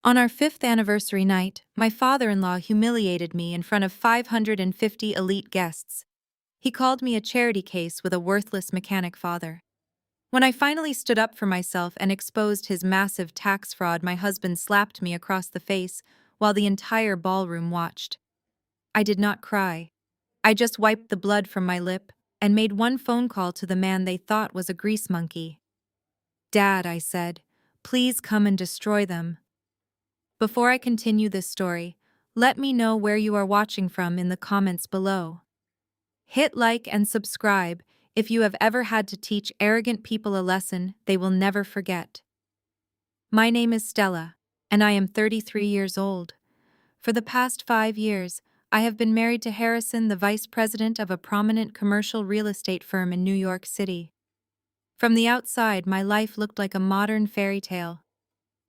On our 5th anniversary night, my father-in-law humiliated me in front of 550 elite guests. He called me a charity case with a worthless mechanic father. When I finally stood up for myself and exposed his massive tax fraud, my husband slapped me across the face while the entire ballroom watched. I did not cry. I just wiped the blood from my lip and made one phone call to the man they thought was a grease monkey. "Dad," I said, "please come and destroy them." Before I continue this story, let me know where you are watching from in the comments below. Hit like and subscribe if you have ever had to teach arrogant people a lesson they will never forget. My name is Stella, and I am 33 years old. For the past 5 years, I have been married to Harrison, the vice president of a prominent commercial real estate firm in New York City. From the outside, my life looked like a modern fairy tale.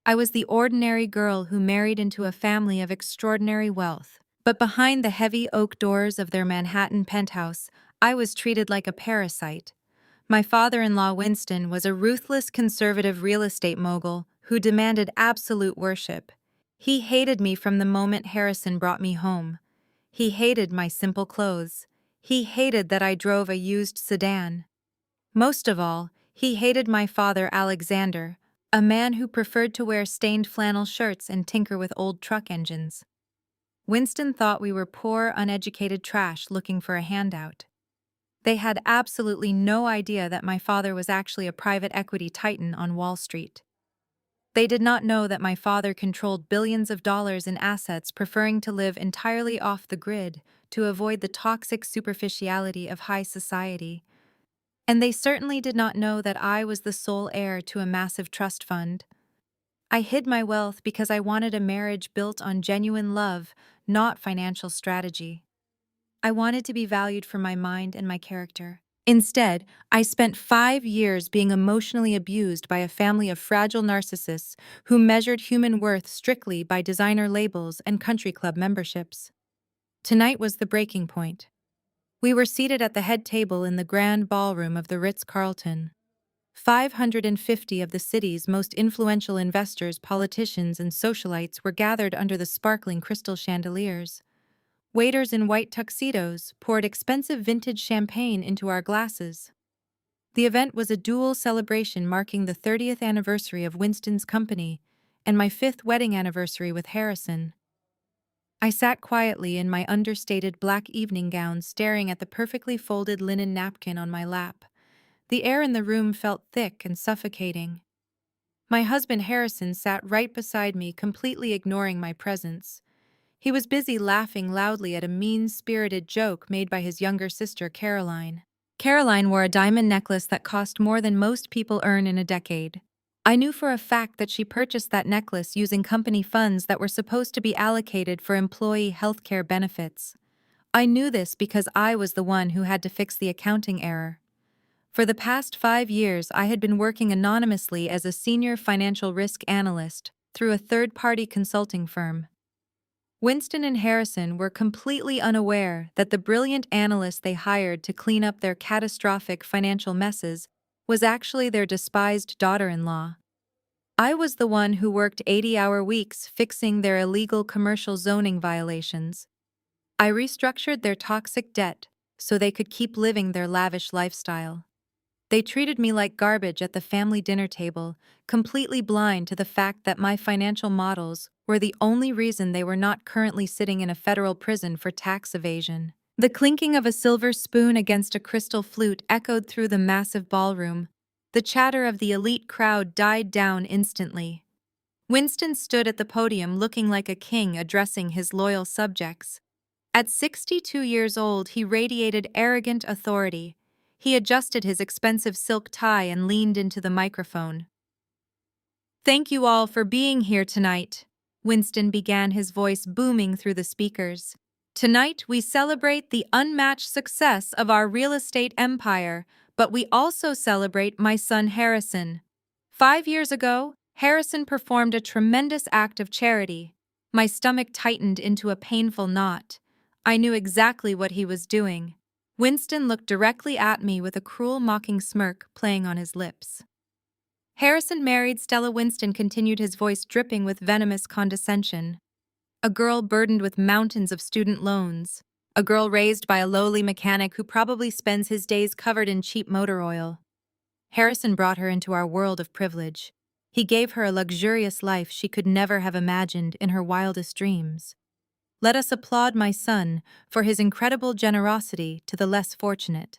I was the ordinary girl who married into a family of extraordinary wealth. But behind the heavy oak doors of their Manhattan penthouse, I was treated like a parasite. My father-in-law Winston was a ruthless conservative real estate mogul who demanded absolute worship. He hated me from the moment Harrison brought me home. He hated my simple clothes. He hated that I drove a used sedan. Most of all, he hated my father Alexander, a man who preferred to wear stained flannel shirts and tinker with old truck engines. Winston thought we were poor, uneducated trash looking for a handout. They had absolutely no idea that my father was actually a private equity titan on Wall Street. They did not know that my father controlled billions of dollars in assets, preferring to live entirely off the grid to avoid the toxic superficiality of high society. And they certainly did not know that I was the sole heir to a massive trust fund. I hid my wealth because I wanted a marriage built on genuine love, not financial strategy. I wanted to be valued for my mind and my character. Instead, I spent 5 years being emotionally abused by a family of fragile narcissists who measured human worth strictly by designer labels and country club memberships. Tonight was the breaking point. We were seated at the head table in the grand ballroom of the Ritz-Carlton. 550 of the city's most influential investors, politicians, and socialites were gathered under the sparkling crystal chandeliers. Waiters in white tuxedos poured expensive vintage champagne into our glasses. The event was a dual celebration marking the 30th anniversary of Winston's company and my 5th wedding anniversary with Harrison. I sat quietly in my understated black evening gown, staring at the perfectly folded linen napkin on my lap. The air in the room felt thick and suffocating. My husband Harrison sat right beside me, completely ignoring my presence. He was busy laughing loudly at a mean-spirited joke made by his younger sister, Caroline. Caroline wore a diamond necklace that cost more than most people earn in a decade. I knew for a fact that she purchased that necklace using company funds that were supposed to be allocated for employee healthcare benefits. I knew this because I was the one who had to fix the accounting error. For the past 5 years, I had been working anonymously as a senior financial risk analyst through a third-party consulting firm. Winston and Harrison were completely unaware that the brilliant analyst they hired to clean up their catastrophic financial messes was actually their despised daughter-in-law. I was the one who worked 80-hour weeks fixing their illegal commercial zoning violations. I restructured their toxic debt so they could keep living their lavish lifestyle. They treated me like garbage at the family dinner table, completely blind to the fact that my financial models were the only reason they were not currently sitting in a federal prison for tax evasion. The clinking of a silver spoon against a crystal flute echoed through the massive ballroom. The chatter of the elite crowd died down instantly. Winston stood at the podium looking like a king addressing his loyal subjects. At 62 years old, he radiated arrogant authority. He adjusted his expensive silk tie and leaned into the microphone. "Thank you all for being here tonight," Winston began, his voice booming through the speakers. "Tonight we celebrate the unmatched success of our real estate empire, but we also celebrate my son Harrison. 5 years ago, Harrison performed a tremendous act of charity. My stomach tightened into a painful knot. I knew exactly what he was doing." Winston looked directly at me with a cruel, mocking smirk playing on his lips. Harrison married Stella Winston continued, his voice dripping with venomous condescension. A girl burdened with mountains of student loans. A girl raised by a lowly mechanic who probably spends his days covered in cheap motor oil. Harrison brought her into our world of privilege. He gave her a luxurious life she could never have imagined in her wildest dreams. Let us applaud my son for his incredible generosity to the less fortunate.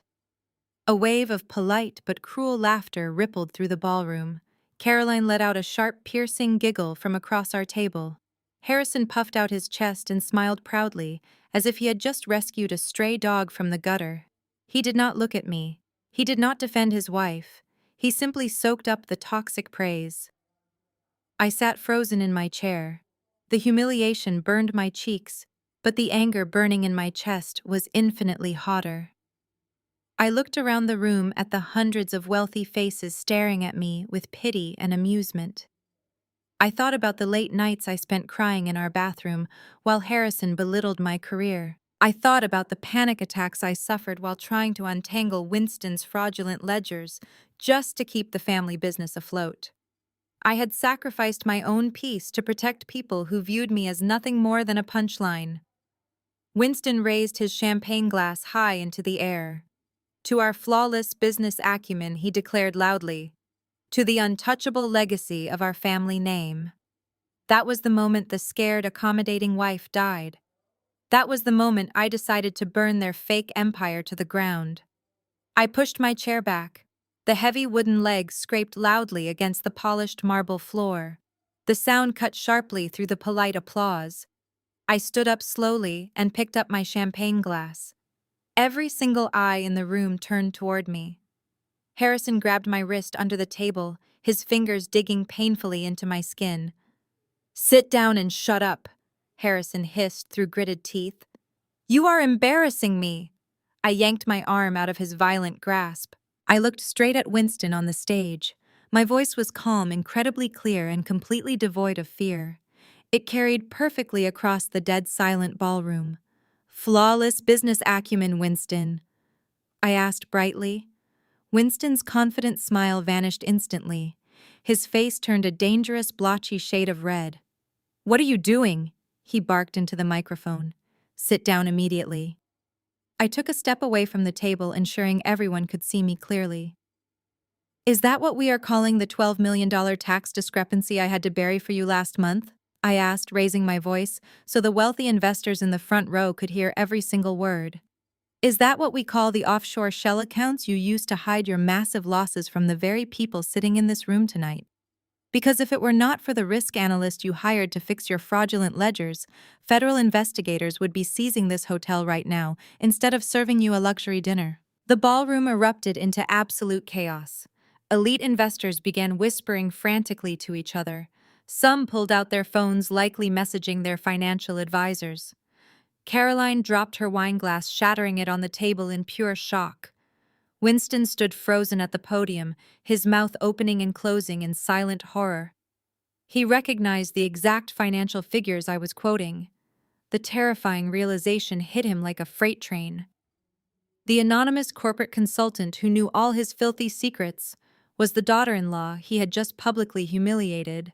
A wave of polite but cruel laughter rippled through the ballroom. Caroline let out a sharp, piercing giggle from across our table. Harrison puffed out his chest and smiled proudly, as if he had just rescued a stray dog from the gutter. He did not look at me. He did not defend his wife. He simply soaked up the toxic praise. I sat frozen in my chair. The humiliation burned my cheeks, but the anger burning in my chest was infinitely hotter. I looked around the room at the hundreds of wealthy faces staring at me with pity and amusement. I thought about the late nights I spent crying in our bathroom while Harrison belittled my career. I thought about the panic attacks I suffered while trying to untangle Winston's fraudulent ledgers just to keep the family business afloat. I had sacrificed my own peace to protect people who viewed me as nothing more than a punchline. Winston raised his champagne glass high into the air. To our flawless business acumen, he declared loudly, to the untouchable legacy of our family name. That was the moment the scared, accommodating wife died. That was the moment I decided to burn their fake empire to the ground. I pushed my chair back. The heavy wooden legs scraped loudly against the polished marble floor. The sound cut sharply through the polite applause. I stood up slowly and picked up my champagne glass. Every single eye in the room turned toward me. Harrison grabbed my wrist under the table, his fingers digging painfully into my skin. "Sit down and shut up," Harrison hissed through gritted teeth. "You are embarrassing me." I yanked my arm out of his violent grasp. I looked straight at Winston on the stage. My voice was calm, incredibly clear, and completely devoid of fear. It carried perfectly across the dead silent ballroom. "Flawless business acumen, Winston," I asked brightly. Winston's confident smile vanished instantly. His face turned a dangerous, blotchy shade of red. "What are you doing?" he barked into the microphone. "Sit down immediately." I took a step away from the table, ensuring everyone could see me clearly. "Is that what we are calling the $12 million tax discrepancy I had to bury for you last month?" I asked, raising my voice so the wealthy investors in the front row could hear every single word. "Is that what we call the offshore shell accounts you used to hide your massive losses from the very people sitting in this room tonight? Because if it were not for the risk analyst you hired to fix your fraudulent ledgers, federal investigators would be seizing this hotel right now instead of serving you a luxury dinner." The ballroom erupted into absolute chaos. Elite investors began whispering frantically to each other. Some pulled out their phones, likely messaging their financial advisors. Caroline dropped her wineglass, shattering it on the table in pure shock. Winston stood frozen at the podium, his mouth opening and closing in silent horror. He recognized the exact financial figures I was quoting. The terrifying realization hit him like a freight train. The anonymous corporate consultant who knew all his filthy secrets was the daughter-in-law he had just publicly humiliated.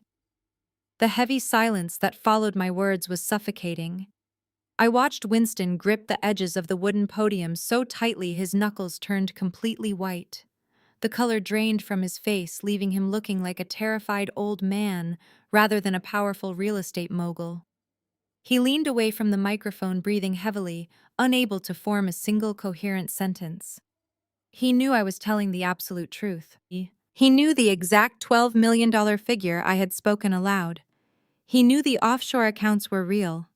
The heavy silence that followed my words was suffocating. I watched Winston grip the edges of the wooden podium so tightly his knuckles turned completely white. The color drained from his face, leaving him looking like a terrified old man rather than a powerful real estate mogul. He leaned away from the microphone, breathing heavily, unable to form a single coherent sentence. He knew I was telling the absolute truth. He knew the exact $12 million figure I had spoken aloud. He knew the offshore accounts were real.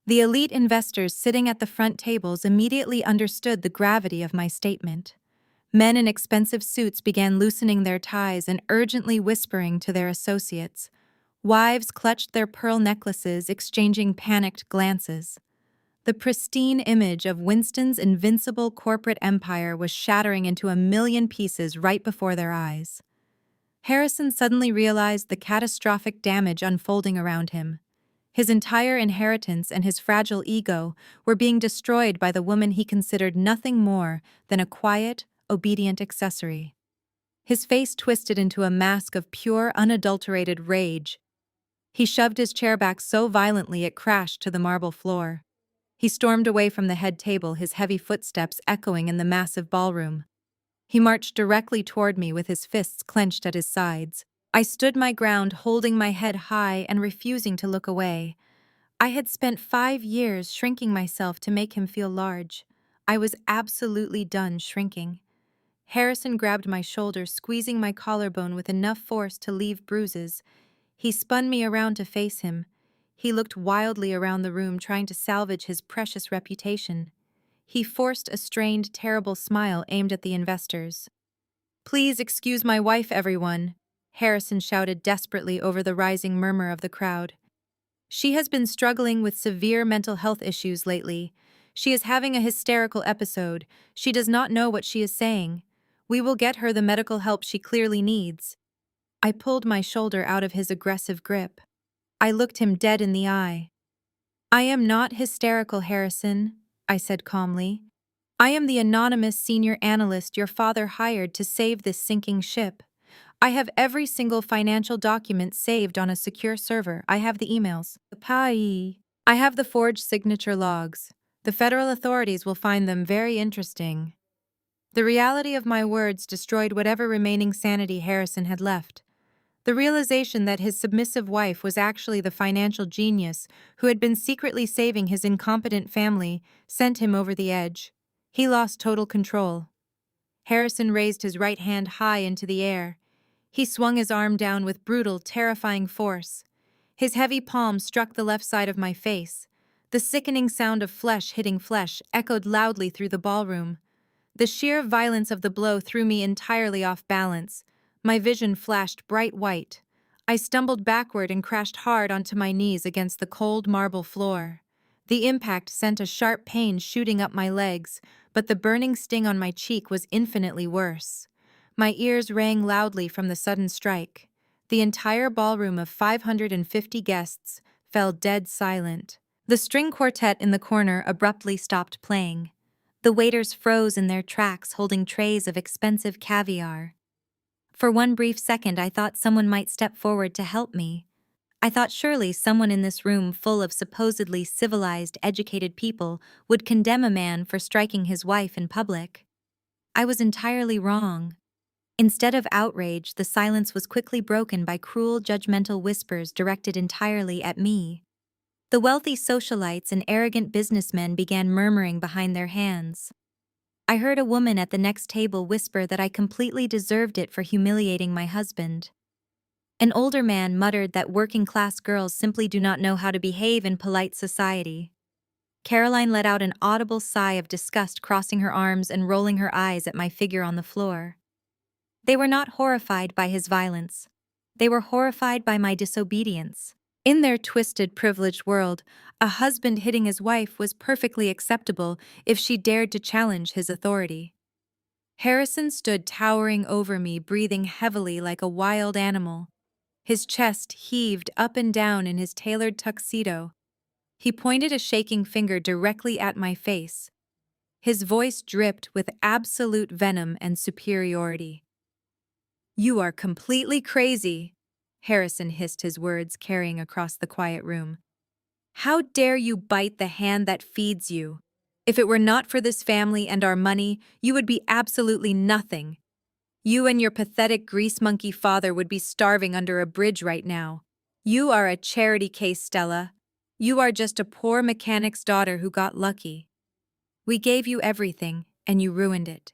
The elite investors sitting at the front tables immediately understood the gravity of my statement. Men in expensive suits began loosening their ties and urgently whispering to their associates. Wives clutched their pearl necklaces, exchanging panicked glances. The pristine image of Winston's invincible corporate empire was shattering into a million pieces right before their eyes. Harrison suddenly realized the catastrophic damage unfolding around him. His entire inheritance and his fragile ego were being destroyed by the woman he considered nothing more than a quiet, obedient accessory. His face twisted into a mask of pure, unadulterated rage. He shoved his chair back so violently it crashed to the marble floor. He stormed away from the head table, his heavy footsteps echoing in the massive ballroom. He marched directly toward me with his fists clenched at his sides. I stood my ground, holding my head high and refusing to look away. I had spent 5 years shrinking myself to make him feel large. I was absolutely done shrinking. Harrison grabbed my shoulder, squeezing my collarbone with enough force to leave bruises. He spun me around to face him. He looked wildly around the room, trying to salvage his precious reputation. He forced a strained, terrible smile aimed at the investors. "Please excuse my wife, everyone," Harrison shouted desperately over the rising murmur of the crowd. "She has been struggling with severe mental health issues lately. She is having a hysterical episode. She does not know what she is saying. We will get her the medical help she clearly needs." I pulled my shoulder out of his aggressive grip. I looked him dead in the eye. "I am not hysterical, Harrison," I said calmly. "I am the anonymous senior analyst your father hired to save this sinking ship. I have every single financial document saved on a secure server. I have the emails, the PAI. I have the forged signature logs. The federal authorities will find them very interesting." The reality of my words destroyed whatever remaining sanity Harrison had left. The realization that his submissive wife was actually the financial genius who had been secretly saving his incompetent family sent him over the edge. He lost total control. Harrison raised his right hand high into the air. He swung his arm down with brutal, terrifying force. His heavy palm struck the left side of my face. The sickening sound of flesh hitting flesh echoed loudly through the ballroom. The sheer violence of the blow threw me entirely off balance. My vision flashed bright white. I stumbled backward and crashed hard onto my knees against the cold marble floor. The impact sent a sharp pain shooting up my legs, but the burning sting on my cheek was infinitely worse. My ears rang loudly from the sudden strike. The entire ballroom of 550 guests fell dead silent. The string quartet in the corner abruptly stopped playing. The waiters froze in their tracks, holding trays of expensive caviar. For one brief second, I thought someone might step forward to help me. I thought surely someone in this room full of supposedly civilized, educated people would condemn a man for striking his wife in public. I was entirely wrong. Instead of outrage, the silence was quickly broken by cruel, judgmental whispers directed entirely at me. The wealthy socialites and arrogant businessmen began murmuring behind their hands. I heard a woman at the next table whisper that I completely deserved it for humiliating my husband. An older man muttered that working-class girls simply do not know how to behave in polite society. Caroline let out an audible sigh of disgust, crossing her arms and rolling her eyes at my figure on the floor. They were not horrified by his violence. They were horrified by my disobedience. In their twisted, privileged world, a husband hitting his wife was perfectly acceptable if she dared to challenge his authority. Harrison stood towering over me, breathing heavily like a wild animal. His chest heaved up and down in his tailored tuxedo. He pointed a shaking finger directly at my face. His voice dripped with absolute venom and superiority. "You are completely crazy," Harrison hissed, his words carrying across the quiet room. "How dare you bite the hand that feeds you? If it were not for this family and our money, you would be absolutely nothing. You and your pathetic grease monkey father would be starving under a bridge right now. You are a charity case, Stella. You are just a poor mechanic's daughter who got lucky. We gave you everything, and you ruined it."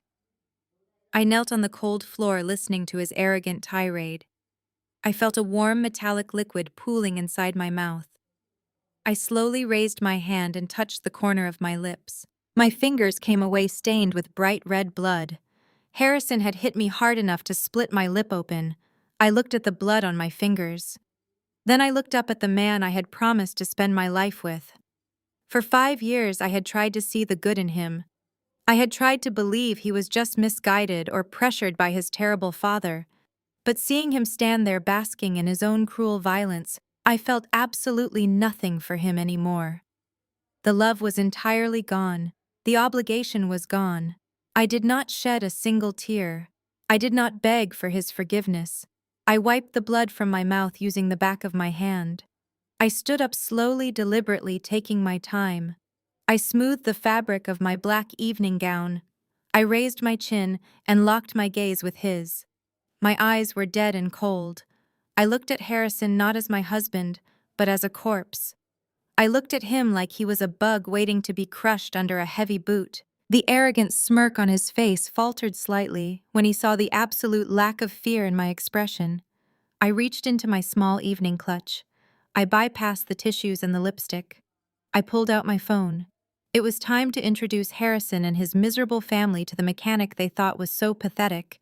I knelt on the cold floor listening to his arrogant tirade. I felt a warm metallic liquid pooling inside my mouth. I slowly raised my hand and touched the corner of my lips. My fingers came away stained with bright red blood. Harrison had hit me hard enough to split my lip open. I looked at the blood on my fingers. Then I looked up at the man I had promised to spend my life with. For 5 years I had tried to see the good in him. I had tried to believe he was just misguided or pressured by his terrible father. But seeing him stand there basking in his own cruel violence, I felt absolutely nothing for him anymore. The love was entirely gone. The obligation was gone. I did not shed a single tear. I did not beg for his forgiveness. I wiped the blood from my mouth using the back of my hand. I stood up slowly, deliberately, taking my time. I smoothed the fabric of my black evening gown. I raised my chin and locked my gaze with his. My eyes were dead and cold. I looked at Harrison not as my husband, but as a corpse. I looked at him like he was a bug waiting to be crushed under a heavy boot. The arrogant smirk on his face faltered slightly when he saw the absolute lack of fear in my expression. I reached into my small evening clutch. I bypassed the tissues and the lipstick. I pulled out my phone. It was time to introduce Harrison and his miserable family to the mechanic they thought was so pathetic.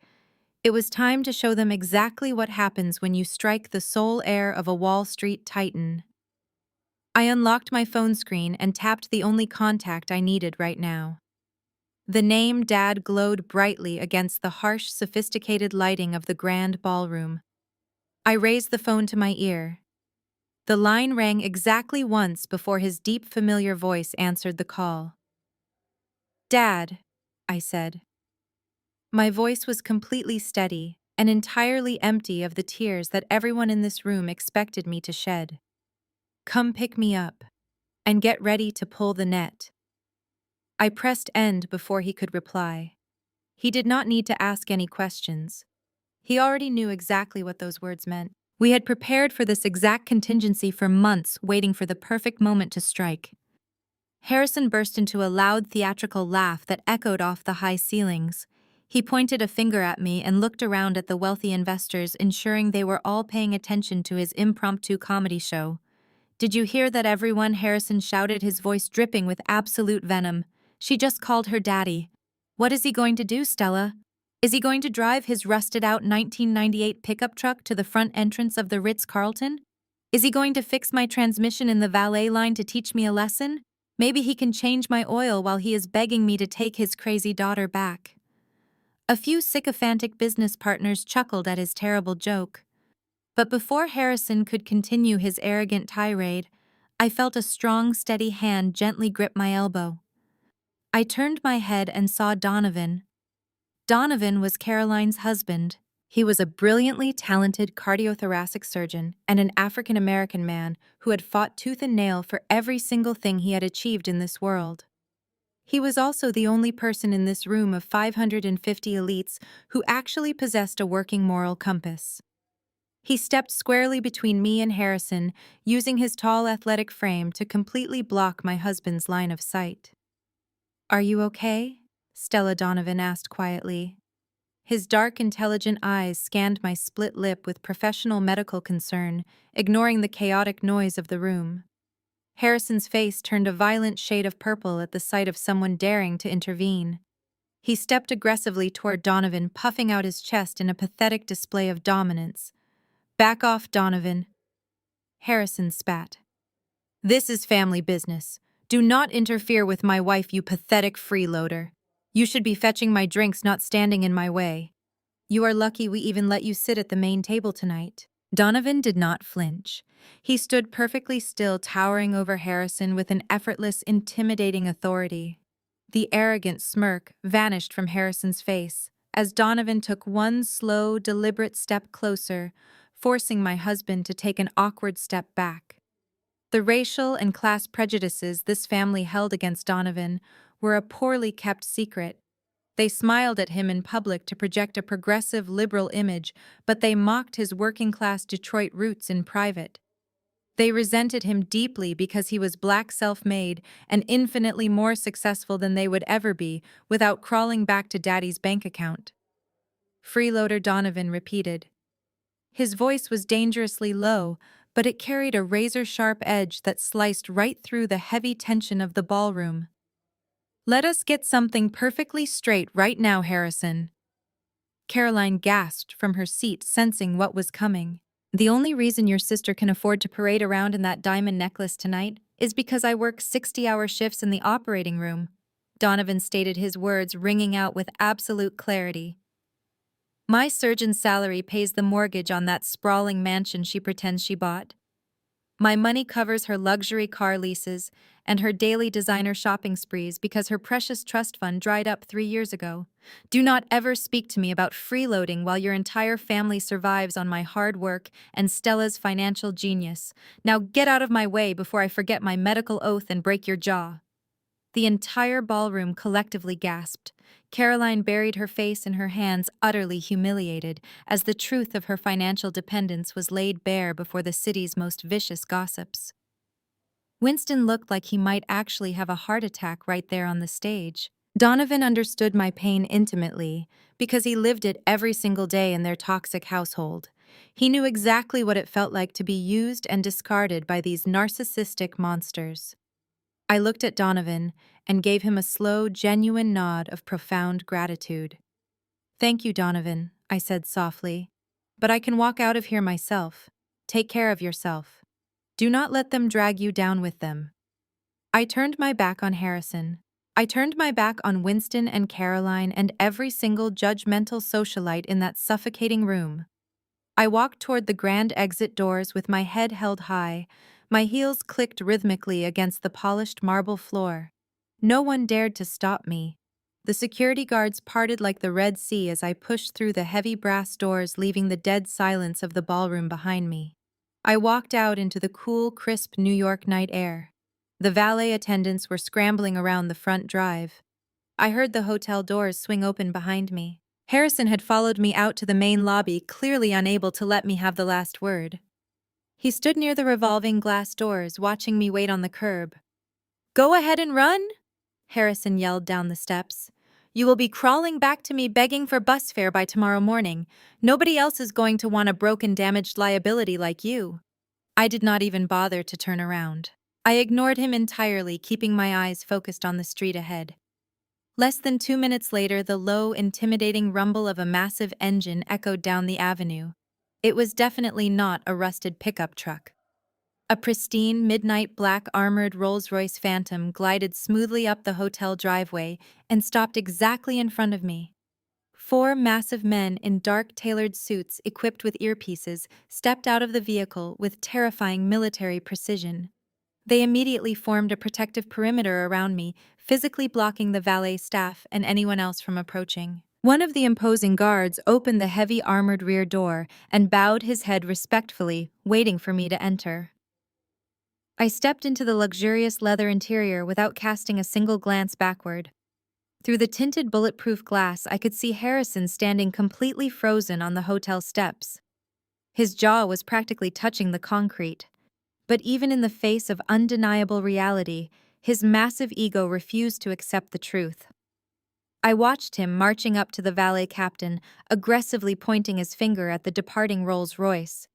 It was time to show them exactly what happens when you strike the sole heir of a Wall Street titan. I unlocked my phone screen and tapped the only contact I needed right now. The name Dad glowed brightly against the harsh, sophisticated lighting of the grand ballroom. I raised the phone to my ear. The line rang exactly once before his deep, familiar voice answered the call. "Dad," I said. My voice was completely steady and entirely empty of the tears that everyone in this room expected me to shed. "Come pick me up, and get ready to pull the net." I pressed end before he could reply. He did not need to ask any questions. He already knew exactly what those words meant. We had prepared for this exact contingency for months, waiting for the perfect moment to strike. Harrison burst into a loud theatrical laugh that echoed off the high ceilings. He pointed a finger at me and looked around at the wealthy investors, ensuring they were all paying attention to his impromptu comedy show. "Did you hear that, everyone?" Harrison shouted, his voice dripping with absolute venom. "She just called her daddy. What is he going to do, Stella? Is he going to drive his rusted-out 1998 pickup truck to the front entrance of the Ritz-Carlton? Is he going to fix my transmission in the valet line to teach me a lesson? Maybe he can change my oil while he is begging me to take his crazy daughter back." A few sycophantic business partners chuckled at his terrible joke. But before Harrison could continue his arrogant tirade, I felt a strong, steady hand gently grip my elbow. I turned my head and saw Donovan. Donovan was Caroline's husband. He was a brilliantly talented cardiothoracic surgeon and an African-American man who had fought tooth and nail for every single thing he had achieved in this world. He was also the only person in this room of 550 elites who actually possessed a working moral compass. He stepped squarely between me and Harrison, using his tall, athletic frame to completely block my husband's line of sight. "Are you okay?" Stella Donovan asked quietly. His dark, intelligent eyes scanned my split lip with professional medical concern, ignoring the chaotic noise of the room. Harrison's face turned a violent shade of purple at the sight of someone daring to intervene. He stepped aggressively toward Donovan, puffing out his chest in a pathetic display of dominance. "Back off, Donovan." Harrison spat. "This is family business. Do not interfere with my wife, you pathetic freeloader. You should be fetching my drinks, not standing in my way. You are lucky we even let you sit at the main table tonight." Donovan did not flinch. He stood perfectly still, towering over Harrison with an effortless, intimidating authority. The arrogant smirk vanished from Harrison's face as Donovan took one slow, deliberate step closer, forcing my husband to take an awkward step back. The racial and class prejudices this family held against Donovan were a poorly kept secret. They smiled at him in public to project a progressive liberal image, but they mocked his working-class Detroit roots in private. They resented him deeply because he was black, self-made, and infinitely more successful than they would ever be without crawling back to Daddy's bank account. Freeloader, Donovan repeated. His voice was dangerously low, but it carried a razor-sharp edge that sliced right through the heavy tension of the ballroom. "Let us get something perfectly straight right now, Harrison." Caroline gasped from her seat, sensing what was coming. "The only reason your sister can afford to parade around in that diamond necklace tonight is because I work 60-hour shifts in the operating room," Donovan stated, his words ringing out with absolute clarity. "My surgeon's salary pays the mortgage on that sprawling mansion she pretends she bought." My money covers her luxury car leases and her daily designer shopping sprees because her precious trust fund dried up 3 years ago. Do not ever speak to me about freeloading while your entire family survives on my hard work and Stella's financial genius. Now get out of my way before I forget my medical oath and break your jaw. The entire ballroom collectively gasped. Caroline buried her face in her hands, utterly humiliated, as the truth of her financial dependence was laid bare before the city's most vicious gossips. Winston looked like he might actually have a heart attack right there on the stage. Donovan understood my pain intimately because he lived it every single day in their toxic household. He knew exactly what it felt like to be used and discarded by these narcissistic monsters. I looked at Donovan and gave him a slow, genuine nod of profound gratitude. "Thank you, Donovan," I said softly. "But I can walk out of here myself. Take care of yourself. Do not let them drag you down with them." I turned my back on Harrison. I turned my back on Winston and Caroline and every single judgmental socialite in that suffocating room. I walked toward the grand exit doors with my head held high. My heels clicked rhythmically against the polished marble floor. No one dared to stop me. The security guards parted like the Red Sea as I pushed through the heavy brass doors, leaving the dead silence of the ballroom behind me. I walked out into the cool, crisp New York night air. The valet attendants were scrambling around the front drive. I heard the hotel doors swing open behind me. Harrison had followed me out to the main lobby, clearly unable to let me have the last word. He stood near the revolving glass doors, watching me wait on the curb. "Go ahead and run," Harrison yelled down the steps. "You will be crawling back to me begging for bus fare by tomorrow morning. Nobody else is going to want a broken, damaged liability like you." I did not even bother to turn around. I ignored him entirely, keeping my eyes focused on the street ahead. Less than 2 minutes later, the low, intimidating rumble of a massive engine echoed down the avenue. It was definitely not a rusted pickup truck. A pristine, midnight black armored Rolls-Royce Phantom glided smoothly up the hotel driveway and stopped exactly in front of me. 4 massive men in dark tailored suits equipped with earpieces stepped out of the vehicle with terrifying military precision. They immediately formed a protective perimeter around me, physically blocking the valet staff and anyone else from approaching. One of the imposing guards opened the heavy armored rear door and bowed his head respectfully, waiting for me to enter. I stepped into the luxurious leather interior without casting a single glance backward. Through the tinted bulletproof glass, I could see Harrison standing completely frozen on the hotel steps. His jaw was practically touching the concrete. But even in the face of undeniable reality, his massive ego refused to accept the truth. I watched him marching up to the valet captain, aggressively pointing his finger at the departing Rolls-Royce.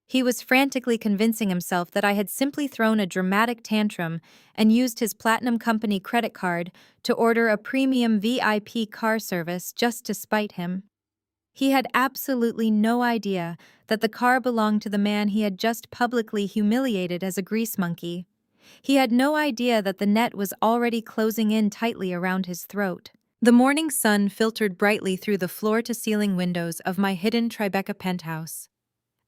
He was frantically convincing himself that I had simply thrown a dramatic tantrum and used his Platinum Company credit card to order a premium VIP car service just to spite him. He had absolutely no idea that the car belonged to the man he had just publicly humiliated as a grease monkey. He had no idea that the net was already closing in tightly around his throat. The morning sun filtered brightly through the floor-to-ceiling windows of my hidden Tribeca penthouse.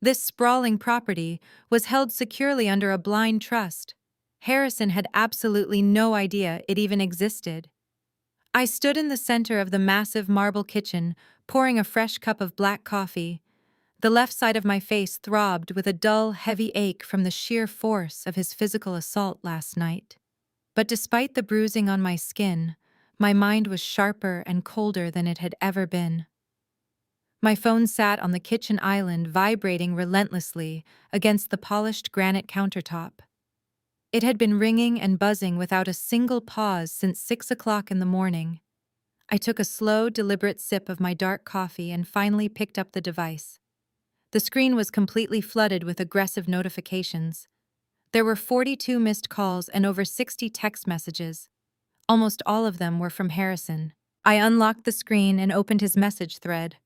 This sprawling property was held securely under a blind trust. Harrison had absolutely no idea it even existed. I stood in the center of the massive marble kitchen, pouring a fresh cup of black coffee. The left side of my face throbbed with a dull, heavy ache from the sheer force of his physical assault last night. But despite the bruising on my skin, my mind was sharper and colder than it had ever been. My phone sat on the kitchen island, vibrating relentlessly against the polished granite countertop. It had been ringing and buzzing without a single pause since 6 o'clock in the morning. I took a slow, deliberate sip of my dark coffee and finally picked up the device. The screen was completely flooded with aggressive notifications. There were 42 missed calls and over 60 text messages. Almost all of them were from Harrison. I unlocked the screen and opened his message thread.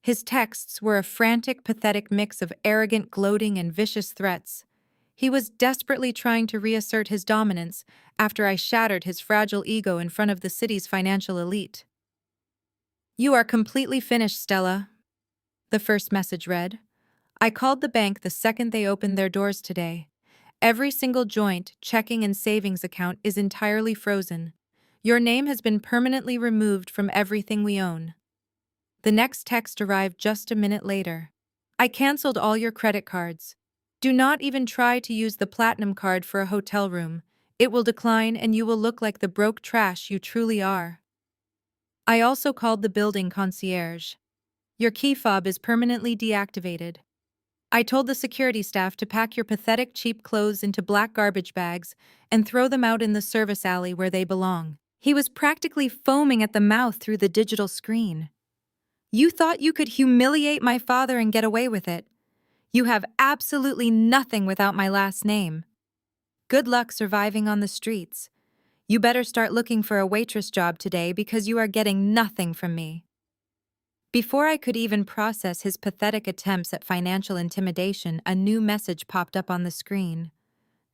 His texts were a frantic, pathetic mix of arrogant gloating and vicious threats. He was desperately trying to reassert his dominance after I shattered his fragile ego in front of the city's financial elite. "You are completely finished, Stella," the first message read. "I called the bank the second they opened their doors today. Every single joint, checking, and savings account is entirely frozen. Your name has been permanently removed from everything we own. The next text arrived just a minute later. I canceled all your credit cards. Do not even try to use the platinum card for a hotel room. It will decline and you will look like the broke trash you truly are. I also called the building concierge. Your key fob is permanently deactivated. I told the security staff to pack your pathetic cheap clothes into black garbage bags and throw them out in the service alley where they belong. He was practically foaming at the mouth through the digital screen. You thought you could humiliate my father and get away with it. You have absolutely nothing without my last name. Good luck surviving on the streets. You better start looking for a waitress job today because you are getting nothing from me. Before I could even process his pathetic attempts at financial intimidation, a new message popped up on the screen.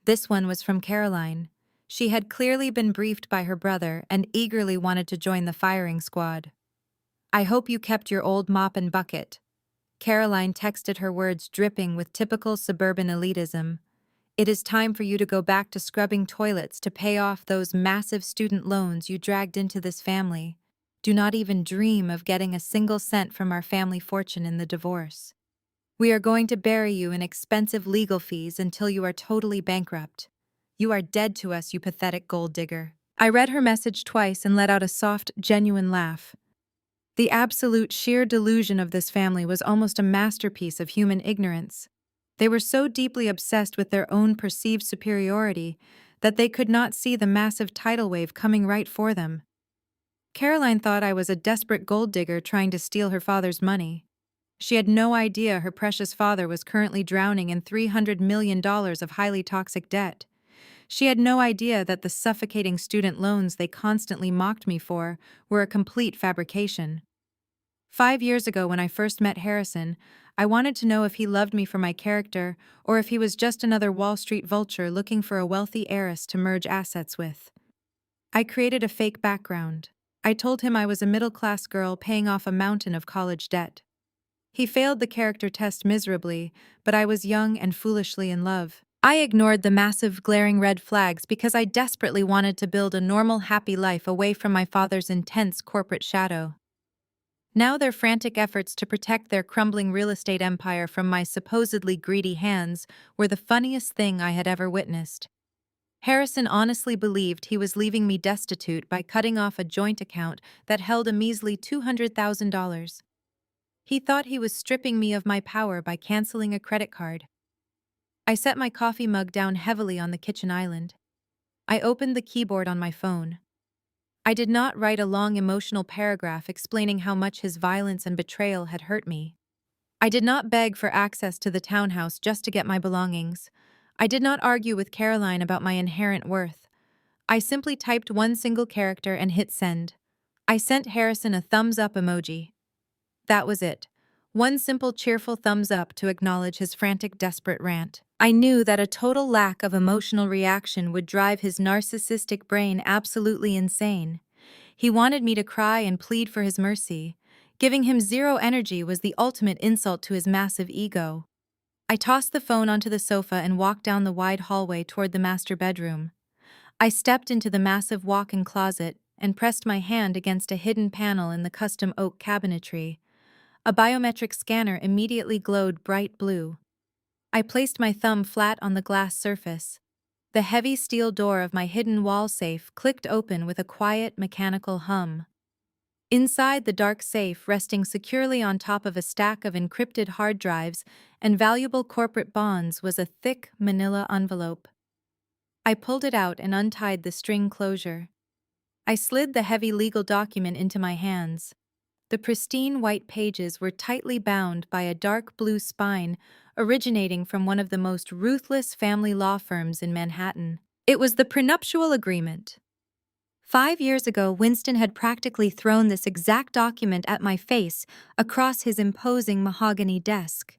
This one was from Caroline. She had clearly been briefed by her brother and eagerly wanted to join the firing squad. I hope you kept your old mop and bucket. Caroline texted, her words dripping with typical suburban elitism. It is time for you to go back to scrubbing toilets to pay off those massive student loans you dragged into this family. Do not even dream of getting a single cent from our family fortune in the divorce. We are going to bury you in expensive legal fees until you are totally bankrupt. You are dead to us, you pathetic gold digger. I read her message twice and let out a soft, genuine laugh. The absolute sheer delusion of this family was almost a masterpiece of human ignorance. They were so deeply obsessed with their own perceived superiority that they could not see the massive tidal wave coming right for them. Caroline thought I was a desperate gold digger trying to steal her father's money. She had no idea her precious father was currently drowning in $300 million of highly toxic debt. She had no idea that the suffocating student loans they constantly mocked me for were a complete fabrication. 5 years ago, when I first met Harrison, I wanted to know if he loved me for my character or if he was just another Wall Street vulture looking for a wealthy heiress to merge assets with. I created a fake background. I told him I was a middle-class girl paying off a mountain of college debt. He failed the character test miserably, but I was young and foolishly in love. I ignored the massive, glaring red flags because I desperately wanted to build a normal, happy life away from my father's intense corporate shadow. Now their frantic efforts to protect their crumbling real estate empire from my supposedly greedy hands were the funniest thing I had ever witnessed. Harrison honestly believed he was leaving me destitute by cutting off a joint account that held a measly $200,000. He thought he was stripping me of my power by canceling a credit card. I set my coffee mug down heavily on the kitchen island. I opened the keyboard on my phone. I did not write a long emotional paragraph explaining how much his violence and betrayal had hurt me. I did not beg for access to the townhouse just to get my belongings. I did not argue with Caroline about my inherent worth. I simply typed one single character and hit send. I sent Harrison a thumbs up emoji. That was it. One simple, cheerful thumbs up to acknowledge his frantic, desperate rant. I knew that a total lack of emotional reaction would drive his narcissistic brain absolutely insane. He wanted me to cry and plead for his mercy. Giving him zero energy was the ultimate insult to his massive ego. I tossed the phone onto the sofa and walked down the wide hallway toward the master bedroom. I stepped into the massive walk-in closet and pressed my hand against a hidden panel in the custom oak cabinetry. A biometric scanner immediately glowed bright blue. I placed my thumb flat on the glass surface. The heavy steel door of my hidden wall safe clicked open with a quiet, mechanical hum. Inside the dark safe, resting securely on top of a stack of encrypted hard drives and valuable corporate bonds, was a thick, manila envelope. I pulled it out and untied the string closure. I slid the heavy legal document into my hands. The pristine white pages were tightly bound by a dark blue spine originating from one of the most ruthless family law firms in Manhattan. It was the prenuptial agreement. 5 years ago, Winston had practically thrown this exact document at my face across his imposing mahogany desk.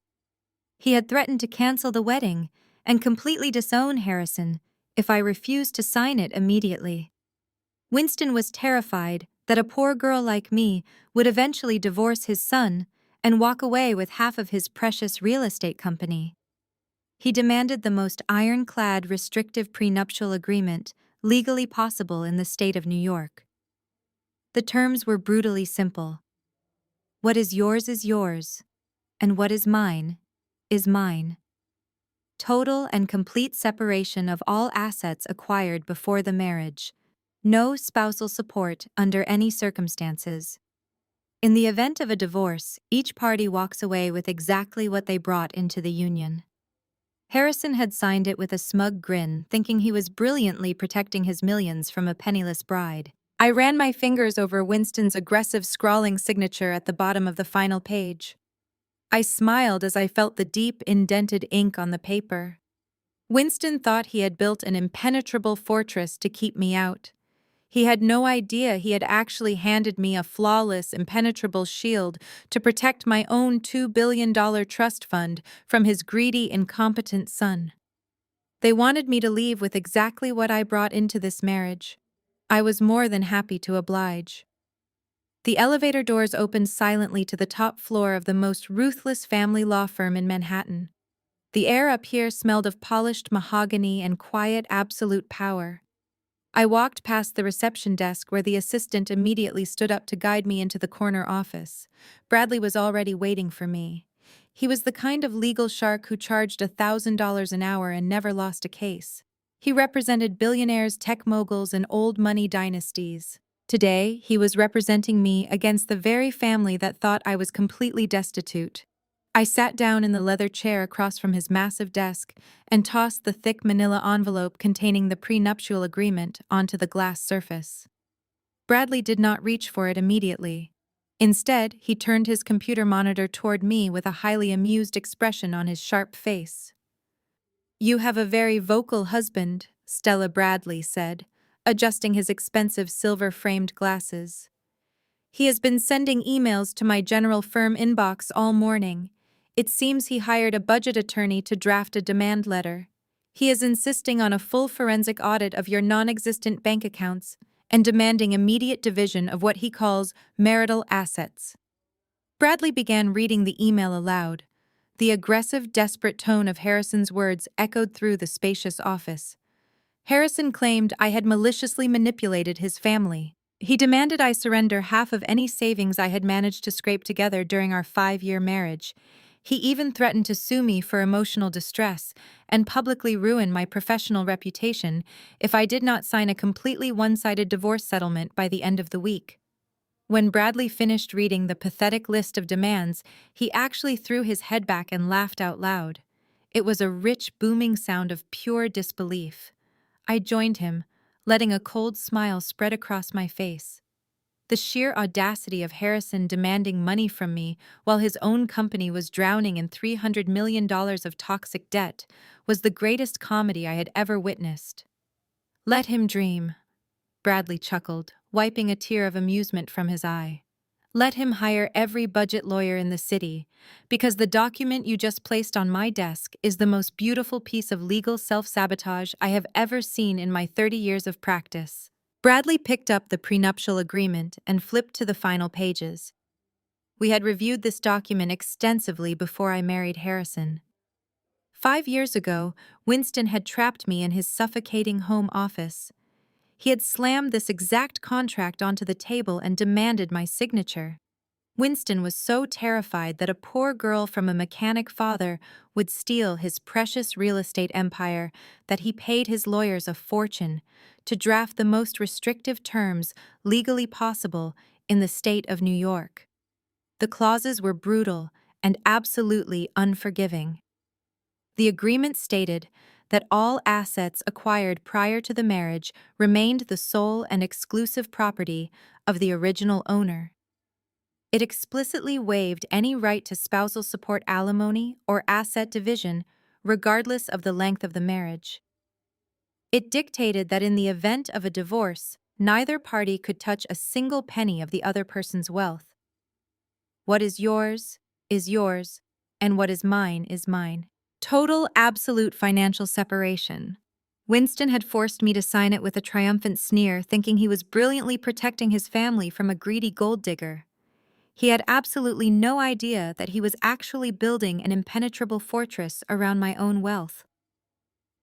He had threatened to cancel the wedding and completely disown Harrison if I refused to sign it immediately. Winston was terrified that a poor girl like me would eventually divorce his son and walk away with half of his precious real estate company. He demanded the most ironclad restrictive prenuptial agreement legally possible in the state of New York. The terms were brutally simple. What is yours, and what is mine is mine. Total and complete separation of all assets acquired before the marriage. No spousal support under any circumstances. In the event of a divorce, each party walks away with exactly what they brought into the union. Harrison had signed it with a smug grin, thinking he was brilliantly protecting his millions from a penniless bride. I ran my fingers over Winston's aggressive scrawling signature at the bottom of the final page. I smiled as I felt the deep, indented ink on the paper. Winston thought he had built an impenetrable fortress to keep me out. He had no idea he had actually handed me a flawless, impenetrable shield to protect my own $2 billion trust fund from his greedy, incompetent son. They wanted me to leave with exactly what I brought into this marriage. I was more than happy to oblige. The elevator doors opened silently to the top floor of the most ruthless family law firm in Manhattan. The air up here smelled of polished mahogany and quiet, absolute power. I walked past the reception desk where the assistant immediately stood up to guide me into the corner office. Bradley was already waiting for me. He was the kind of legal shark who charged $1,000 an hour and never lost a case. He represented billionaires, tech moguls, and old money dynasties. Today, he was representing me against the very family that thought I was completely destitute. I sat down in the leather chair across from his massive desk and tossed the thick manila envelope containing the prenuptial agreement onto the glass surface. Bradley did not reach for it immediately. Instead, he turned his computer monitor toward me with a highly amused expression on his sharp face. "You have a very vocal husband," Stella Bradley said, adjusting his expensive silver-framed glasses. "He has been sending emails to my general firm inbox all morning. It seems he hired a budget attorney to draft a demand letter. He is insisting on a full forensic audit of your non-existent bank accounts and demanding immediate division of what he calls marital assets." Bradley began reading the email aloud. The aggressive, desperate tone of Harrison's words echoed through the spacious office. Harrison claimed I had maliciously manipulated his family. He demanded I surrender half of any savings I had managed to scrape together during our 5-year marriage. He even threatened to sue me for emotional distress and publicly ruin my professional reputation if I did not sign a completely one-sided divorce settlement by the end of the week. When Bradley finished reading the pathetic list of demands, he actually threw his head back and laughed out loud. It was a rich, booming sound of pure disbelief. I joined him, letting a cold smile spread across my face. The sheer audacity of Harrison demanding money from me while his own company was drowning in $300 million of toxic debt was the greatest comedy I had ever witnessed. "Let him dream," Bradley chuckled, wiping a tear of amusement from his eye. "Let him hire every budget lawyer in the city, because the document you just placed on my desk is the most beautiful piece of legal self-sabotage I have ever seen in my 30 years of practice." Bradley picked up the prenuptial agreement and flipped to the final pages. We had reviewed this document extensively before I married Harrison. 5 years ago, Winston had trapped me in his suffocating home office. He had slammed this exact contract onto the table and demanded my signature. Winston was so terrified that a poor girl from a mechanic father would steal his precious real estate empire that he paid his lawyers a fortune to draft the most restrictive terms legally possible in the state of New York. The clauses were brutal and absolutely unforgiving. The agreement stated that all assets acquired prior to the marriage remained the sole and exclusive property of the original owner. It explicitly waived any right to spousal support alimony or asset division, regardless of the length of the marriage. It dictated that in the event of a divorce, neither party could touch a single penny of the other person's wealth. What is yours, and what is mine is mine. Total, absolute financial separation. Winston had forced me to sign it with a triumphant sneer, thinking he was brilliantly protecting his family from a greedy gold digger. He had absolutely no idea that he was actually building an impenetrable fortress around my own wealth.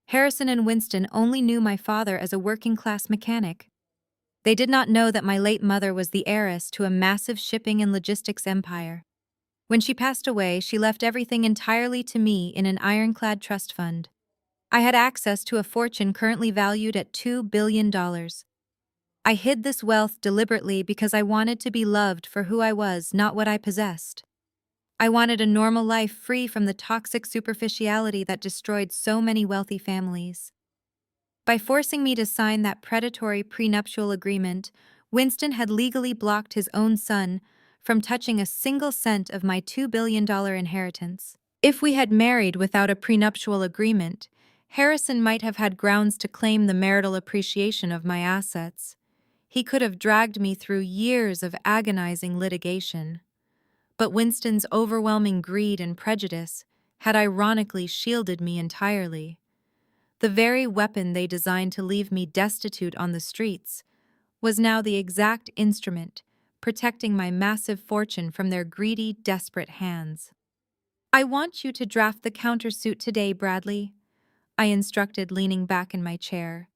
Harrison and Winston only knew my father as a working-class mechanic. They did not know that my late mother was the heiress to a massive shipping and logistics empire. When she passed away, she left everything entirely to me in an ironclad trust fund. I had access to a fortune currently valued at $2 billion. I hid this wealth deliberately because I wanted to be loved for who I was, not what I possessed. I wanted a normal life free from the toxic superficiality that destroyed so many wealthy families. By forcing me to sign that predatory prenuptial agreement, Winston had legally blocked his own son from touching a single cent of my $2 billion inheritance. If we had married without a prenuptial agreement, Harrison might have had grounds to claim the marital appreciation of my assets. He could have dragged me through years of agonizing litigation. But Winston's overwhelming greed and prejudice had ironically shielded me entirely. The very weapon they designed to leave me destitute on the streets was now the exact instrument protecting my massive fortune from their greedy, desperate hands. "I want you to draft the countersuit today, Bradley," I instructed, leaning back in my chair.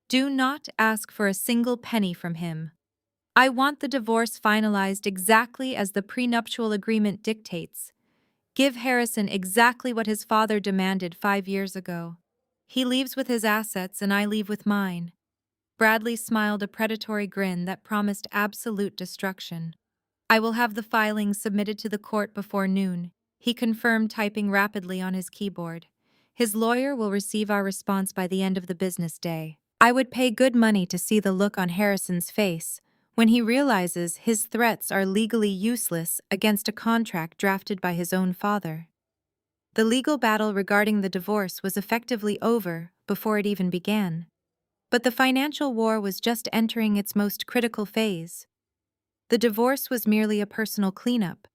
"Do not ask for a single penny from him. I want the divorce finalized exactly as the prenuptial agreement dictates. Give Harrison exactly what his father demanded 5 years ago. He leaves with his assets and I leave with mine." Bradley smiled a predatory grin that promised absolute destruction. "I will have the filings submitted to the court before noon," he confirmed, typing rapidly on his keyboard. "His lawyer will receive our response by the end of the business day." I would pay good money to see the look on Harrison's face when he realizes his threats are legally useless against a contract drafted by his own father. The legal battle regarding the divorce was effectively over before it even began. But the financial war was just entering its most critical phase. The divorce was merely a personal cleanup.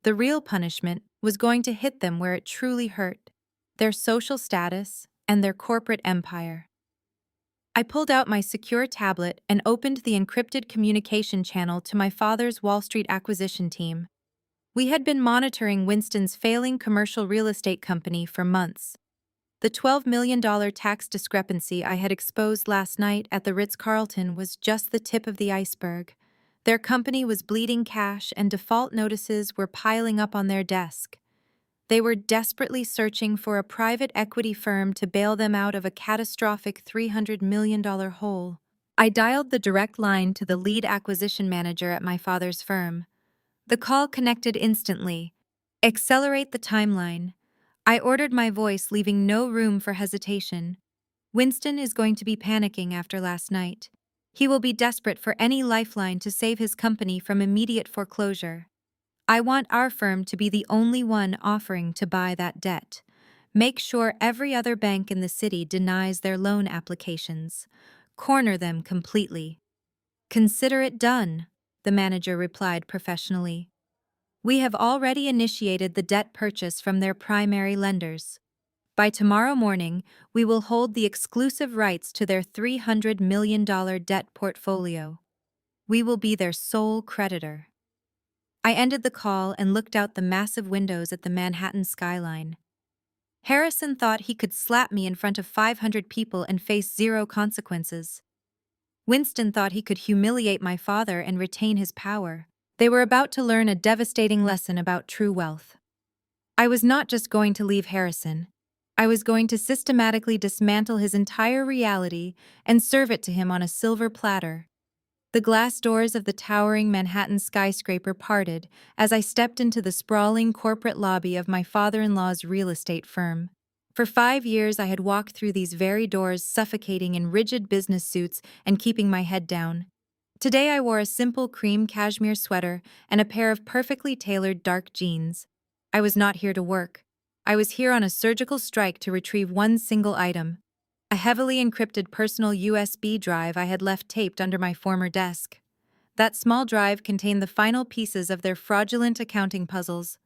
The real punishment was going to hit them where it truly hurt: their social status and their corporate empire. I pulled out my secure tablet and opened the encrypted communication channel to my father's Wall Street acquisition team. We had been monitoring Winston's failing commercial real estate company for months. The $12 million tax discrepancy I had exposed last night at the Ritz-Carlton was just the tip of the iceberg. Their company was bleeding cash and default notices were piling up on their desk. They were desperately searching for a private equity firm to bail them out of a catastrophic $300 million hole. I dialed the direct line to the lead acquisition manager at my father's firm. The call connected instantly. "Accelerate the timeline," I ordered, my voice leaving no room for hesitation. "Winston is going to be panicking after last night. He will be desperate for any lifeline to save his company from immediate foreclosure. I want our firm to be the only one offering to buy that debt. Make sure every other bank in the city denies their loan applications. Corner them completely." "Consider it done," the manager replied professionally. "We have already initiated the debt purchase from their primary lenders. By tomorrow morning, we will hold the exclusive rights to their $300 million debt portfolio. We will be their sole creditor." I ended the call and looked out the massive windows at the Manhattan skyline. Harrison thought he could slap me in front of 500 people and face zero consequences. Winston thought he could humiliate my father and retain his power. They were about to learn a devastating lesson about true wealth. I was not just going to leave Harrison. I was going to systematically dismantle his entire reality and serve it to him on a silver platter. The glass doors of the towering Manhattan skyscraper parted as I stepped into the sprawling corporate lobby of my father-in-law's real estate firm. For 5 years, I had walked through these very doors, suffocating in rigid business suits and keeping my head down. Today, I wore a simple cream cashmere sweater and a pair of perfectly tailored dark jeans. I was not here to work. I was here on a surgical strike to retrieve one single item: a heavily encrypted personal USB drive I had left taped under my former desk. That small drive contained the final pieces of their fraudulent accounting puzzles.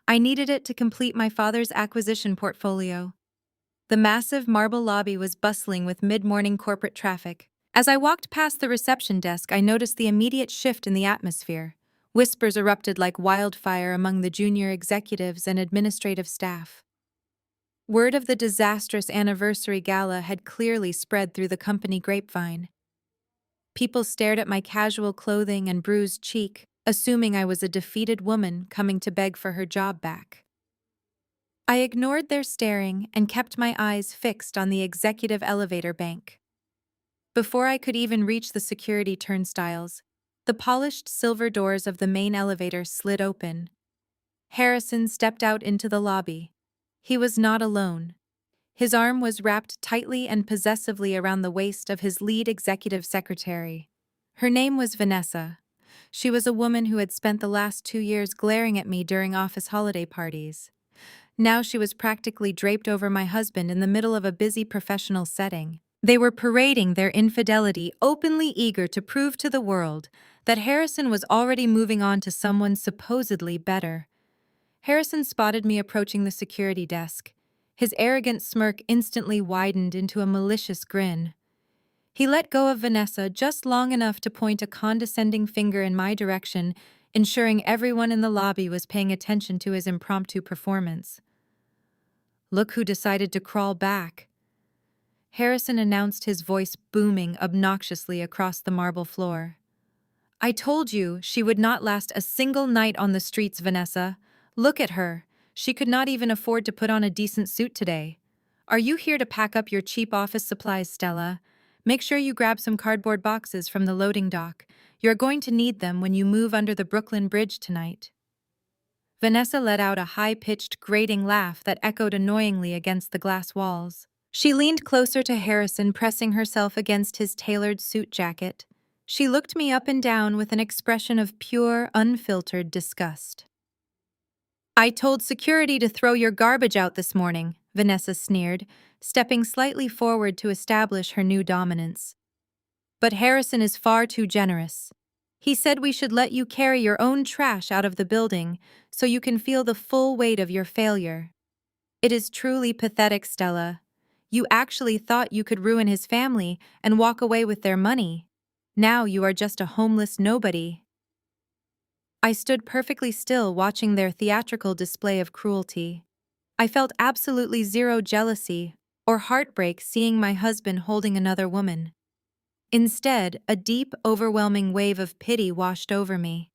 I needed it to complete my father's acquisition portfolio. The massive marble lobby was bustling with mid-morning corporate traffic. As I walked past the reception desk, I noticed the immediate shift in the atmosphere. Whispers erupted like wildfire among the junior executives and administrative staff. Word of the disastrous anniversary gala had clearly spread through the company grapevine. People stared at my casual clothing and bruised cheek, assuming I was a defeated woman coming to beg for her job back. I ignored their staring and kept my eyes fixed on the executive elevator bank. Before I could even reach the security turnstiles, the polished silver doors of the main elevator slid open. Harrison stepped out into the lobby. He was not alone. His arm was wrapped tightly and possessively around the waist of his lead executive secretary. Her name was Vanessa. She was a woman who had spent the last 2 years glaring at me during office holiday parties. Now she was practically draped over my husband in the middle of a busy professional setting. They were parading their infidelity, openly eager to prove to the world that Harrison was already moving on to someone supposedly better. Harrison spotted me approaching the security desk. His arrogant smirk instantly widened into a malicious grin. He let go of Vanessa just long enough to point a condescending finger in my direction, ensuring everyone in the lobby was paying attention to his impromptu performance. "Look who decided to crawl back," Harrison announced, his voice booming obnoxiously across the marble floor. "I told you she would not last a single night on the streets, Vanessa. Look at her. She could not even afford to put on a decent suit today. Are you here to pack up your cheap office supplies, Stella? Make sure you grab some cardboard boxes from the loading dock. You're going to need them when you move under the Brooklyn Bridge tonight." Vanessa let out a high-pitched, grating laugh that echoed annoyingly against the glass walls. She leaned closer to Harrison, pressing herself against his tailored suit jacket. She looked me up and down with an expression of pure, unfiltered disgust. "I told security to throw your garbage out this morning," Vanessa sneered, stepping slightly forward to establish her new dominance. "But Harrison is far too generous. He said we should let you carry your own trash out of the building so you can feel the full weight of your failure. It is truly pathetic, Stella. You actually thought you could ruin his family and walk away with their money. Now you are just a homeless nobody." I stood perfectly still, watching their theatrical display of cruelty. I felt absolutely zero jealousy or heartbreak seeing my husband holding another woman. Instead, a deep, overwhelming wave of pity washed over me.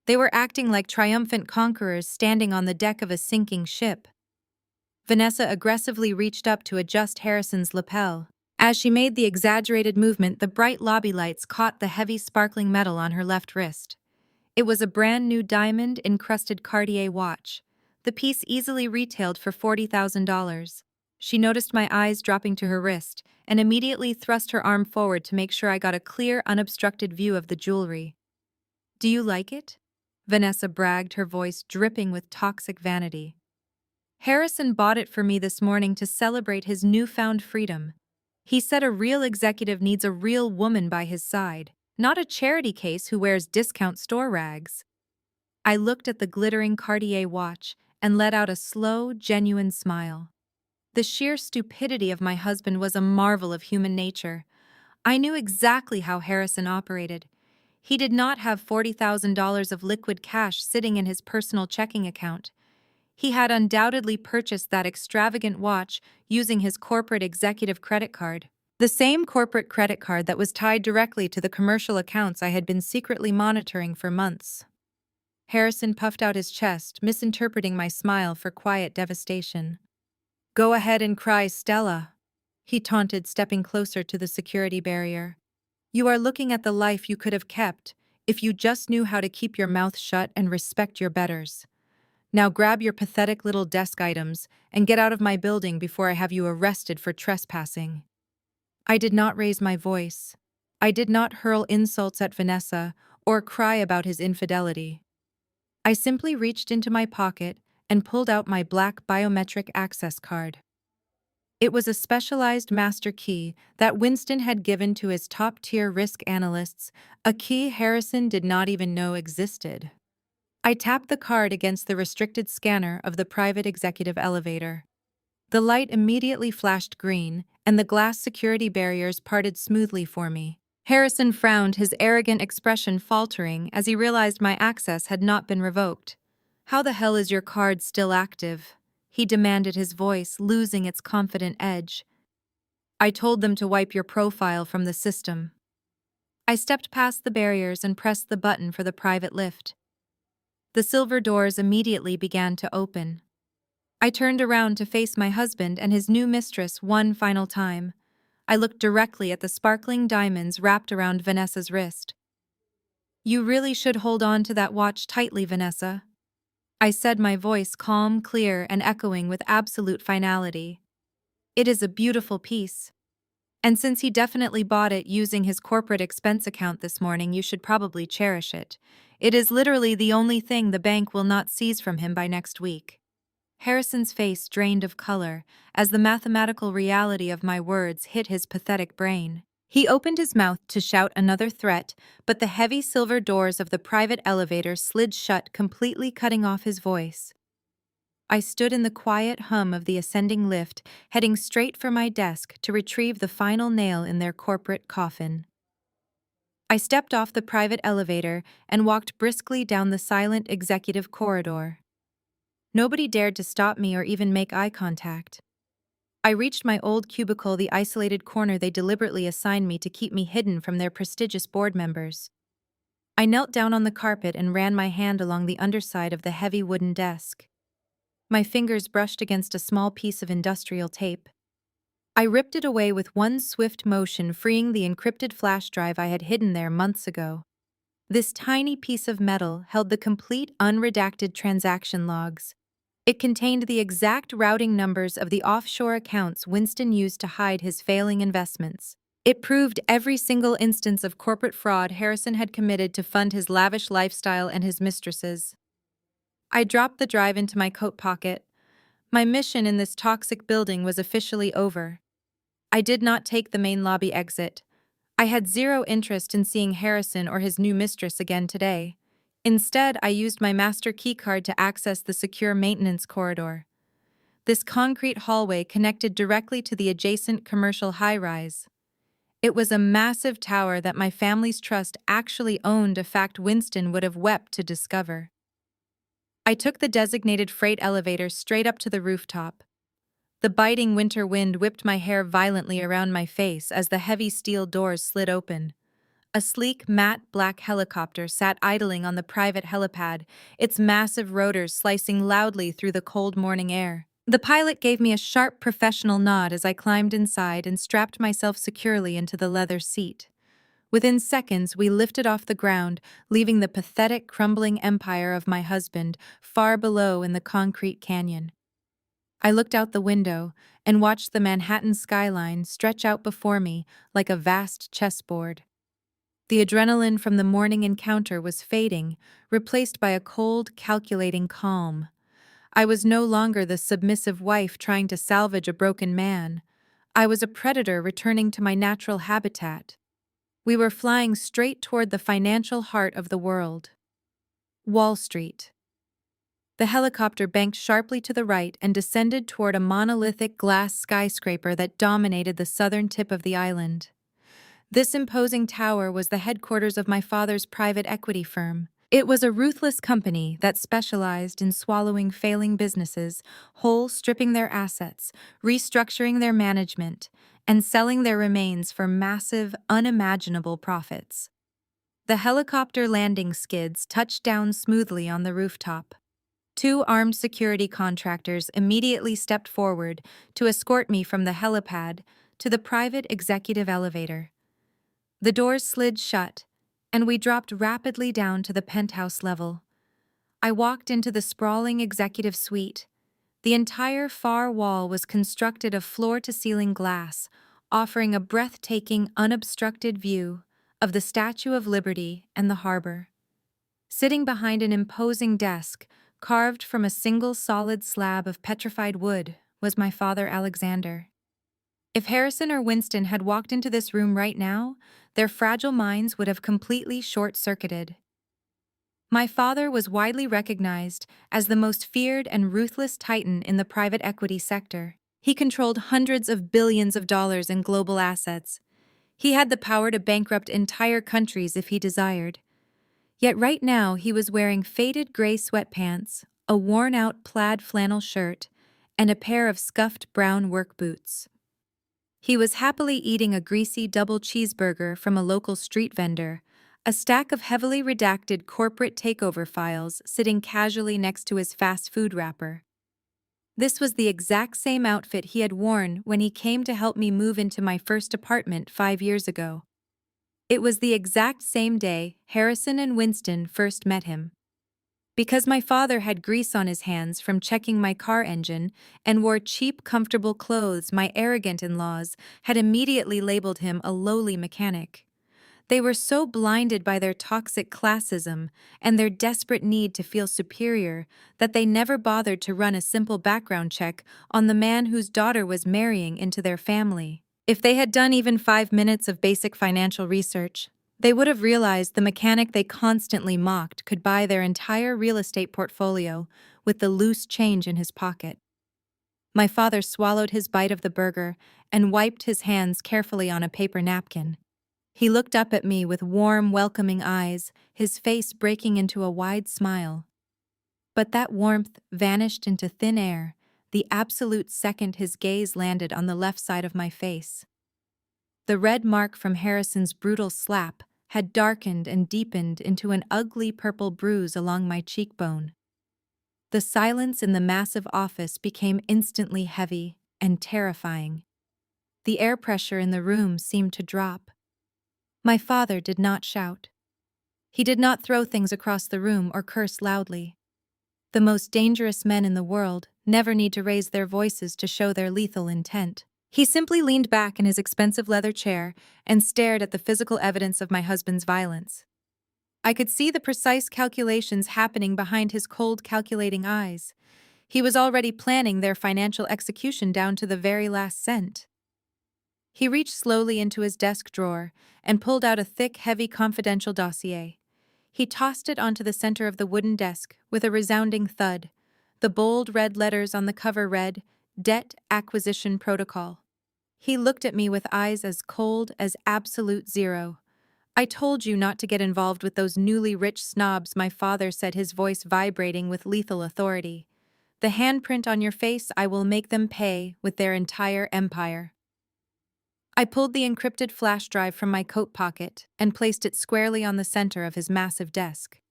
They were acting like triumphant conquerors standing on the deck of a sinking ship. Vanessa aggressively reached up to adjust Harrison's lapel. As she made the exaggerated movement, the bright lobby lights caught the heavy, sparkling metal on her left wrist. It was a brand-new diamond-encrusted Cartier watch. The piece easily retailed for $40,000. She noticed my eyes dropping to her wrist and immediately thrust her arm forward to make sure I got a clear, unobstructed view of the jewelry. "Do you like it?" Vanessa bragged, her voice dripping with toxic vanity. "Harrison bought it for me this morning to celebrate his newfound freedom. He said a real executive needs a real woman by his side, not a charity case who wears discount store rags." I looked at the glittering Cartier watch and let out a slow, genuine smile. The sheer stupidity of my husband was a marvel of human nature. I knew exactly how Harrison operated. He did not have $40,000 of liquid cash sitting in his personal checking account. He had undoubtedly purchased that extravagant watch using his corporate executive credit card. The same corporate credit card that was tied directly to the commercial accounts I had been secretly monitoring for months. Harrison puffed out his chest, misinterpreting my smile for quiet devastation. "Go ahead and cry, Stella," he taunted, stepping closer to the security barrier. "You are looking at the life you could have kept if you just knew how to keep your mouth shut and respect your betters. Now grab your pathetic little desk items and get out of my building before I have you arrested for trespassing." I did not raise my voice. I did not hurl insults at Vanessa or cry about his infidelity. I simply reached into my pocket and pulled out my black biometric access card. It was a specialized master key that Winston had given to his top-tier risk analysts, a key Harrison did not even know existed. I tapped the card against the restricted scanner of the private executive elevator. The light immediately flashed green, and the glass security barriers parted smoothly for me. Harrison frowned, his arrogant expression faltering as he realized my access had not been revoked. "How the hell is your card still active?" he demanded, his voice losing its confident edge. "I told them to wipe your profile from the system." I stepped past the barriers and pressed the button for the private lift. The silver doors immediately began to open. I turned around to face my husband and his new mistress one final time. I looked directly at the sparkling diamonds wrapped around Vanessa's wrist. "You really should hold on to that watch tightly, Vanessa," I said, my voice calm, clear, and echoing with absolute finality. "It is a beautiful piece. And since he definitely bought it using his corporate expense account this morning, you should probably cherish it. It is literally the only thing the bank will not seize from him by next week." Harrison's face drained of color as the mathematical reality of my words hit his pathetic brain. He opened his mouth to shout another threat, but the heavy silver doors of the private elevator slid shut, completely cutting off his voice. I stood in the quiet hum of the ascending lift, heading straight for my desk to retrieve the final nail in their corporate coffin. I stepped off the private elevator and walked briskly down the silent executive corridor. Nobody dared to stop me or even make eye contact. I reached my old cubicle, the isolated corner they deliberately assigned me to keep me hidden from their prestigious board members. I knelt down on the carpet and ran my hand along the underside of the heavy wooden desk. My fingers brushed against a small piece of industrial tape. I ripped it away with one swift motion, freeing the encrypted flash drive I had hidden there months ago. This tiny piece of metal held the complete unredacted transaction logs. It contained the exact routing numbers of the offshore accounts Winston used to hide his failing investments. It proved every single instance of corporate fraud Harrison had committed to fund his lavish lifestyle and his mistresses. I dropped the drive into my coat pocket. My mission in this toxic building was officially over. I did not take the main lobby exit. I had zero interest in seeing Harrison or his new mistress again today. Instead, I used my master keycard to access the secure maintenance corridor. This concrete hallway connected directly to the adjacent commercial high-rise. It was a massive tower that my family's trust actually owned, a fact Winston would have wept to discover. I took the designated freight elevator straight up to the rooftop. The biting winter wind whipped my hair violently around my face as the heavy steel doors slid open. A sleek, matte black helicopter sat idling on the private helipad, its massive rotors slicing loudly through the cold morning air. The pilot gave me a sharp professional nod as I climbed inside and strapped myself securely into the leather seat. Within seconds, we lifted off the ground, leaving the pathetic, crumbling empire of my husband far below in the concrete canyon. I looked out the window and watched the Manhattan skyline stretch out before me like a vast chessboard. The adrenaline from the morning encounter was fading, replaced by a cold, calculating calm. I was no longer the submissive wife trying to salvage a broken man. I was a predator returning to my natural habitat. We were flying straight toward the financial heart of the world. Wall Street. The helicopter banked sharply to the right and descended toward a monolithic glass skyscraper that dominated the southern tip of the island. This imposing tower was the headquarters of my father's private equity firm. It was a ruthless company that specialized in swallowing failing businesses, whole, stripping their assets, restructuring their management, and selling their remains for massive, unimaginable profits. The helicopter landing skids touched down smoothly on the rooftop. Two armed security contractors immediately stepped forward to escort me from the helipad to the private executive elevator. The doors slid shut, and we dropped rapidly down to the penthouse level. I walked into the sprawling executive suite. The entire far wall was constructed of floor-to-ceiling glass, offering a breathtaking, unobstructed view of the Statue of Liberty and the harbor. Sitting behind an imposing desk, carved from a single solid slab of petrified wood, was my father, Alexander. If Harrison or Winston had walked into this room right now, their fragile minds would have completely short-circuited. My father was widely recognized as the most feared and ruthless titan in the private equity sector. He controlled hundreds of billions of dollars in global assets. He had the power to bankrupt entire countries if he desired. Yet right now he was wearing faded gray sweatpants, a worn-out plaid flannel shirt, and a pair of scuffed brown work boots. He was happily eating a greasy double cheeseburger from a local street vendor, a stack of heavily redacted corporate takeover files sitting casually next to his fast food wrapper. This was the exact same outfit he had worn when he came to help me move into my first apartment 5 years ago. It was the exact same day Harrison and Winston first met him. Because my father had grease on his hands from checking my car engine and wore cheap, comfortable clothes, my arrogant in-laws had immediately labeled him a lowly mechanic. They were so blinded by their toxic classism and their desperate need to feel superior that they never bothered to run a simple background check on the man whose daughter was marrying into their family. If they had done even 5 minutes of basic financial research, they would have realized the mechanic they constantly mocked could buy their entire real estate portfolio with the loose change in his pocket. My father swallowed his bite of the burger and wiped his hands carefully on a paper napkin. He looked up at me with warm, welcoming eyes, his face breaking into a wide smile. But that warmth vanished into thin air the absolute second his gaze landed on the left side of my face. The red mark from Harrison's brutal slap had darkened and deepened into an ugly purple bruise along my cheekbone. The silence in the massive office became instantly heavy and terrifying. The air pressure in the room seemed to drop. My father did not shout. He did not throw things across the room or curse loudly. The most dangerous men in the world never need to raise their voices to show their lethal intent. He simply leaned back in his expensive leather chair and stared at the physical evidence of my husband's violence. I could see the precise calculations happening behind his cold, calculating eyes. He was already planning their financial execution down to the very last cent. He reached slowly into his desk drawer and pulled out a thick, heavy confidential dossier. He tossed it onto the center of the wooden desk with a resounding thud. The bold red letters on the cover read, "Debt Acquisition Protocol." He looked at me with eyes as cold as absolute zero. "I told you not to get involved with those newly rich snobs," my father said, his voice vibrating with lethal authority. "The handprint on your face, I will make them pay with their entire empire." I pulled the encrypted flash drive from my coat pocket and placed it squarely on the center of his massive desk.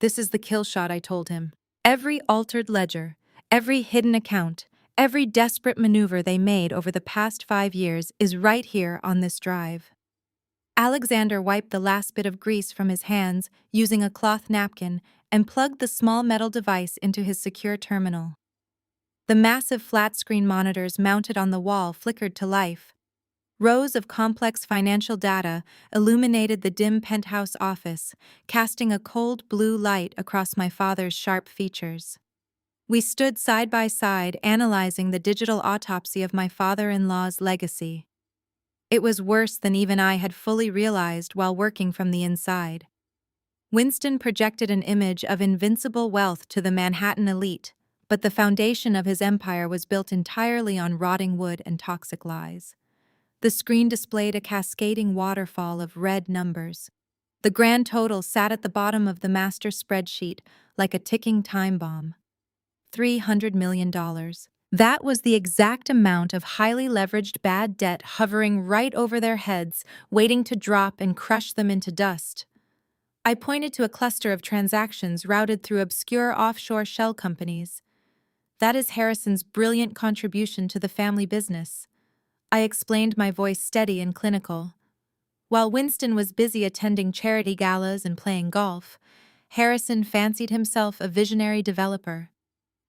"This is the kill shot," I told him. "Every altered ledger, every hidden account, every desperate maneuver they made over the past 5 years is right here on this drive." Alexander wiped the last bit of grease from his hands using a cloth napkin and plugged the small metal device into his secure terminal. The massive flat-screen monitors mounted on the wall flickered to life. Rows of complex financial data illuminated the dim penthouse office, casting a cold blue light across my father's sharp features. We stood side by side, analyzing the digital autopsy of my father-in-law's legacy. It was worse than even I had fully realized while working from the inside. Winston projected an image of invincible wealth to the Manhattan elite, but the foundation of his empire was built entirely on rotting wood and toxic lies. The screen displayed a cascading waterfall of red numbers. The grand total sat at the bottom of the master spreadsheet like a ticking time bomb. $300 million. That was the exact amount of highly leveraged bad debt hovering right over their heads, waiting to drop and crush them into dust. I pointed to a cluster of transactions routed through obscure offshore shell companies. "That is Harrison's brilliant contribution to the family business." I explained, my voice steady and clinical. While Winston was busy attending charity galas and playing golf, Harrison fancied himself a visionary developer.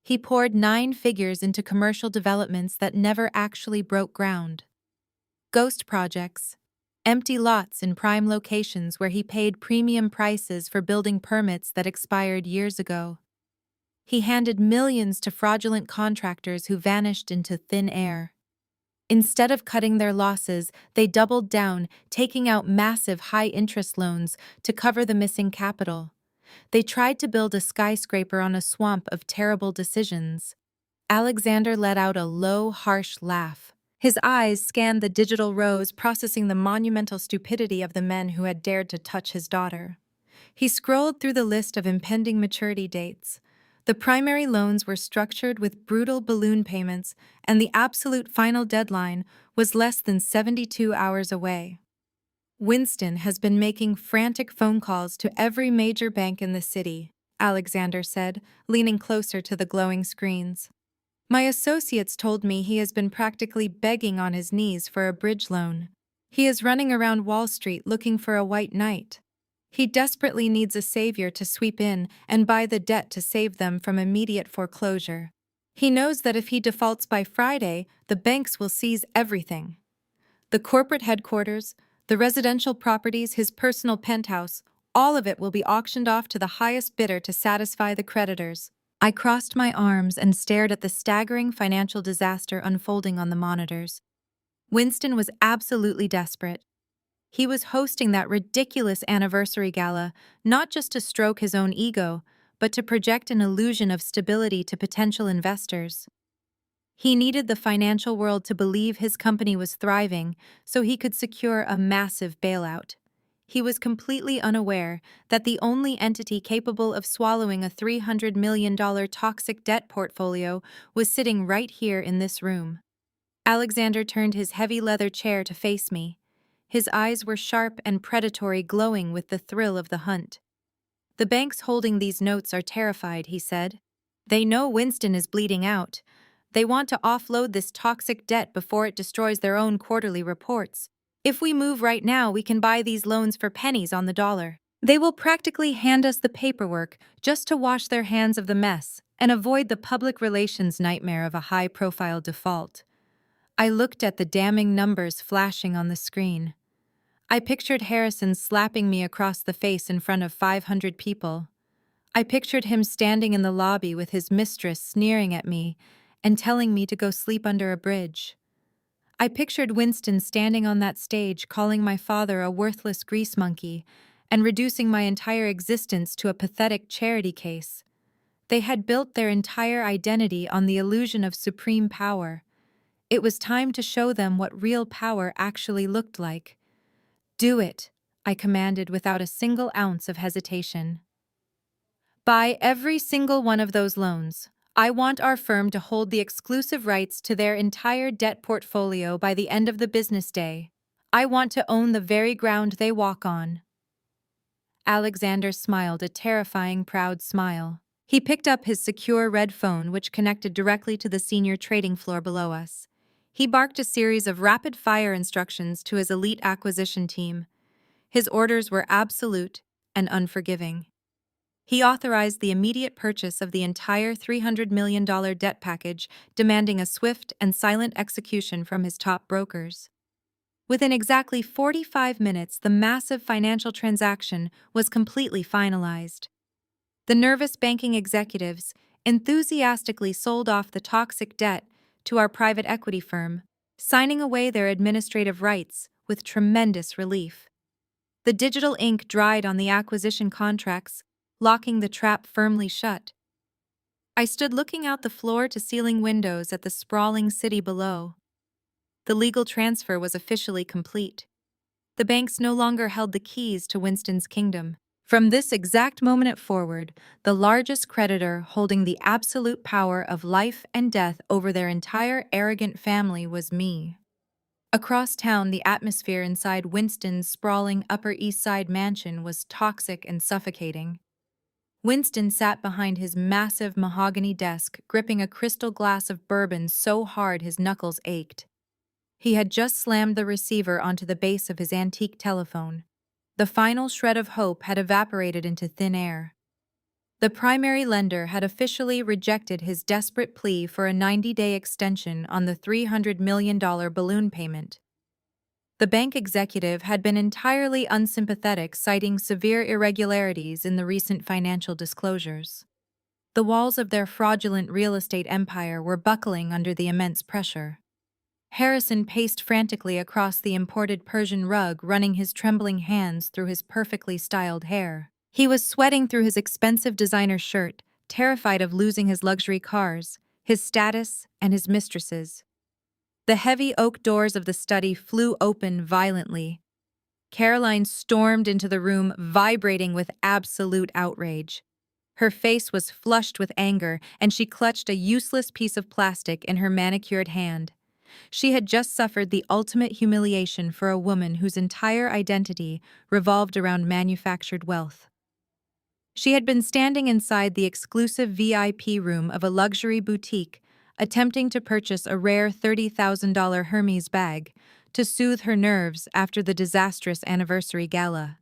He poured 9 figures into commercial developments that never actually broke ground. Ghost projects, empty lots in prime locations where he paid premium prices for building permits that expired years ago. He handed millions to fraudulent contractors who vanished into thin air. Instead of cutting their losses, they doubled down, taking out massive high-interest loans to cover the missing capital. They tried to build a skyscraper on a swamp of terrible decisions. Alexander let out a low, harsh laugh. His eyes scanned the digital rows, processing the monumental stupidity of the men who had dared to touch his daughter. He scrolled through the list of impending maturity dates. The primary loans were structured with brutal balloon payments, and the absolute final deadline was less than 72 hours away. Winston has been making frantic phone calls to every major bank in the city, Alexander said, leaning closer to the glowing screens. My associates told me he has been practically begging on his knees for a bridge loan. He is running around Wall Street looking for a white knight. He desperately needs a savior to sweep in and buy the debt to save them from immediate foreclosure. He knows that if he defaults by Friday, the banks will seize everything. The corporate headquarters, the residential properties, his personal penthouse, all of it will be auctioned off to the highest bidder to satisfy the creditors. I crossed my arms and stared at the staggering financial disaster unfolding on the monitors. Winston was absolutely desperate. He was hosting that ridiculous anniversary gala, not just to stroke his own ego, but to project an illusion of stability to potential investors. He needed the financial world to believe his company was thriving so he could secure a massive bailout. He was completely unaware that the only entity capable of swallowing a $300 million toxic debt portfolio was sitting right here in this room. Alexander turned his heavy leather chair to face me. His eyes were sharp and predatory, glowing with the thrill of the hunt. The banks holding these notes are terrified, he said. They know Winston is bleeding out. They want to offload this toxic debt before it destroys their own quarterly reports. If we move right now, we can buy these loans for pennies on the dollar. They will practically hand us the paperwork just to wash their hands of the mess and avoid the public relations nightmare of a high-profile default. I looked at the damning numbers flashing on the screen. I pictured Harrison slapping me across the face in front of 500 people. I pictured him standing in the lobby with his mistress sneering at me and telling me to go sleep under a bridge. I pictured Winston standing on that stage calling my father a worthless grease monkey and reducing my entire existence to a pathetic charity case. They had built their entire identity on the illusion of supreme power. It was time to show them what real power actually looked like. Do it, I commanded without a single ounce of hesitation. Buy every single one of those loans. I want our firm to hold the exclusive rights to their entire debt portfolio by the end of the business day. I want to own the very ground they walk on. Alexander smiled a terrifying, proud smile. He picked up his secure red phone, which connected directly to the senior trading floor below us. He barked a series of rapid-fire instructions to his elite acquisition team. His orders were absolute and unforgiving. He authorized the immediate purchase of the entire $300 million debt package, demanding a swift and silent execution from his top brokers. Within exactly 45 minutes, the massive financial transaction was completely finalized. The nervous banking executives enthusiastically sold off the toxic debt to our private equity firm, signing away their administrative rights with tremendous relief. The digital ink dried on the acquisition contracts, locking the trap firmly shut. I stood looking out the floor-to-ceiling windows at the sprawling city below. The legal transfer was officially complete. The banks no longer held the keys to Winston's kingdom. From this exact moment forward, the largest creditor holding the absolute power of life and death over their entire arrogant family was me. Across town, the atmosphere inside Winston's sprawling Upper East Side mansion was toxic and suffocating. Winston sat behind his massive mahogany desk, gripping a crystal glass of bourbon so hard his knuckles ached. He had just slammed the receiver onto the base of his antique telephone. The final shred of hope had evaporated into thin air. The primary lender had officially rejected his desperate plea for a 90-day extension on the $300 million balloon payment. The bank executive had been entirely unsympathetic, citing severe irregularities in the recent financial disclosures. The walls of their fraudulent real estate empire were buckling under the immense pressure. Harrison paced frantically across the imported Persian rug, running his trembling hands through his perfectly styled hair. He was sweating through his expensive designer shirt, terrified of losing his luxury cars, his status, and his mistresses. The heavy oak doors of the study flew open violently. Caroline stormed into the room, vibrating with absolute outrage. Her face was flushed with anger, and she clutched a useless piece of plastic in her manicured hand. She had just suffered the ultimate humiliation for a woman whose entire identity revolved around manufactured wealth. She had been standing inside the exclusive VIP room of a luxury boutique, attempting to purchase a rare $30,000 Hermes bag to soothe her nerves after the disastrous anniversary gala.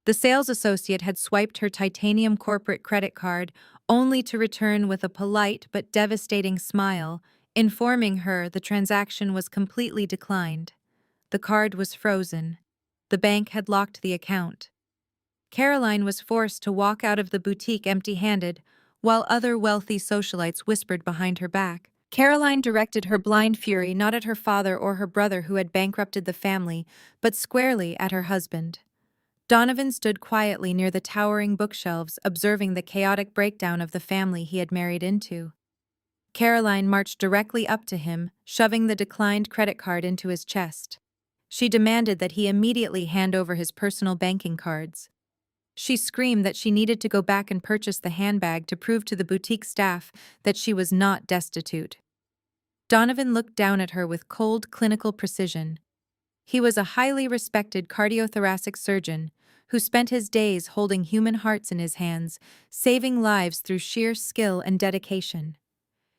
The sales associate had swiped her titanium corporate credit card only to return with a polite but devastating smile, informing her the transaction was completely declined. The card was frozen. The bank had locked the account. Caroline was forced to walk out of the boutique empty-handed, while other wealthy socialites whispered behind her back. Caroline directed her blind fury not at her father or her brother who had bankrupted the family, but squarely at her husband. Donovan stood quietly near the towering bookshelves, observing the chaotic breakdown of the family he had married into. Caroline marched directly up to him, shoving the declined credit card into his chest. She demanded that he immediately hand over his personal banking cards. She screamed that she needed to go back and purchase the handbag to prove to the boutique staff that she was not destitute. Donovan looked down at her with cold, clinical precision. He was a highly respected cardiothoracic surgeon who spent his days holding human hearts in his hands, saving lives through sheer skill and dedication.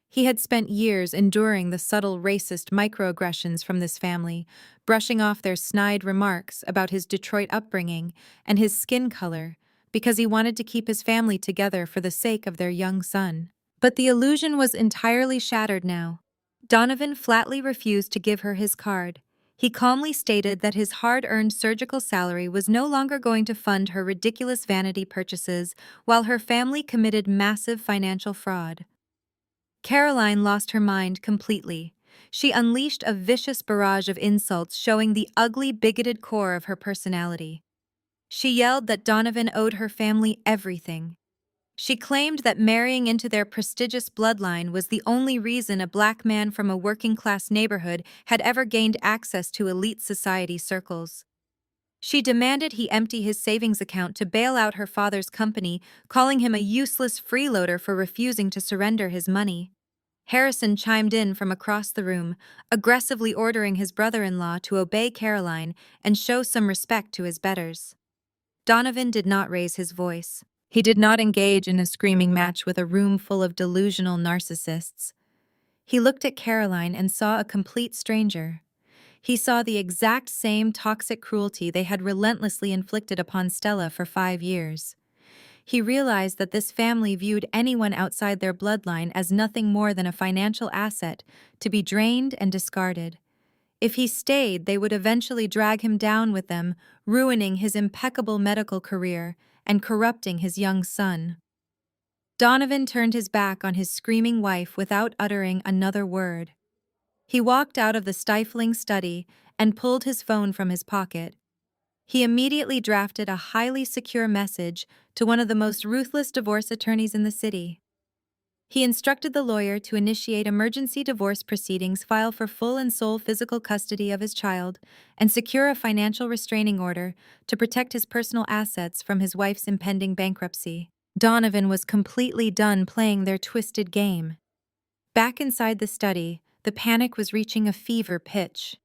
He had spent years enduring the subtle racist microaggressions from this family, brushing off their snide remarks about his Detroit upbringing and his skin color, because he wanted to keep his family together for the sake of their young son. But the illusion was entirely shattered now. Donovan flatly refused to give her his card. He calmly stated that his hard-earned surgical salary was no longer going to fund her ridiculous vanity purchases while her family committed massive financial fraud. Caroline lost her mind completely. She unleashed a vicious barrage of insults showing the ugly, bigoted core of her personality. She yelled that Donovan owed her family everything. She claimed that marrying into their prestigious bloodline was the only reason a black man from a working-class neighborhood had ever gained access to elite society circles. She demanded he empty his savings account to bail out her father's company, calling him a useless freeloader for refusing to surrender his money. Harrison chimed in from across the room, aggressively ordering his brother-in-law to obey Caroline and show some respect to his betters. Donovan did not raise his voice. He did not engage in a screaming match with a room full of delusional narcissists. He looked at Caroline and saw a complete stranger. He saw the exact same toxic cruelty they had relentlessly inflicted upon Stella for 5 years. He realized that this family viewed anyone outside their bloodline as nothing more than a financial asset to be drained and discarded. If he stayed, they would eventually drag him down with them, ruining his impeccable medical career and corrupting his young son. Donovan turned his back on his screaming wife without uttering another word. He walked out of the stifling study and pulled his phone from his pocket. He immediately drafted a highly secure message to one of the most ruthless divorce attorneys in the city. He instructed the lawyer to initiate emergency divorce proceedings, file for full and sole physical custody of his child, and secure a financial restraining order to protect his personal assets from his wife's impending bankruptcy. Donovan was completely done playing their twisted game. Back inside the study, the panic was reaching a fever pitch.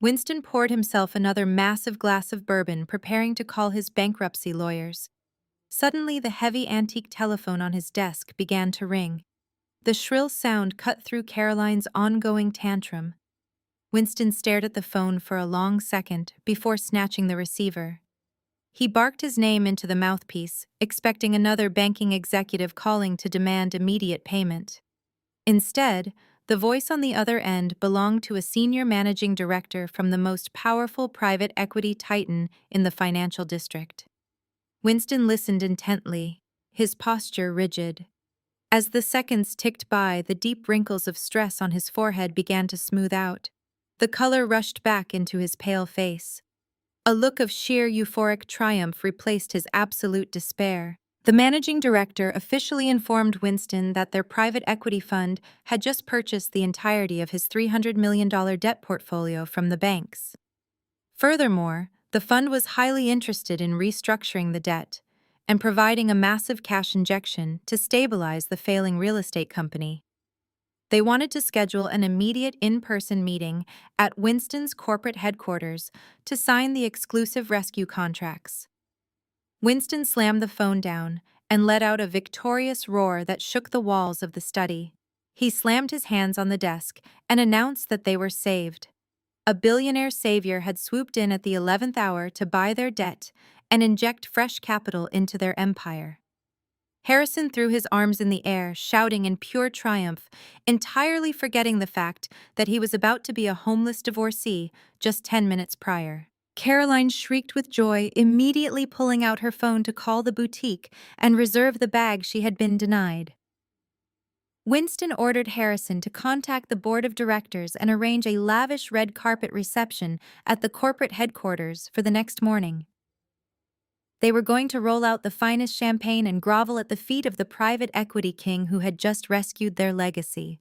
Winston poured himself another massive glass of bourbon, preparing to call his bankruptcy lawyers. Suddenly, the heavy antique telephone on his desk began to ring. The shrill sound cut through Caroline's ongoing tantrum. Winston stared at the phone for a long second before snatching the receiver. He barked his name into the mouthpiece, expecting another banking executive calling to demand immediate payment. Instead, the voice on the other end belonged to a senior managing director from the most powerful private equity titan in the financial district. Winston listened intently, his posture rigid. As the seconds ticked by, the deep wrinkles of stress on his forehead began to smooth out. The color rushed back into his pale face. A look of sheer euphoric triumph replaced his absolute despair. The managing director officially informed Winston that their private equity fund had just purchased the entirety of his $300 million debt portfolio from the banks. Furthermore, the fund was highly interested in restructuring the debt and providing a massive cash injection to stabilize the failing real estate company. They wanted to schedule an immediate in-person meeting at Winston's corporate headquarters to sign the exclusive rescue contracts. Winston slammed the phone down and let out a victorious roar that shook the walls of the study. He slammed his hands on the desk and announced that they were saved. A billionaire savior had swooped in at the 11th hour to buy their debt and inject fresh capital into their empire. Harrison threw his arms in the air, shouting in pure triumph, entirely forgetting the fact that he was about to be a homeless divorcee just 10 minutes prior. Caroline shrieked with joy, immediately pulling out her phone to call the boutique and reserve the bag she had been denied. Winston ordered Harrison to contact the board of directors and arrange a lavish red carpet reception at the corporate headquarters for the next morning. They were going to roll out the finest champagne and grovel at the feet of the private equity king who had just rescued their legacy.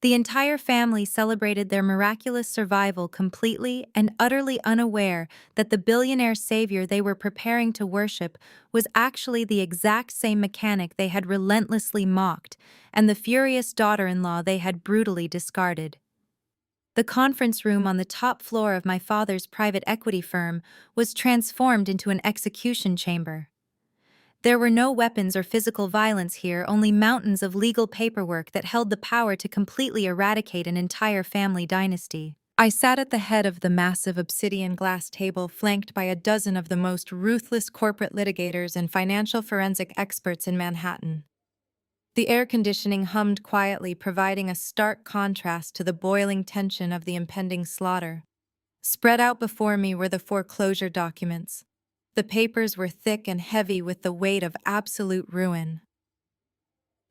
The entire family celebrated their miraculous survival completely and utterly unaware that the billionaire savior they were preparing to worship was actually the exact same mechanic they had relentlessly mocked and the furious daughter-in-law they had brutally discarded. The conference room on the top floor of my father's private equity firm was transformed into an execution chamber. There were no weapons or physical violence here, only mountains of legal paperwork that held the power to completely eradicate an entire family dynasty. I sat at the head of the massive obsidian glass table, flanked by a dozen of the most ruthless corporate litigators and financial forensic experts in Manhattan. The air conditioning hummed quietly, providing a stark contrast to the boiling tension of the impending slaughter. Spread out before me were the foreclosure documents. The papers were thick and heavy with the weight of absolute ruin.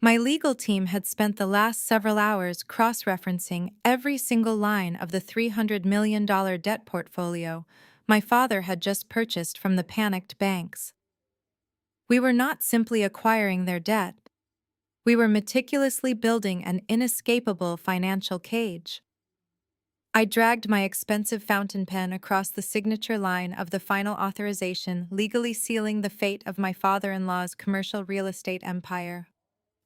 My legal team had spent the last several hours cross-referencing every single line of the $300 million debt portfolio my father had just purchased from the panicked banks. We were not simply acquiring their debt. We were meticulously building an inescapable financial cage. I dragged my expensive fountain pen across the signature line of the final authorization, legally sealing the fate of my father-in-law's commercial real estate empire.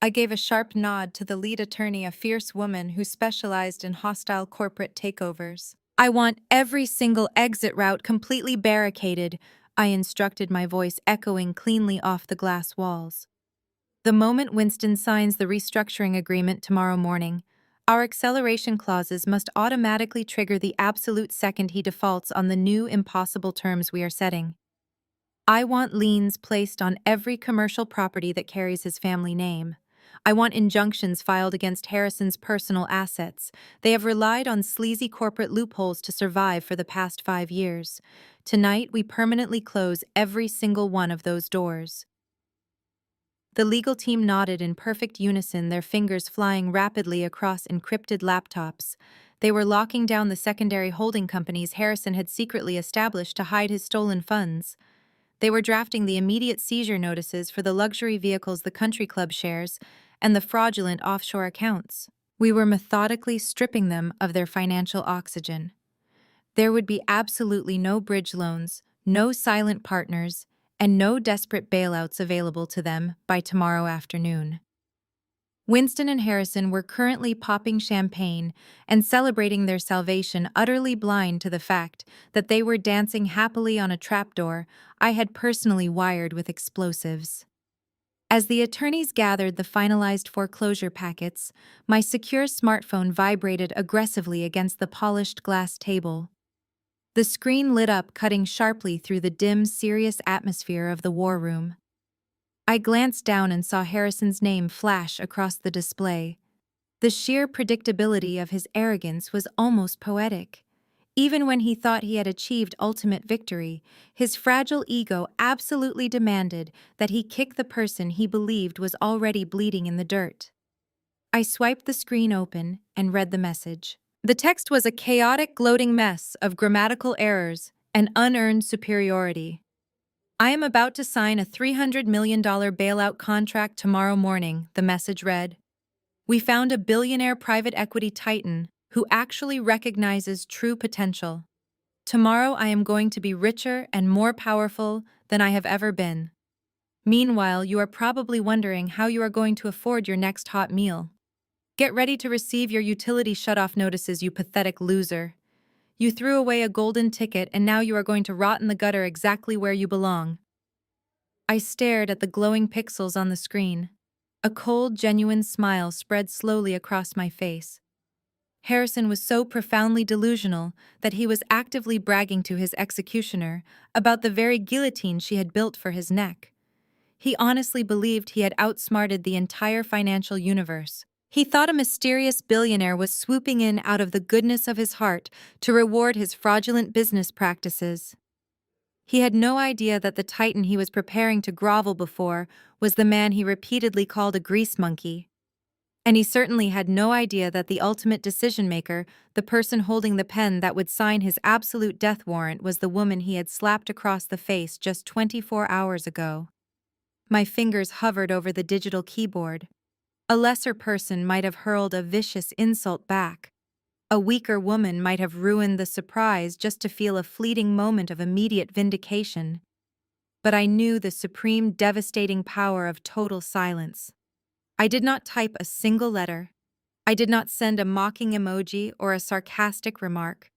I gave a sharp nod to the lead attorney, a fierce woman who specialized in hostile corporate takeovers. "I want every single exit route completely barricaded," I instructed, my voice echoing cleanly off the glass walls. "The moment Winston signs the restructuring agreement tomorrow morning, our acceleration clauses must automatically trigger the absolute second he defaults on the new impossible terms we are setting. I want liens placed on every commercial property that carries his family name. I want injunctions filed against Harrison's personal assets. They have relied on sleazy corporate loopholes to survive for the past 5 years. Tonight, we permanently close every single one of those doors." The legal team nodded in perfect unison, their fingers flying rapidly across encrypted laptops. They were locking down the secondary holding companies Harrison had secretly established to hide his stolen funds. They were drafting the immediate seizure notices for the luxury vehicles the country club shares and the fraudulent offshore accounts. We were methodically stripping them of their financial oxygen. There would be absolutely no bridge loans, no silent partners, and no desperate bailouts available to them by tomorrow afternoon. Winston and Harrison were currently popping champagne and celebrating their salvation, utterly blind to the fact that they were dancing happily on a trapdoor I had personally wired with explosives. As the attorneys gathered the finalized foreclosure packets, my secure smartphone vibrated aggressively against the polished glass table. The screen lit up, cutting sharply through the dim, serious atmosphere of the war room. I glanced down and saw Harrison's name flash across the display. The sheer predictability of his arrogance was almost poetic. Even when he thought he had achieved ultimate victory, his fragile ego absolutely demanded that he kick the person he believed was already bleeding in the dirt. I swiped the screen open and read the message. The text was a chaotic, gloating mess of grammatical errors and unearned superiority. I am about to sign a $300 million bailout contract tomorrow morning, the message read. We found a billionaire private equity titan who actually recognizes true potential. Tomorrow I am going to be richer and more powerful than I have ever been. Meanwhile, you are probably wondering how you are going to afford your next hot meal. Get ready to receive your utility shutoff notices, you pathetic loser. You threw away a golden ticket and now you are going to rot in the gutter exactly where you belong. I stared at the glowing pixels on the screen. A cold, genuine smile spread slowly across my face. Harrison was so profoundly delusional that he was actively bragging to his executioner about the very guillotine she had built for his neck. He honestly believed he had outsmarted the entire financial universe. He thought a mysterious billionaire was swooping in out of the goodness of his heart to reward his fraudulent business practices. He had no idea that the titan he was preparing to grovel before was the man he repeatedly called a grease monkey. And he certainly had no idea that the ultimate decision-maker, the person holding the pen that would sign his absolute death warrant, was the woman he had slapped across the face just 24 hours ago. My fingers hovered over the digital keyboard. A lesser person might have hurled a vicious insult back. A weaker woman might have ruined the surprise just to feel a fleeting moment of immediate vindication. But I knew the supreme devastating power of total silence. I did not type a single letter. I did not send a mocking emoji or a sarcastic remark.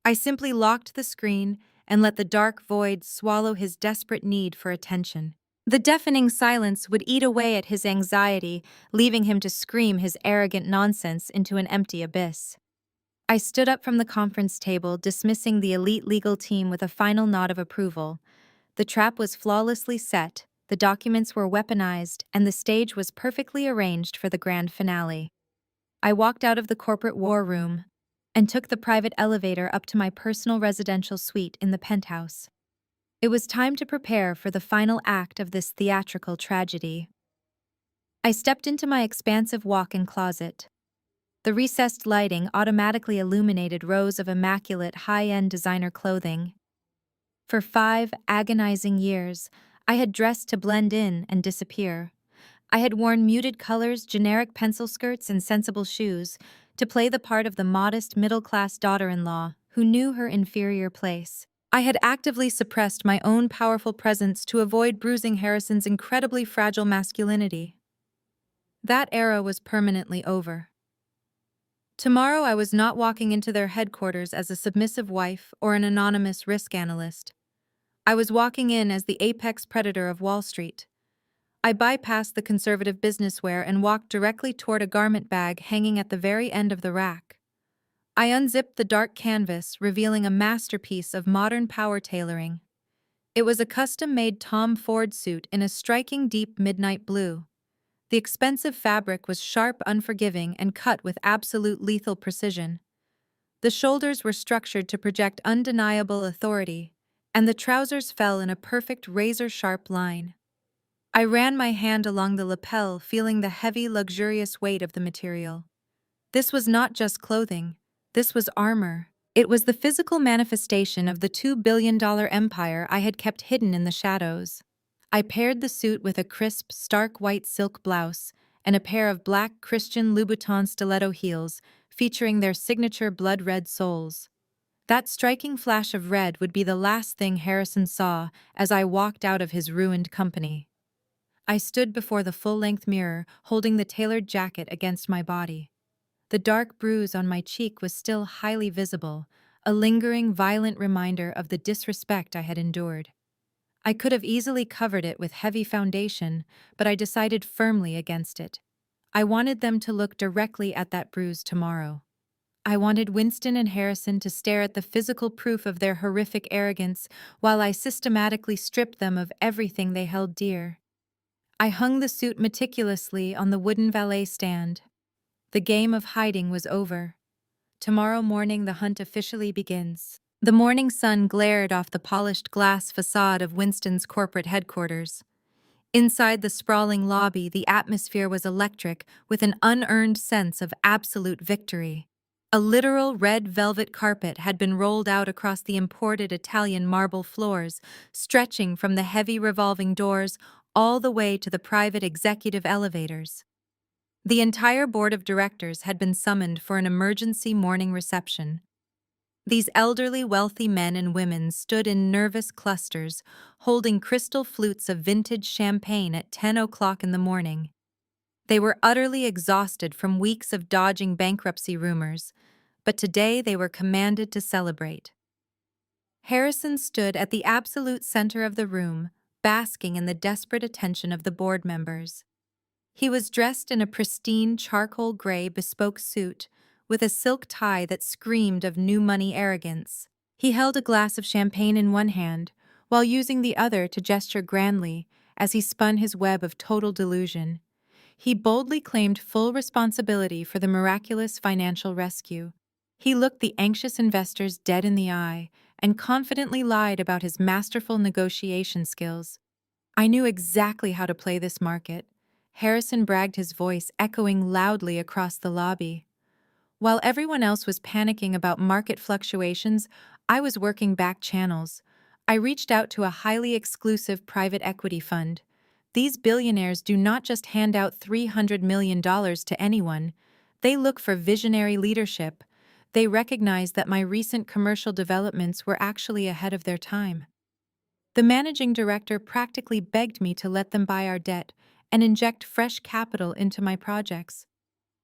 I simply locked the screen and let the dark void swallow his desperate need for attention. The deafening silence would eat away at his anxiety, leaving him to scream his arrogant nonsense into an empty abyss. I stood up from the conference table, dismissing the elite legal team with a final nod of approval. The trap was flawlessly set, the documents were weaponized, and the stage was perfectly arranged for the grand finale. I walked out of the corporate war room and took the private elevator up to my personal residential suite in the penthouse. It was time to prepare for the final act of this theatrical tragedy. I stepped into my expansive walk-in closet. The recessed lighting automatically illuminated rows of immaculate high-end designer clothing. For 5 agonizing years, I had dressed to blend in and disappear. I had worn muted colors, generic pencil skirts, and sensible shoes to play the part of the modest middle-class daughter-in-law who knew her inferior place. I had actively suppressed my own powerful presence to avoid bruising Harrison's incredibly fragile masculinity. That era was permanently over. Tomorrow I was not walking into their headquarters as a submissive wife or an anonymous risk analyst. I was walking in as the apex predator of Wall Street. I bypassed the conservative businesswear and walked directly toward a garment bag hanging at the very end of the rack. I unzipped the dark canvas, revealing a masterpiece of modern power tailoring. It was a custom-made Tom Ford suit in a striking deep midnight blue. The expensive fabric was sharp, unforgiving, and cut with absolute lethal precision. The shoulders were structured to project undeniable authority, and the trousers fell in a perfect razor-sharp line. I ran my hand along the lapel, feeling the heavy, luxurious weight of the material. This was not just clothing. This was armor. It was the physical manifestation of the $2 billion empire I had kept hidden in the shadows. I paired the suit with a crisp, stark white silk blouse and a pair of black Christian Louboutin stiletto heels featuring their signature blood-red soles. That striking flash of red would be the last thing Harrison saw as I walked out of his ruined company. I stood before the full-length mirror, holding the tailored jacket against my body. The dark bruise on my cheek was still highly visible, a lingering, violent reminder of the disrespect I had endured. I could have easily covered it with heavy foundation, but I decided firmly against it. I wanted them to look directly at that bruise tomorrow. I wanted Winston and Harrison to stare at the physical proof of their horrific arrogance while I systematically stripped them of everything they held dear. I hung the suit meticulously on the wooden valet stand. The game of hiding was over. Tomorrow morning the hunt officially begins. The morning sun glared off the polished glass facade of Winston's corporate headquarters. Inside the sprawling lobby, the atmosphere was electric, with an unearned sense of absolute victory. A literal red velvet carpet had been rolled out across the imported Italian marble floors, stretching from the heavy revolving doors all the way to the private executive elevators. The entire board of directors had been summoned for an emergency morning reception. These elderly, wealthy men and women stood in nervous clusters, holding crystal flutes of vintage champagne at 10 o'clock in the morning. They were utterly exhausted from weeks of dodging bankruptcy rumors, but today they were commanded to celebrate. Harrison stood at the absolute center of the room, basking in the desperate attention of the board members. He was dressed in a pristine charcoal gray bespoke suit, with a silk tie that screamed of new money arrogance. He held a glass of champagne in one hand, while using the other to gesture grandly as he spun his web of total delusion. He boldly claimed full responsibility for the miraculous financial rescue. He looked the anxious investors dead in the eye and confidently lied about his masterful negotiation skills. "I knew exactly how to play this market," Harrison bragged, his voice echoing loudly across the lobby. While everyone else was panicking about market fluctuations, I was working back channels. I reached out to a highly exclusive private equity fund. These billionaires do not just hand out $300 million to anyone. They look for visionary leadership. They recognize that my recent commercial developments were actually ahead of their time. The managing director practically begged me to let them buy our debt and inject fresh capital into my projects.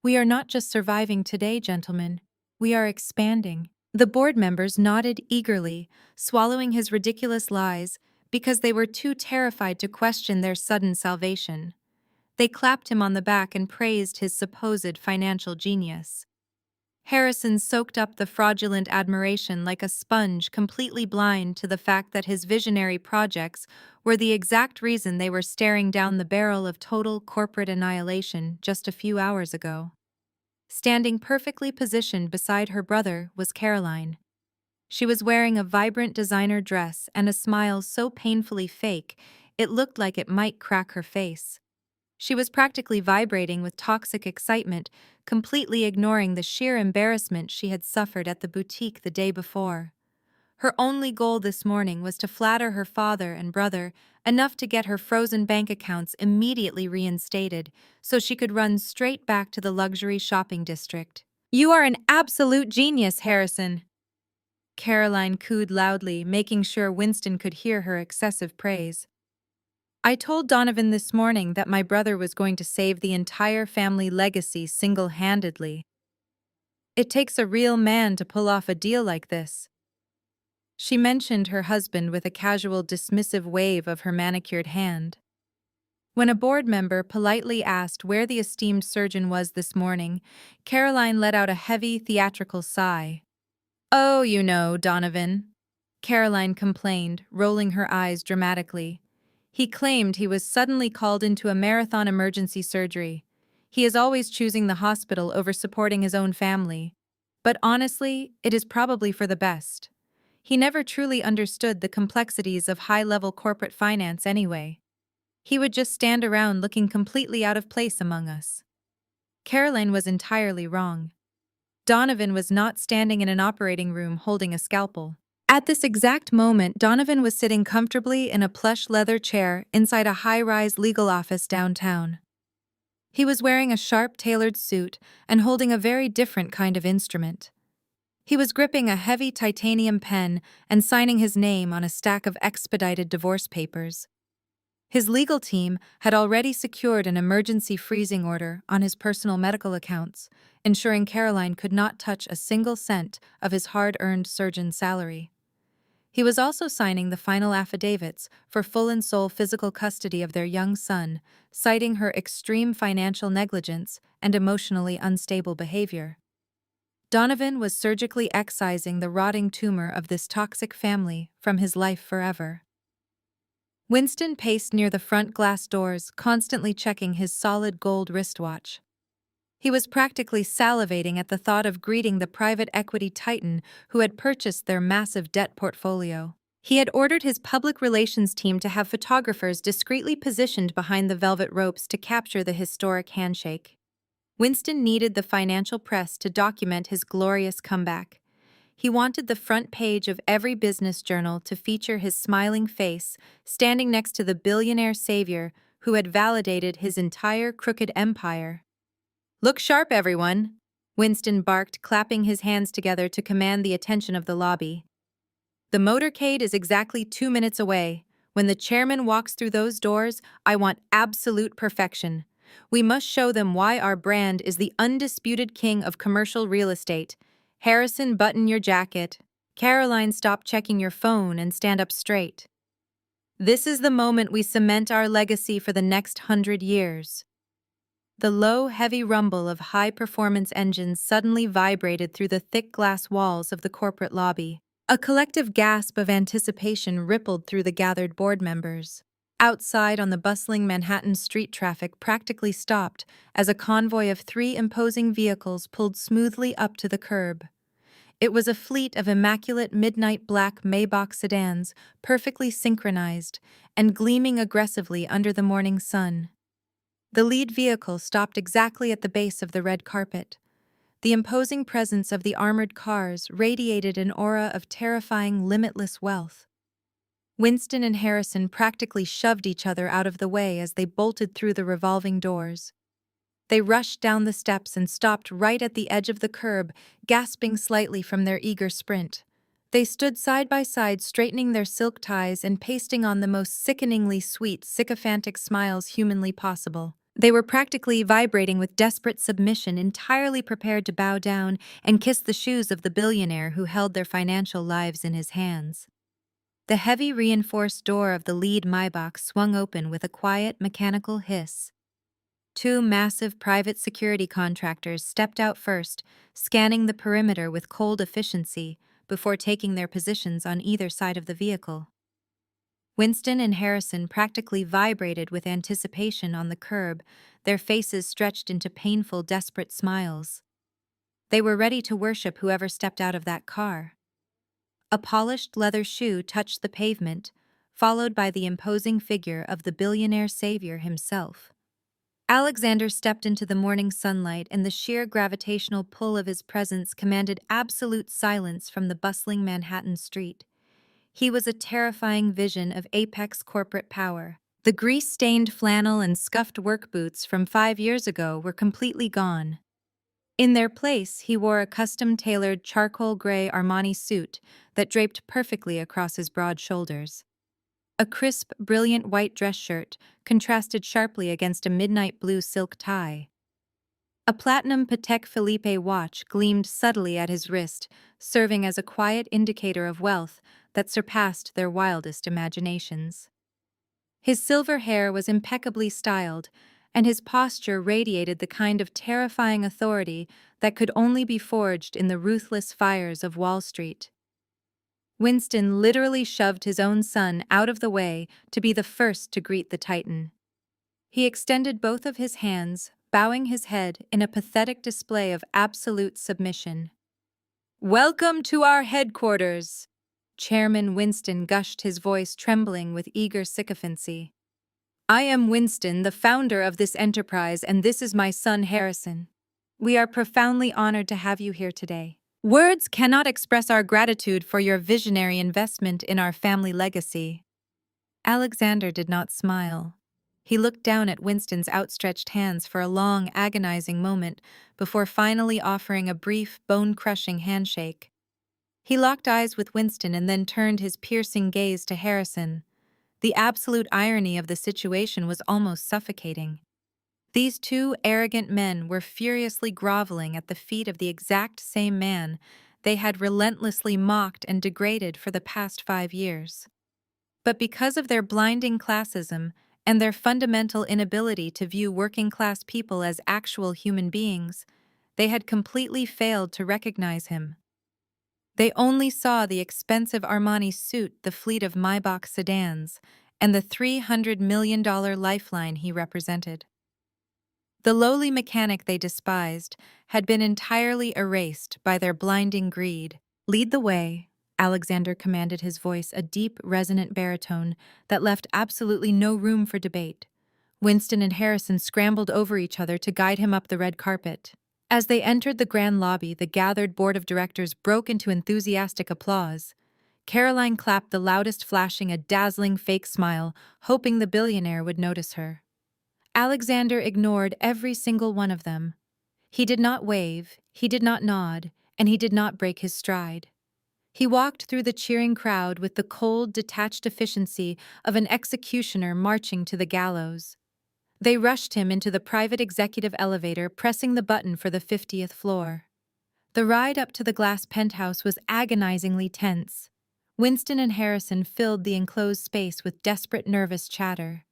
"We are not just surviving today, gentlemen. We are expanding." The board members nodded eagerly, swallowing his ridiculous lies because they were too terrified to question their sudden salvation. They clapped him on the back and praised his supposed financial genius. Harrison soaked up the fraudulent admiration like a sponge, completely blind to the fact that his visionary projects were the exact reason they were staring down the barrel of total corporate annihilation just a few hours ago. Standing perfectly positioned beside her brother was Caroline. She was wearing a vibrant designer dress and a smile so painfully fake it looked like it might crack her face. She was practically vibrating with toxic excitement, completely ignoring the sheer embarrassment she had suffered at the boutique the day before. Her only goal this morning was to flatter her father and brother enough to get her frozen bank accounts immediately reinstated so she could run straight back to the luxury shopping district. "You are an absolute genius, Harrison," Caroline cooed loudly, making sure Winston could hear her excessive praise. "I told Donovan this morning that my brother was going to save the entire family legacy single-handedly. It takes a real man to pull off a deal like this." She mentioned her husband with a casual, dismissive wave of her manicured hand. When a board member politely asked where the esteemed surgeon was this morning, Caroline let out a heavy, theatrical sigh. "Oh, you know, Donovan," Caroline complained, rolling her eyes dramatically. "He claimed he was suddenly called into a marathon emergency surgery. He is always choosing the hospital over supporting his own family. But honestly, it is probably for the best. He never truly understood the complexities of high-level corporate finance anyway. He would just stand around looking completely out of place among us." Caroline was entirely wrong. Donovan was not standing in an operating room holding a scalpel. At this exact moment, Donovan was sitting comfortably in a plush leather chair inside a high-rise legal office downtown. He was wearing a sharp, tailored suit and holding a very different kind of instrument. He was gripping a heavy titanium pen and signing his name on a stack of expedited divorce papers. His legal team had already secured an emergency freezing order on his personal medical accounts, ensuring Caroline could not touch a single cent of his hard-earned surgeon salary. He was also signing the final affidavits for full and sole physical custody of their young son, citing her extreme financial negligence and emotionally unstable behavior. Donovan was surgically excising the rotting tumor of this toxic family from his life forever. Winston paced near the front glass doors, constantly checking his solid gold wristwatch. He was practically salivating at the thought of greeting the private equity titan who had purchased their massive debt portfolio. He had ordered his public relations team to have photographers discreetly positioned behind the velvet ropes to capture the historic handshake. Winston needed the financial press to document his glorious comeback. He wanted the front page of every business journal to feature his smiling face standing next to the billionaire savior who had validated his entire crooked empire. "Look sharp, everyone!" Winston barked, clapping his hands together to command the attention of the lobby. "The motorcade is exactly 2 minutes away. When the chairman walks through those doors, I want absolute perfection. We must show them why our brand is the undisputed king of commercial real estate. Harrison, button your jacket. Caroline, stop checking your phone and stand up straight. This is the moment we cement our legacy for the next 100 years." The low, heavy rumble of high-performance engines suddenly vibrated through the thick glass walls of the corporate lobby. A collective gasp of anticipation rippled through the gathered board members. Outside on the bustling Manhattan street, traffic practically stopped as a convoy of 3 imposing vehicles pulled smoothly up to the curb. It was a fleet of immaculate midnight black Maybach sedans, perfectly synchronized and gleaming aggressively under the morning sun. The lead vehicle stopped exactly at the base of the red carpet. The imposing presence of the armored cars radiated an aura of terrifying, limitless wealth. Winston and Harrison practically shoved each other out of the way as they bolted through the revolving doors. They rushed down the steps and stopped right at the edge of the curb, gasping slightly from their eager sprint. They stood side by side, straightening their silk ties and pasting on the most sickeningly sweet, sycophantic smiles humanly possible. They were practically vibrating with desperate submission, entirely prepared to bow down and kiss the shoes of the billionaire who held their financial lives in his hands. The heavy reinforced door of the lead Maybach swung open with a quiet, mechanical hiss. 2 massive private security contractors stepped out first, scanning the perimeter with cold efficiency before taking their positions on either side of the vehicle. Winston and Harrison practically vibrated with anticipation on the curb, their faces stretched into painful, desperate smiles. They were ready to worship whoever stepped out of that car. A polished leather shoe touched the pavement, followed by the imposing figure of the billionaire savior himself. Alexander stepped into the morning sunlight, and the sheer gravitational pull of his presence commanded absolute silence from the bustling Manhattan street. He was a terrifying vision of apex corporate power. The grease-stained flannel and scuffed work boots from 5 years ago were completely gone. In their place, he wore a custom-tailored charcoal gray Armani suit that draped perfectly across his broad shoulders. A crisp, brilliant white dress shirt contrasted sharply against a midnight blue silk tie. A platinum Patek Philippe watch gleamed subtly at his wrist, serving as a quiet indicator of wealth that surpassed their wildest imaginations. His silver hair was impeccably styled, and his posture radiated the kind of terrifying authority that could only be forged in the ruthless fires of Wall Street. Winston literally shoved his own son out of the way to be the first to greet the Titan. He extended both of his hands, bowing his head in a pathetic display of absolute submission. "Welcome to our headquarters!" Chairman Winston gushed, his voice trembling with eager sycophancy. "I am Winston, the founder of this enterprise, and this is my son Harrison. We are profoundly honored to have you here today. Words cannot express our gratitude for your visionary investment in our family legacy." Alexander did not smile. He looked down at Winston's outstretched hands for a long, agonizing moment before finally offering a brief, bone-crushing handshake. He locked eyes with Winston and then turned his piercing gaze to Harrison. The absolute irony of the situation was almost suffocating. These 2 arrogant men were furiously groveling at the feet of the exact same man they had relentlessly mocked and degraded for the past 5 years. But because of their blinding classism and their fundamental inability to view working-class people as actual human beings, they had completely failed to recognize him. They only saw the expensive Armani suit, the fleet of Maybach sedans, and the $300 million lifeline he represented. The lowly mechanic they despised had been entirely erased by their blinding greed. "Lead the way," Alexander commanded, his voice a deep, resonant baritone that left absolutely no room for debate. Winston and Harrison scrambled over each other to guide him up the red carpet. As they entered the grand lobby, the gathered board of directors broke into enthusiastic applause. Caroline clapped the loudest, flashing a dazzling fake smile, hoping the billionaire would notice her. Alexander ignored every single one of them. He did not wave, he did not nod, and he did not break his stride. He walked through the cheering crowd with the cold, detached efficiency of an executioner marching to the gallows. They rushed him into the private executive elevator, pressing the button for the 50th floor. The ride up to the glass penthouse was agonizingly tense. Winston and Harrison filled the enclosed space with desperate, nervous chatter.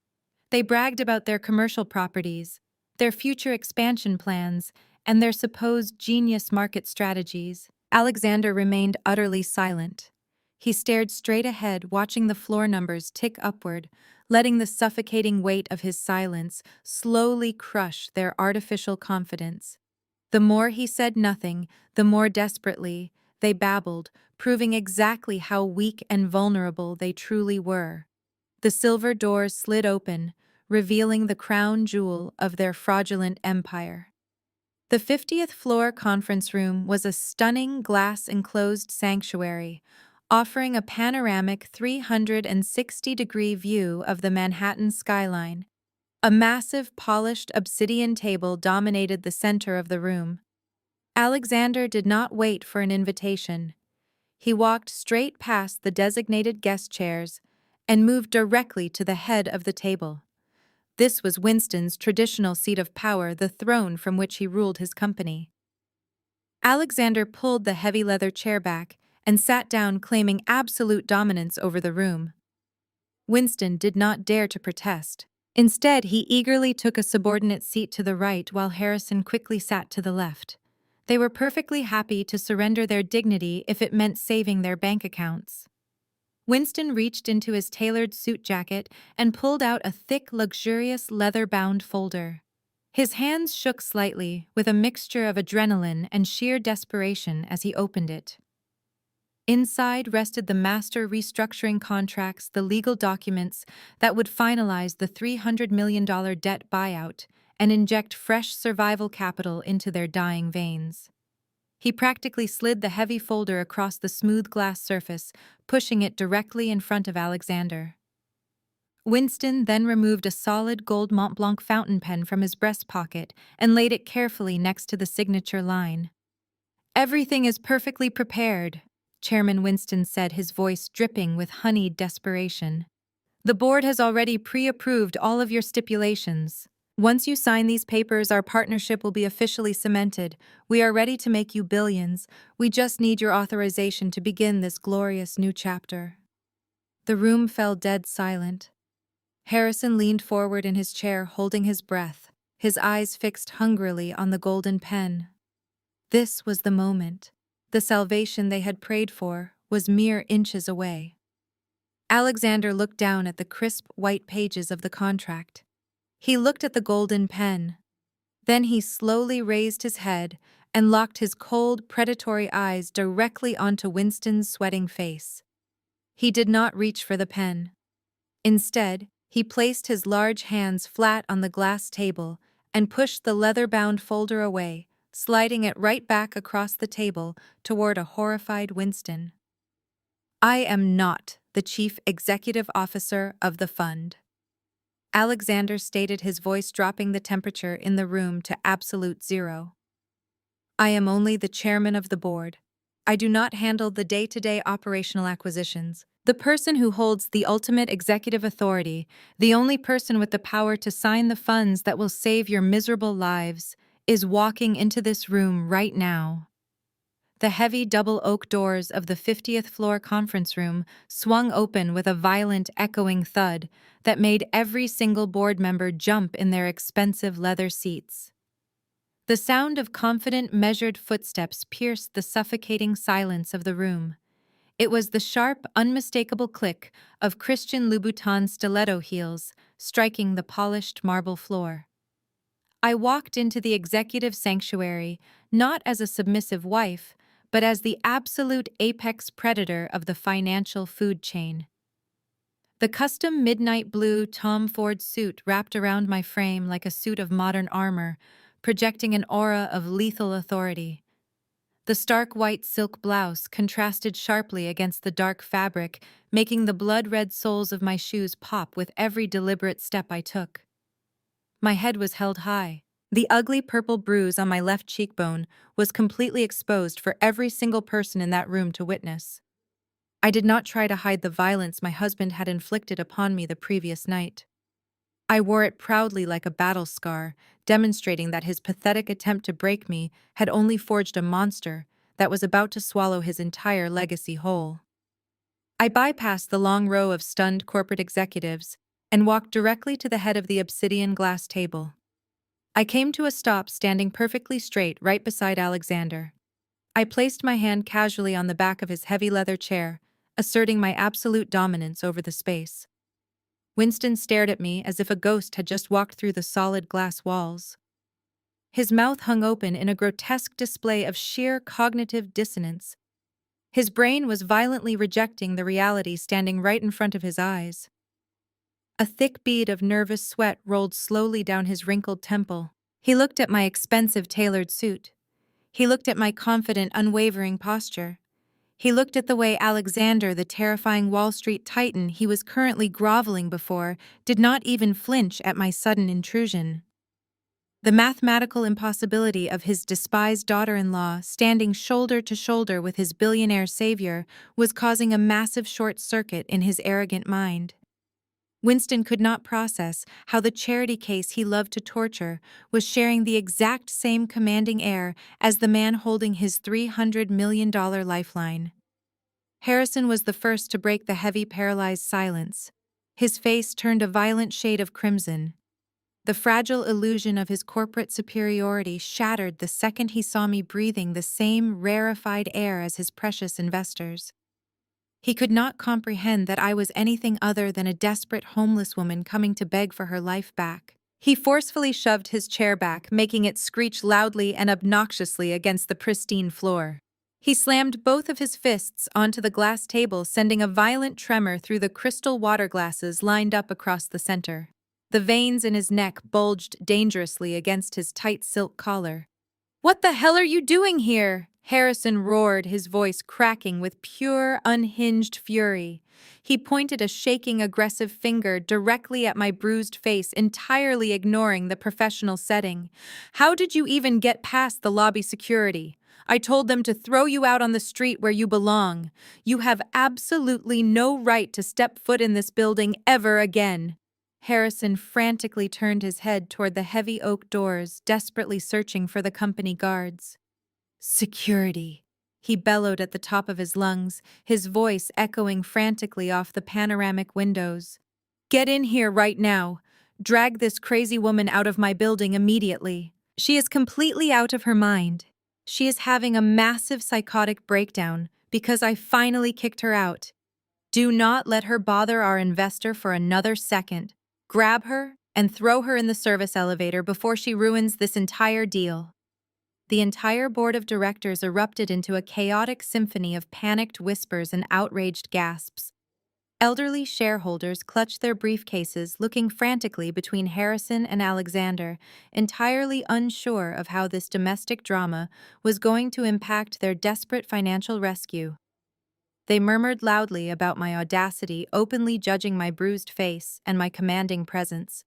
They bragged about their commercial properties, their future expansion plans, and their supposed genius market strategies. Alexander remained utterly silent. He stared straight ahead, watching the floor numbers tick upward, letting the suffocating weight of his silence slowly crush their artificial confidence. The more he said nothing, the more desperately they babbled, proving exactly how weak and vulnerable they truly were. The silver doors slid open, revealing the crown jewel of their fraudulent empire. The 50th floor conference room was a stunning glass-enclosed sanctuary, offering a panoramic 360-degree view of the Manhattan skyline. A massive, polished obsidian table dominated the center of the room. Alexander did not wait for an invitation. He walked straight past the designated guest chairs and moved directly to the head of the table. This was Winston's traditional seat of power, the throne from which he ruled his company. Alexander pulled the heavy leather chair back and sat down, claiming absolute dominance over the room. Winston did not dare to protest. Instead, he eagerly took a subordinate seat to the right while Harrison quickly sat to the left. They were perfectly happy to surrender their dignity if it meant saving their bank accounts. Winston reached into his tailored suit jacket and pulled out a thick, luxurious leather-bound folder. His hands shook slightly, with a mixture of adrenaline and sheer desperation as he opened it. Inside rested the master restructuring contracts, the legal documents that would finalize the $300 million debt buyout and inject fresh survival capital into their dying veins. He practically slid the heavy folder across the smooth glass surface, pushing it directly in front of Alexander. Winston then removed a solid gold Mont Blanc fountain pen from his breast pocket and laid it carefully next to the signature line. "Everything is perfectly prepared," Chairman Winston said, his voice dripping with honeyed desperation. "The board has already pre-approved all of your stipulations. Once you sign these papers, our partnership will be officially cemented. We are ready to make you billions. We just need your authorization to begin this glorious new chapter." The room fell dead silent. Harrison leaned forward in his chair, holding his breath, his eyes fixed hungrily on the golden pen. This was the moment. The salvation they had prayed for was mere inches away. Alexander looked down at the crisp white pages of the contract. He looked at the golden pen. Then he slowly raised his head and locked his cold, predatory eyes directly onto Winston's sweating face. He did not reach for the pen. Instead, he placed his large hands flat on the glass table and pushed the leather-bound folder away, sliding it right back across the table toward a horrified Winston. "I am not the chief executive officer of the fund," Alexander stated, his voice dropping the temperature in the room to absolute zero. "I am only the chairman of the board. I do not handle the day-to-day operational acquisitions. The person who holds the ultimate executive authority, the only person with the power to sign the funds that will save your miserable lives, is walking into this room right now." The heavy double oak doors of the 50th floor conference room swung open with a violent, echoing thud that made every single board member jump in their expensive leather seats. The sound of confident, measured footsteps pierced the suffocating silence of the room. It was the sharp, unmistakable click of Christian Louboutin stiletto heels striking the polished marble floor. I walked into the executive sanctuary not as a submissive wife, but as the absolute apex predator of the financial food chain. The custom midnight blue Tom Ford suit wrapped around my frame like a suit of modern armor, projecting an aura of lethal authority. The stark white silk blouse contrasted sharply against the dark fabric, making the blood-red soles of my shoes pop with every deliberate step I took. My head was held high. The ugly purple bruise on my left cheekbone was completely exposed for every single person in that room to witness. I did not try to hide the violence my husband had inflicted upon me the previous night. I wore it proudly like a battle scar, demonstrating that his pathetic attempt to break me had only forged a monster that was about to swallow his entire legacy whole. I bypassed the long row of stunned corporate executives and walked directly to the head of the obsidian glass table. I came to a stop standing perfectly straight right beside Alexander. I placed my hand casually on the back of his heavy leather chair, asserting my absolute dominance over the space. Winston stared at me as if a ghost had just walked through the solid glass walls. His mouth hung open in a grotesque display of sheer cognitive dissonance. His brain was violently rejecting the reality standing right in front of his eyes. A thick bead of nervous sweat rolled slowly down his wrinkled temple. He looked at my expensive tailored suit. He looked at my confident, unwavering posture. He looked at the way Alexander, the terrifying Wall Street titan he was currently groveling before, did not even flinch at my sudden intrusion. The mathematical impossibility of his despised daughter-in-law standing shoulder to shoulder with his billionaire savior was causing a massive short circuit in his arrogant mind. Winston could not process how the charity case he loved to torture was sharing the exact same commanding air as the man holding his $300 million lifeline. Harrison was the first to break the heavy, paralyzed silence. His face turned a violent shade of crimson. The fragile illusion of his corporate superiority shattered the second he saw me breathing the same rarefied air as his precious investors. He could not comprehend that I was anything other than a desperate homeless woman coming to beg for her life back. He forcefully shoved his chair back, making it screech loudly and obnoxiously against the pristine floor. He slammed both of his fists onto the glass table, sending a violent tremor through the crystal water glasses lined up across the center. The veins in his neck bulged dangerously against his tight silk collar. "What the hell are you doing here?" Harrison roared, his voice cracking with pure, unhinged fury. He pointed a shaking, aggressive finger directly at my bruised face, entirely ignoring the professional setting. "How did you even get past the lobby security? I told them to throw you out on the street where you belong. You have absolutely no right to step foot in this building ever again." Harrison frantically turned his head toward the heavy oak doors, desperately searching for the company guards. "Security," he bellowed at the top of his lungs, his voice echoing frantically off the panoramic windows. "Get in here right now. Drag this crazy woman out of my building immediately. She is completely out of her mind. She is having a massive psychotic breakdown because I finally kicked her out. Do not let her bother our investor for another second. Grab her and throw her in the service elevator before she ruins this entire deal." The entire board of directors erupted into a chaotic symphony of panicked whispers and outraged gasps. Elderly shareholders clutched their briefcases, looking frantically between Harrison and Alexander, entirely unsure of how this domestic drama was going to impact their desperate financial rescue. They murmured loudly about my audacity, openly judging my bruised face and my commanding presence.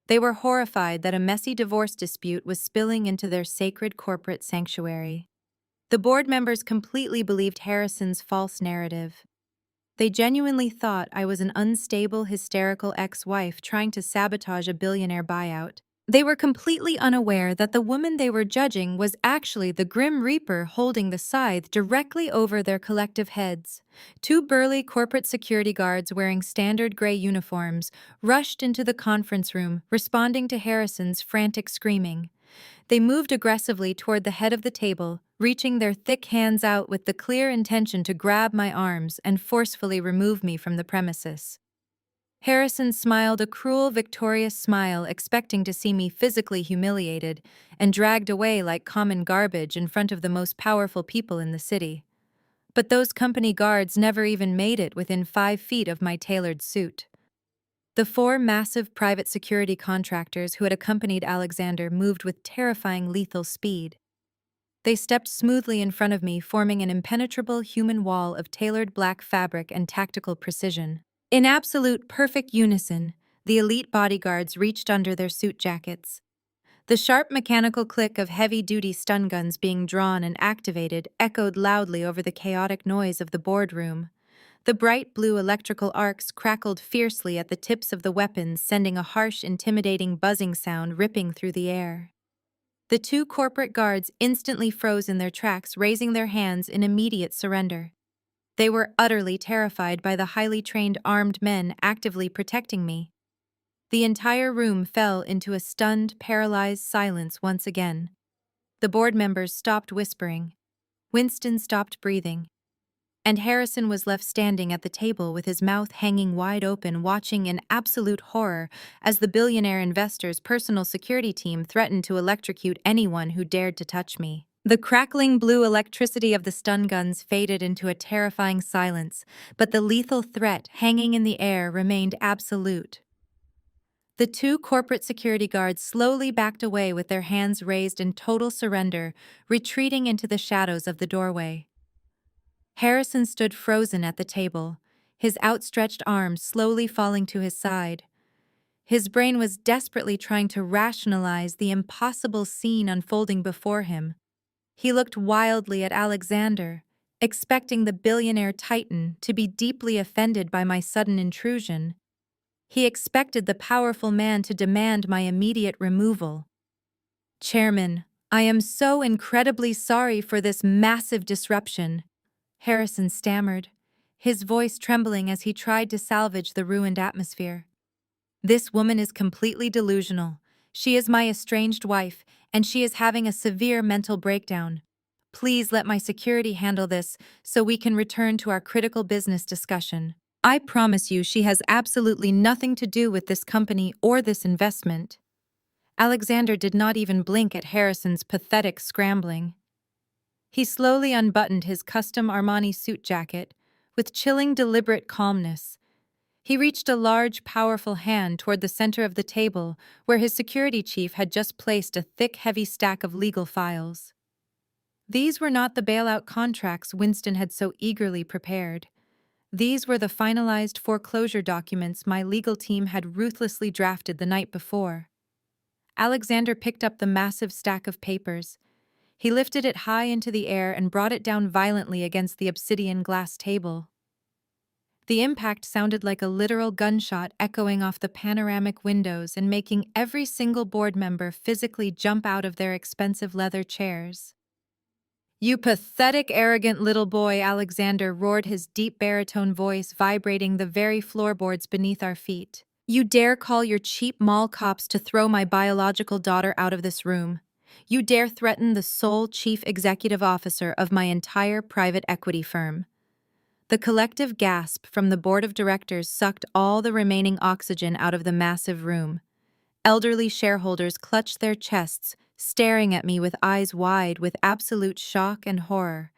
They were horrified that a messy divorce dispute was spilling into their sacred corporate sanctuary. The board members completely believed Harrison's false narrative. They genuinely thought I was an unstable, hysterical ex-wife trying to sabotage a billionaire buyout. They were completely unaware that the woman they were judging was actually the Grim Reaper holding the scythe directly over their collective heads. Two burly corporate security guards wearing standard gray uniforms rushed into the conference room, responding to Harrison's frantic screaming. They moved aggressively toward the head of the table, reaching their thick hands out with the clear intention to grab my arms and forcefully remove me from the premises. Harrison smiled a cruel, victorious smile, expecting to see me physically humiliated and dragged away like common garbage in front of the most powerful people in the city. But those company guards never even made it within 5 feet of my tailored suit. The four massive private security contractors who had accompanied Alexander moved with terrifying lethal speed. They stepped smoothly in front of me, forming an impenetrable human wall of tailored black fabric and tactical precision. In absolute perfect unison, the elite bodyguards reached under their suit jackets. The sharp mechanical click of heavy-duty stun guns being drawn and activated echoed loudly over the chaotic noise of the boardroom. The bright blue electrical arcs crackled fiercely at the tips of the weapons, sending a harsh, intimidating buzzing sound ripping through the air. The two corporate guards instantly froze in their tracks, raising their hands in immediate surrender. They were utterly terrified by the highly trained armed men actively protecting me. The entire room fell into a stunned, paralyzed silence once again. The board members stopped whispering. Winston stopped breathing. And Harrison was left standing at the table with his mouth hanging wide open, watching in absolute horror as the billionaire investor's personal security team threatened to electrocute anyone who dared to touch me. The crackling blue electricity of the stun guns faded into a terrifying silence, but the lethal threat hanging in the air remained absolute. The two corporate security guards slowly backed away with their hands raised in total surrender, retreating into the shadows of the doorway. Harrison stood frozen at the table, his outstretched arms slowly falling to his side. His brain was desperately trying to rationalize the impossible scene unfolding before him. He looked wildly at Alexander, expecting the billionaire titan to be deeply offended by my sudden intrusion. He expected the powerful man to demand my immediate removal. "Chairman, I am so incredibly sorry for this massive disruption," Harrison stammered, his voice trembling as he tried to salvage the ruined atmosphere. "This woman is completely delusional. She is my estranged wife, and she is having a severe mental breakdown. Please let my security handle this so we can return to our critical business discussion. I promise you she has absolutely nothing to do with this company or this investment." Alexander did not even blink at Harrison's pathetic scrambling. He slowly unbuttoned his custom Armani suit jacket with chilling, deliberate calmness. He reached a large, powerful hand toward the center of the table where his security chief had just placed a thick, heavy stack of legal files. These were not the bailout contracts Winston had so eagerly prepared. These were the finalized foreclosure documents my legal team had ruthlessly drafted the night before. Alexander picked up the massive stack of papers. He lifted it high into the air and brought it down violently against the obsidian glass table. The impact sounded like a literal gunshot echoing off the panoramic windows and making every single board member physically jump out of their expensive leather chairs. "You pathetic, arrogant little boy," Alexander roared, his deep baritone voice vibrating the very floorboards beneath our feet. "You dare call your cheap mall cops to throw my biological daughter out of this room. You dare threaten the sole chief executive officer of my entire private equity firm." The collective gasp from the board of directors sucked all the remaining oxygen out of the massive room. Elderly shareholders clutched their chests, staring at me with eyes wide with absolute shock and horror.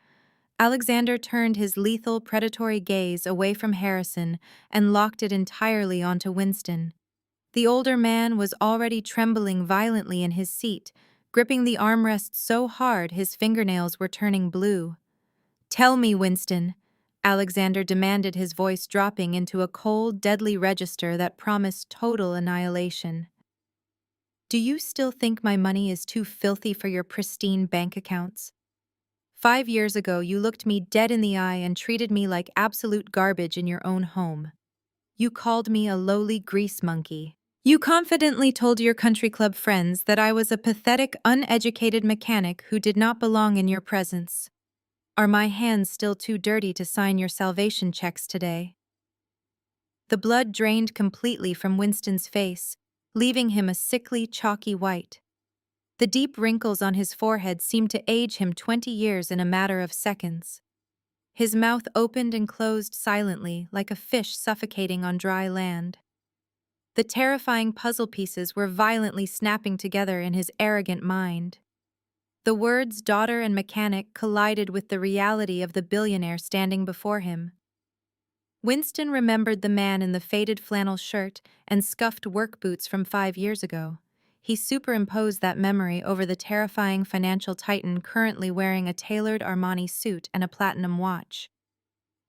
Alexander turned his lethal, predatory gaze away from Harrison and locked it entirely onto Winston. The older man was already trembling violently in his seat, gripping the armrest so hard his fingernails were turning blue. "Tell me, Winston," Alexander demanded, his voice dropping into a cold, deadly register that promised total annihilation. "Do you still think my money is too filthy for your pristine bank accounts? 5 years ago, you looked me dead in the eye and treated me like absolute garbage in your own home. You called me a lowly grease monkey. You confidently told your country club friends that I was a pathetic, uneducated mechanic who did not belong in your presence. Are my hands still too dirty to sign your salvation checks today?" The blood drained completely from Winston's face, leaving him a sickly, chalky white. The deep wrinkles on his forehead seemed to age him 20 years in a matter of seconds. His mouth opened and closed silently, like a fish suffocating on dry land. The terrifying puzzle pieces were violently snapping together in his arrogant mind. The words daughter and mechanic collided with the reality of the billionaire standing before him. Winston remembered the man in the faded flannel shirt and scuffed work boots from 5 years ago. He superimposed that memory over the terrifying financial titan currently wearing a tailored Armani suit and a platinum watch.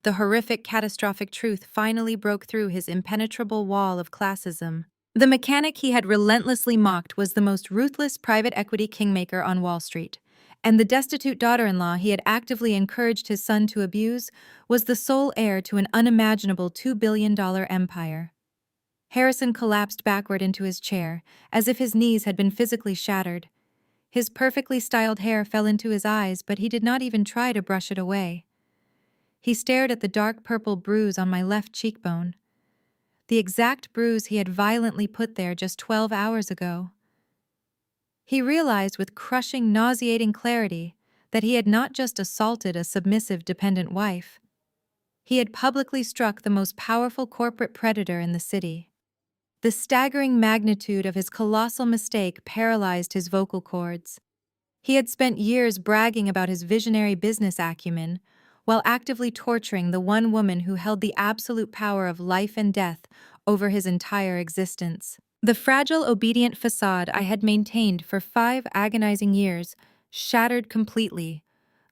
The horrific, catastrophic truth finally broke through his impenetrable wall of classism. The mechanic he had relentlessly mocked was the most ruthless private equity kingmaker on Wall Street, and the destitute daughter-in-law he had actively encouraged his son to abuse was the sole heir to an unimaginable $2 billion empire. Harrison collapsed backward into his chair, as if his knees had been physically shattered. His perfectly styled hair fell into his eyes, but he did not even try to brush it away. He stared at the dark purple bruise on my left cheekbone, the exact bruise he had violently put there just 12 hours ago. He realized with crushing, nauseating clarity that he had not just assaulted a submissive, dependent wife. He had publicly struck the most powerful corporate predator in the city. The staggering magnitude of his colossal mistake paralyzed his vocal cords. He had spent years bragging about his visionary business acumen, while actively torturing the one woman who held the absolute power of life and death over his entire existence. The fragile, obedient facade I had maintained for 5 agonizing years shattered completely,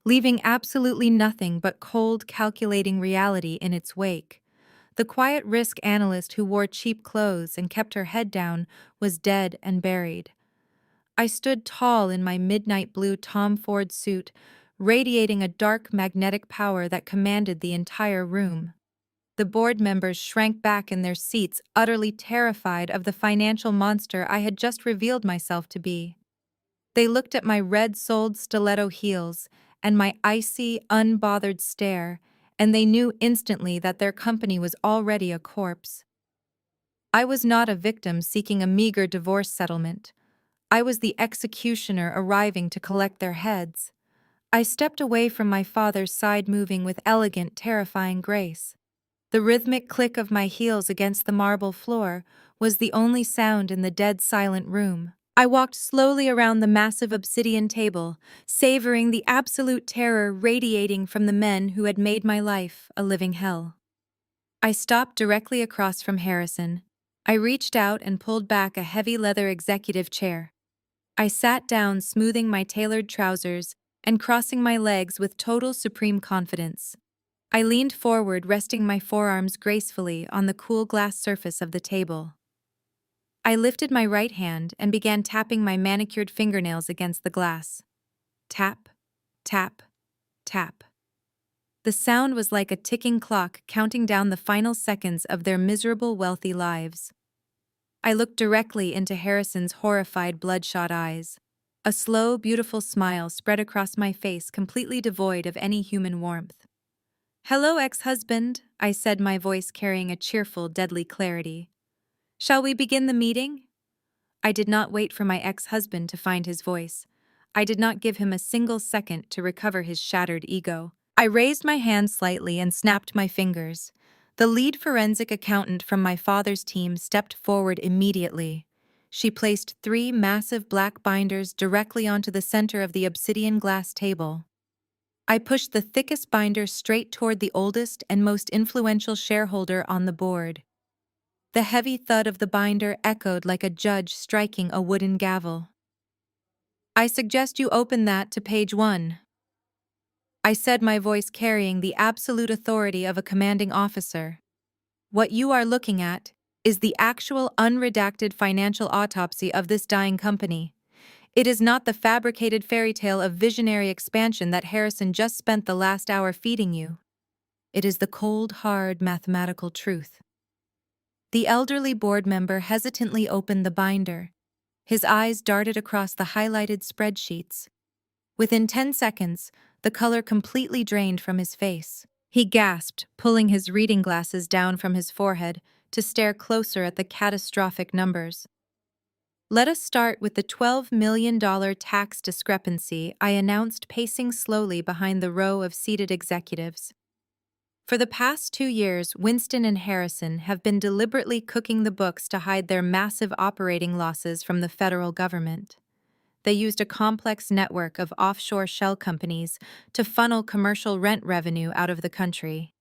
leaving absolutely nothing but cold, calculating reality in its wake. The quiet risk analyst who wore cheap clothes and kept her head down was dead and buried. I stood tall in my midnight blue Tom Ford suit, radiating a dark magnetic power that commanded the entire room. The board members shrank back in their seats, utterly terrified of the financial monster I had just revealed myself to be. They looked at my red-soled stiletto heels and my icy, unbothered stare, and they knew instantly that their company was already a corpse. I was not a victim seeking a meager divorce settlement. I was the executioner arriving to collect their heads. I stepped away from my father's side, moving with elegant, terrifying grace. The rhythmic click of my heels against the marble floor was the only sound in the dead silent room. I walked slowly around the massive obsidian table, savoring the absolute terror radiating from the men who had made my life a living hell. I stopped directly across from Harrison. I reached out and pulled back a heavy leather executive chair. I sat down, smoothing my tailored trousers and crossing my legs with total supreme confidence. I leaned forward, resting my forearms gracefully on the cool glass surface of the table. I lifted my right hand and began tapping my manicured fingernails against the glass. Tap, tap, tap. The sound was like a ticking clock counting down the final seconds of their miserable, wealthy lives. I looked directly into Harrison's horrified, bloodshot eyes. A slow, beautiful smile spread across my face, completely devoid of any human warmth. "Hello, ex-husband," I said, my voice carrying a cheerful, deadly clarity. "Shall we begin the meeting?" I did not wait for my ex-husband to find his voice. I did not give him a single second to recover his shattered ego. I raised my hand slightly and snapped my fingers. The lead forensic accountant from my father's team stepped forward immediately. She placed 3 massive black binders directly onto the center of the obsidian glass table. I pushed the thickest binder straight toward the oldest and most influential shareholder on the board. The heavy thud of the binder echoed like a judge striking a wooden gavel. "I suggest you open that to page 1. I said, my voice carrying the absolute authority of a commanding officer. "What you are looking at is the actual unredacted financial autopsy of this dying company. It is not the fabricated fairy tale of visionary expansion that Harrison just spent the last hour feeding you. It is the cold, hard, mathematical truth." The elderly board member hesitantly opened the binder. His eyes darted across the highlighted spreadsheets. Within 10 seconds, the color completely drained from his face. He gasped, pulling his reading glasses down from his forehead to stare closer at the catastrophic numbers. "Let us start with the $12 million tax discrepancy," I announced, pacing slowly behind the row of seated executives. For the past 2 years, Winston and Harrison have been deliberately cooking the books to hide their massive operating losses from the federal government. They used a complex network of offshore shell companies to funnel commercial rent revenue out of the country.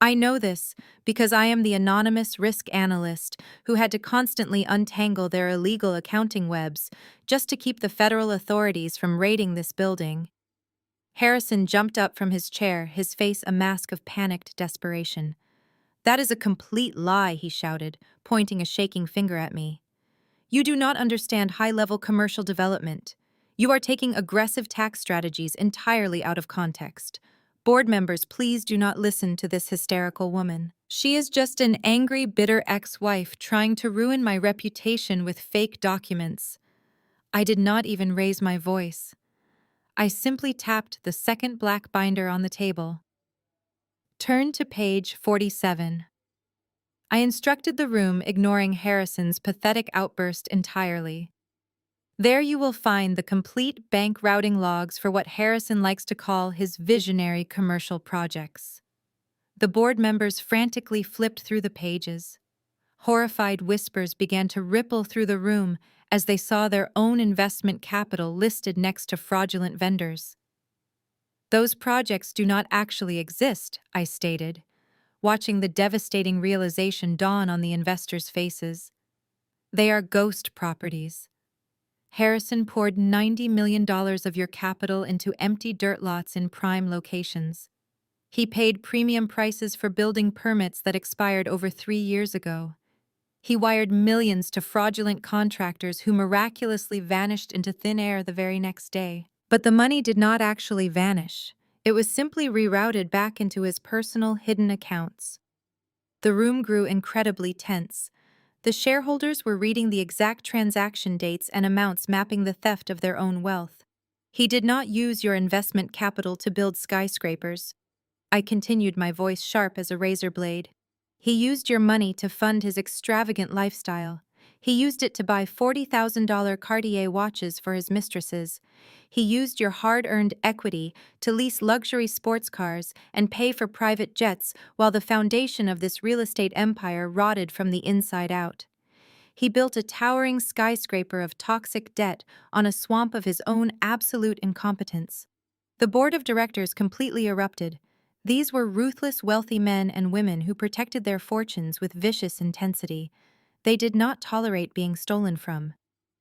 I know this because I am the anonymous risk analyst who had to constantly untangle their illegal accounting webs just to keep the federal authorities from raiding this building. Harrison jumped up from his chair, his face a mask of panicked desperation. "That is a complete lie," he shouted, pointing a shaking finger at me. "You do not understand high-level commercial development. You are taking aggressive tax strategies entirely out of context. Board members, please do not listen to this hysterical woman. She is just an angry, bitter ex-wife trying to ruin my reputation with fake documents." I did not even raise my voice. I simply tapped the second black binder on the table. "Turn to page 47. I instructed the room, ignoring Harrison's pathetic outburst entirely. "There you will find the complete bank routing logs for what Harrison likes to call his visionary commercial projects." The board members frantically flipped through the pages. Horrified whispers began to ripple through the room as they saw their own investment capital listed next to fraudulent vendors. "Those projects do not actually exist," I stated, watching the devastating realization dawn on the investors' faces. "They are ghost properties. Harrison poured $90 million of your capital into empty dirt lots in prime locations. He paid premium prices for building permits that expired over 3 years ago. He wired millions to fraudulent contractors who miraculously vanished into thin air the very next day. But the money did not actually vanish. It was simply rerouted back into his personal hidden accounts." The room grew incredibly tense. The shareholders were reading the exact transaction dates and amounts mapping the theft of their own wealth. "He did not use your investment capital to build skyscrapers." I continued, my voice sharp as a razor blade. "He used your money to fund his extravagant lifestyle. He used it to buy $40,000 Cartier watches for his mistresses. He used your hard-earned equity to lease luxury sports cars and pay for private jets while the foundation of this real estate empire rotted from the inside out. He built a towering skyscraper of toxic debt on a swamp of his own absolute incompetence." The board of directors completely erupted. These were ruthless, wealthy men and women who protected their fortunes with vicious intensity. They did not tolerate being stolen from.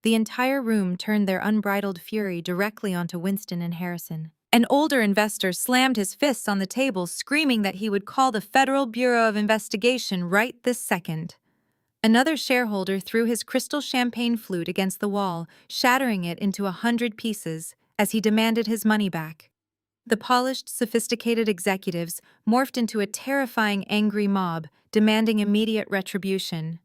The entire room turned their unbridled fury directly onto Winston and Harrison. An older investor slammed his fists on the table, screaming that he would call the Federal Bureau of Investigation right this second. Another shareholder threw his crystal champagne flute against the wall, shattering it into 100 pieces, as he demanded his money back. The polished, sophisticated executives morphed into a terrifying, angry mob, demanding immediate retribution.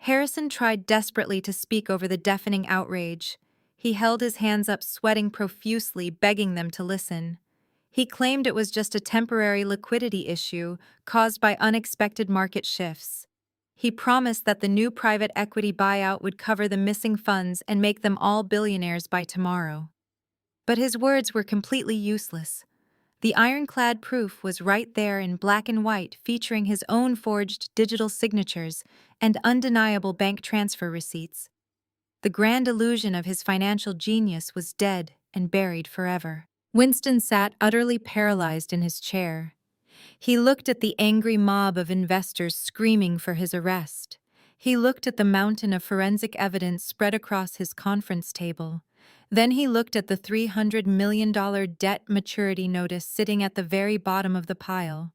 Harrison tried desperately to speak over the deafening outrage. He held his hands up, sweating profusely, begging them to listen. He claimed it was just a temporary liquidity issue caused by unexpected market shifts. He promised that the new private equity buyout would cover the missing funds and make them all billionaires by tomorrow. But his words were completely useless. The ironclad proof was right there in black and white, featuring his own forged digital signatures and undeniable bank transfer receipts. The grand illusion of his financial genius was dead and buried forever. Winston sat utterly paralyzed in his chair. He looked at the angry mob of investors screaming for his arrest. He looked at the mountain of forensic evidence spread across his conference table. Then he looked at the $300 million debt maturity notice sitting at the very bottom of the pile.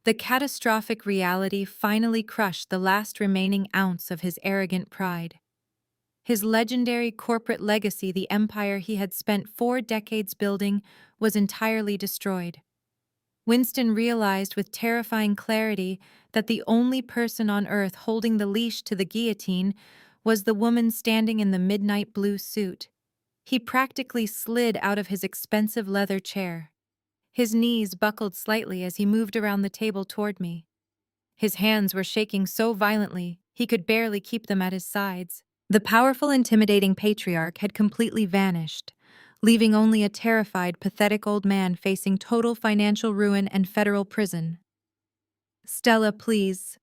The catastrophic reality finally crushed the last remaining ounce of his arrogant pride. His legendary corporate legacy, the empire he had spent 4 decades building, was entirely destroyed. Winston realized with terrifying clarity that the only person on earth holding the leash to the guillotine was the woman standing in the midnight blue suit. He practically slid out of his expensive leather chair. His knees buckled slightly as he moved around the table toward me. His hands were shaking so violently he could barely keep them at his sides. The powerful, intimidating patriarch had completely vanished, leaving only a terrified, pathetic old man facing total financial ruin and federal prison. "Stella, please."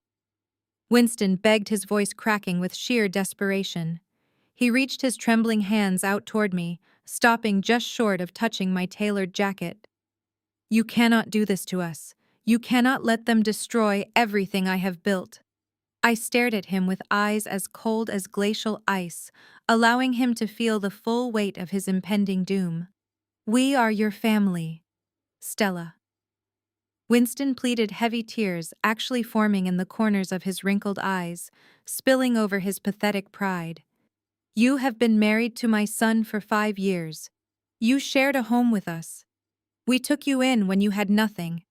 Winston begged, his voice cracking with sheer desperation. He reached his trembling hands out toward me, stopping just short of touching my tailored jacket. You cannot do this to us. You cannot let them destroy everything I have built. I stared at him with eyes as cold as glacial ice, allowing him to feel the full weight of his impending doom. We are your family, Stella. Winston pleaded, heavy tears actually forming in the corners of his wrinkled eyes, spilling over his pathetic pride. You have been married to my son for 5 years. You shared a home with us. We took you in when you had nothing.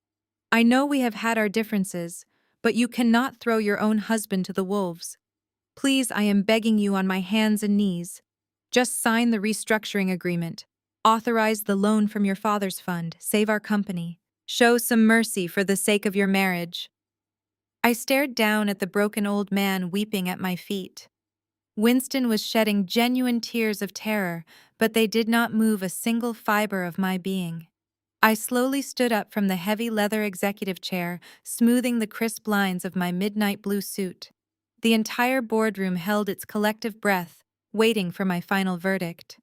I know we have had our differences, but you cannot throw your own husband to the wolves. Please, I am begging you on my hands and knees. Just sign the restructuring agreement. Authorize the loan from your father's fund. Save our company. Show some mercy for the sake of your marriage. I stared down at the broken old man weeping at my feet. Winston was shedding genuine tears of terror, but they did not move a single fiber of my being. I slowly stood up from the heavy leather executive chair, smoothing the crisp lines of my midnight blue suit. The entire boardroom held its collective breath, waiting for my final verdict.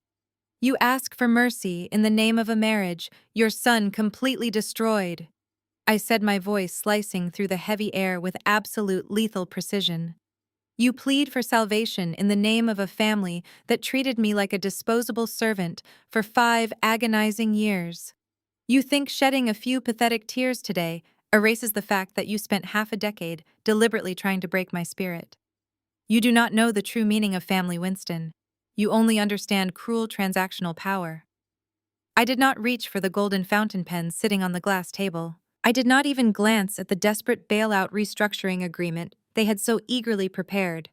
You ask for mercy in the name of a marriage, your son completely destroyed. I said, my voice slicing through the heavy air with absolute lethal precision. You plead for salvation in the name of a family that treated me like a disposable servant for 5 agonizing years. You think shedding a few pathetic tears today erases the fact that you spent half a decade deliberately trying to break my spirit. You do not know the true meaning of family, Winston. You only understand cruel transactional power. I did not reach for the golden fountain pens sitting on the glass table. I did not even glance at the desperate bailout restructuring agreement they had so eagerly prepared.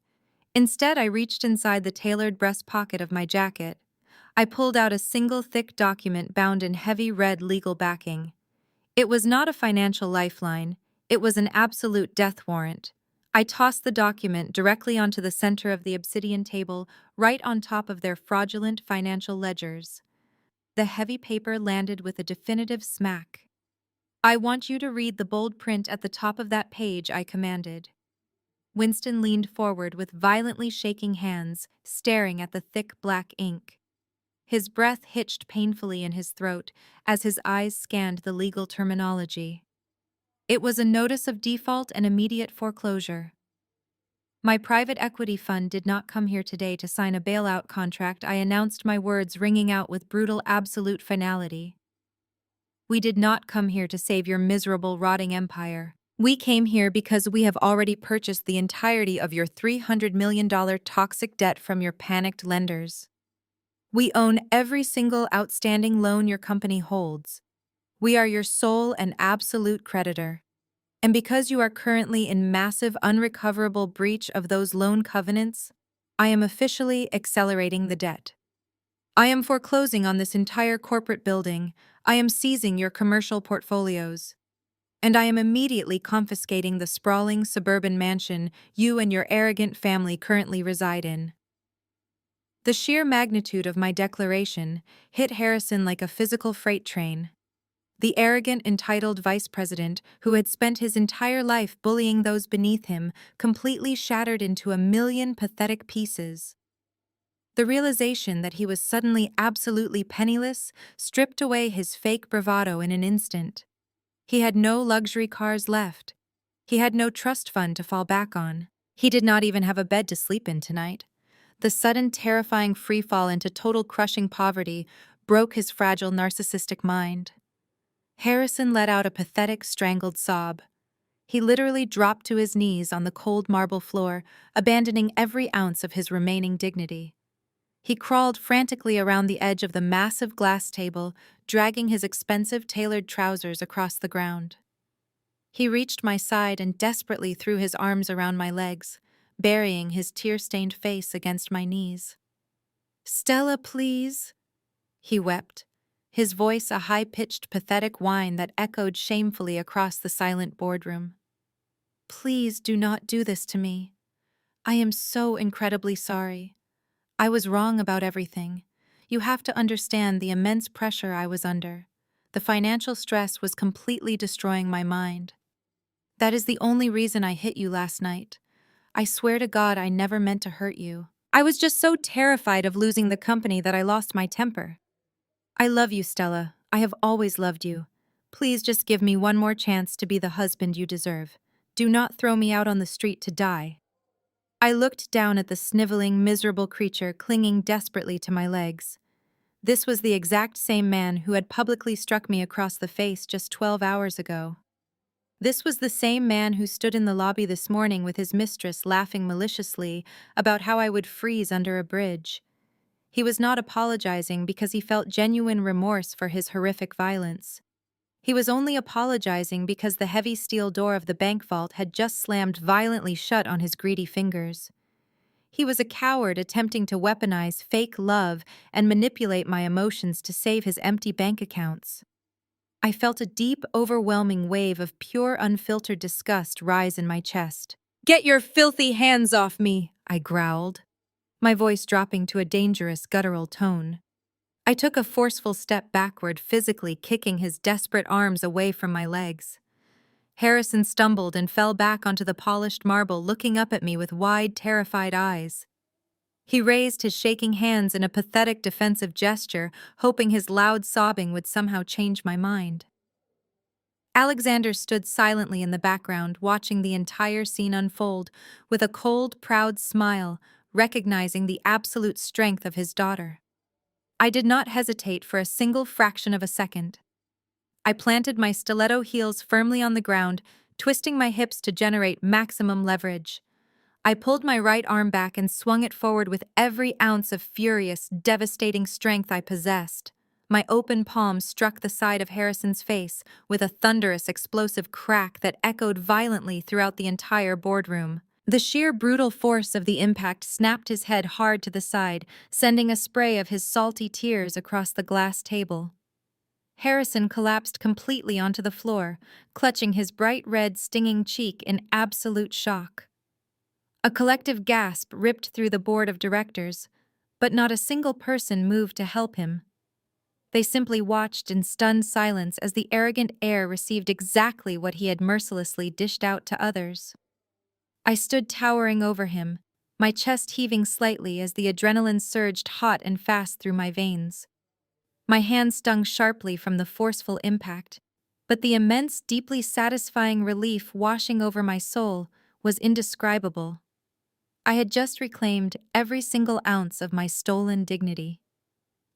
Instead, I reached inside the tailored breast pocket of my jacket. I pulled out a single thick document bound in heavy red legal backing. It was not a financial lifeline, it was an absolute death warrant. I tossed the document directly onto the center of the obsidian table, right on top of their fraudulent financial ledgers. The heavy paper landed with a definitive smack. I want you to read the bold print at the top of that page, I commanded. Winston leaned forward with violently shaking hands, staring at the thick black ink. His breath hitched painfully in his throat as his eyes scanned the legal terminology. It was a notice of default and immediate foreclosure. My private equity fund did not come here today to sign a bailout contract, I announced, my words ringing out with brutal absolute finality. We did not come here to save your miserable, rotting empire. We came here because we have already purchased the entirety of your $300 million toxic debt from your panicked lenders. We own every single outstanding loan your company holds. We are your sole and absolute creditor. And because you are currently in massive unrecoverable breach of those loan covenants, I am officially accelerating the debt. I am foreclosing on this entire corporate building, I am seizing your commercial portfolios, and I am immediately confiscating the sprawling suburban mansion you and your arrogant family currently reside in. The sheer magnitude of my declaration hit Harrison like a physical freight train. The arrogant, entitled vice president who had spent his entire life bullying those beneath him completely shattered into a million pathetic pieces. The realization that he was suddenly absolutely penniless stripped away his fake bravado in an instant. He had no luxury cars left. He had no trust fund to fall back on. He did not even have a bed to sleep in tonight. The sudden, terrifying freefall into total crushing poverty broke his fragile, narcissistic mind. Harrison let out a pathetic, strangled sob. He literally dropped to his knees on the cold marble floor, abandoning every ounce of his remaining dignity. He crawled frantically around the edge of the massive glass table, dragging his expensive tailored trousers across the ground. He reached my side and desperately threw his arms around my legs, burying his tear-stained face against my knees. "Stella, please," he wept, his voice a high-pitched, pathetic whine that echoed shamefully across the silent boardroom. "Please do not do this to me. I am so incredibly sorry. I was wrong about everything. You have to understand the immense pressure I was under. The financial stress was completely destroying my mind. That is the only reason I hit you last night. I swear to God I never meant to hurt you. I was just so terrified of losing the company that I lost my temper. I love you, Stella. I have always loved you. Please just give me one more chance to be the husband you deserve. Do not throw me out on the street to die. I looked down at the sniveling, miserable creature clinging desperately to my legs. This was the exact same man who had publicly struck me across the face just 12 hours ago. This was the same man who stood in the lobby this morning with his mistress laughing maliciously about how I would freeze under a bridge. He was not apologizing because he felt genuine remorse for his horrific violence. He was only apologizing because the heavy steel door of the bank vault had just slammed violently shut on his greedy fingers. He was a coward attempting to weaponize fake love and manipulate my emotions to save his empty bank accounts. I felt a deep, overwhelming wave of pure, unfiltered disgust rise in my chest. "Get your filthy hands off me!" I growled, my voice dropping to a dangerous, guttural tone. I took a forceful step backward, physically kicking his desperate arms away from my legs. Harrison stumbled and fell back onto the polished marble, looking up at me with wide, terrified eyes. He raised his shaking hands in a pathetic defensive gesture, hoping his loud sobbing would somehow change my mind. Alexander stood silently in the background, watching the entire scene unfold, with a cold, proud smile, recognizing the absolute strength of his daughter. I did not hesitate for a single fraction of a second. I planted my stiletto heels firmly on the ground, twisting my hips to generate maximum leverage. I pulled my right arm back and swung it forward with every ounce of furious, devastating strength I possessed. My open palm struck the side of Harrison's face with a thunderous, explosive crack that echoed violently throughout the entire boardroom. The sheer brutal force of the impact snapped his head hard to the side, sending a spray of his salty tears across the glass table. Harrison collapsed completely onto the floor, clutching his bright red, stinging cheek in absolute shock. A collective gasp ripped through the board of directors, but not a single person moved to help him. They simply watched in stunned silence as the arrogant heir received exactly what he had mercilessly dished out to others. I stood towering over him, my chest heaving slightly as the adrenaline surged hot and fast through my veins. My hand stung sharply from the forceful impact, but the immense, deeply satisfying relief washing over my soul was indescribable. I had just reclaimed every single ounce of my stolen dignity.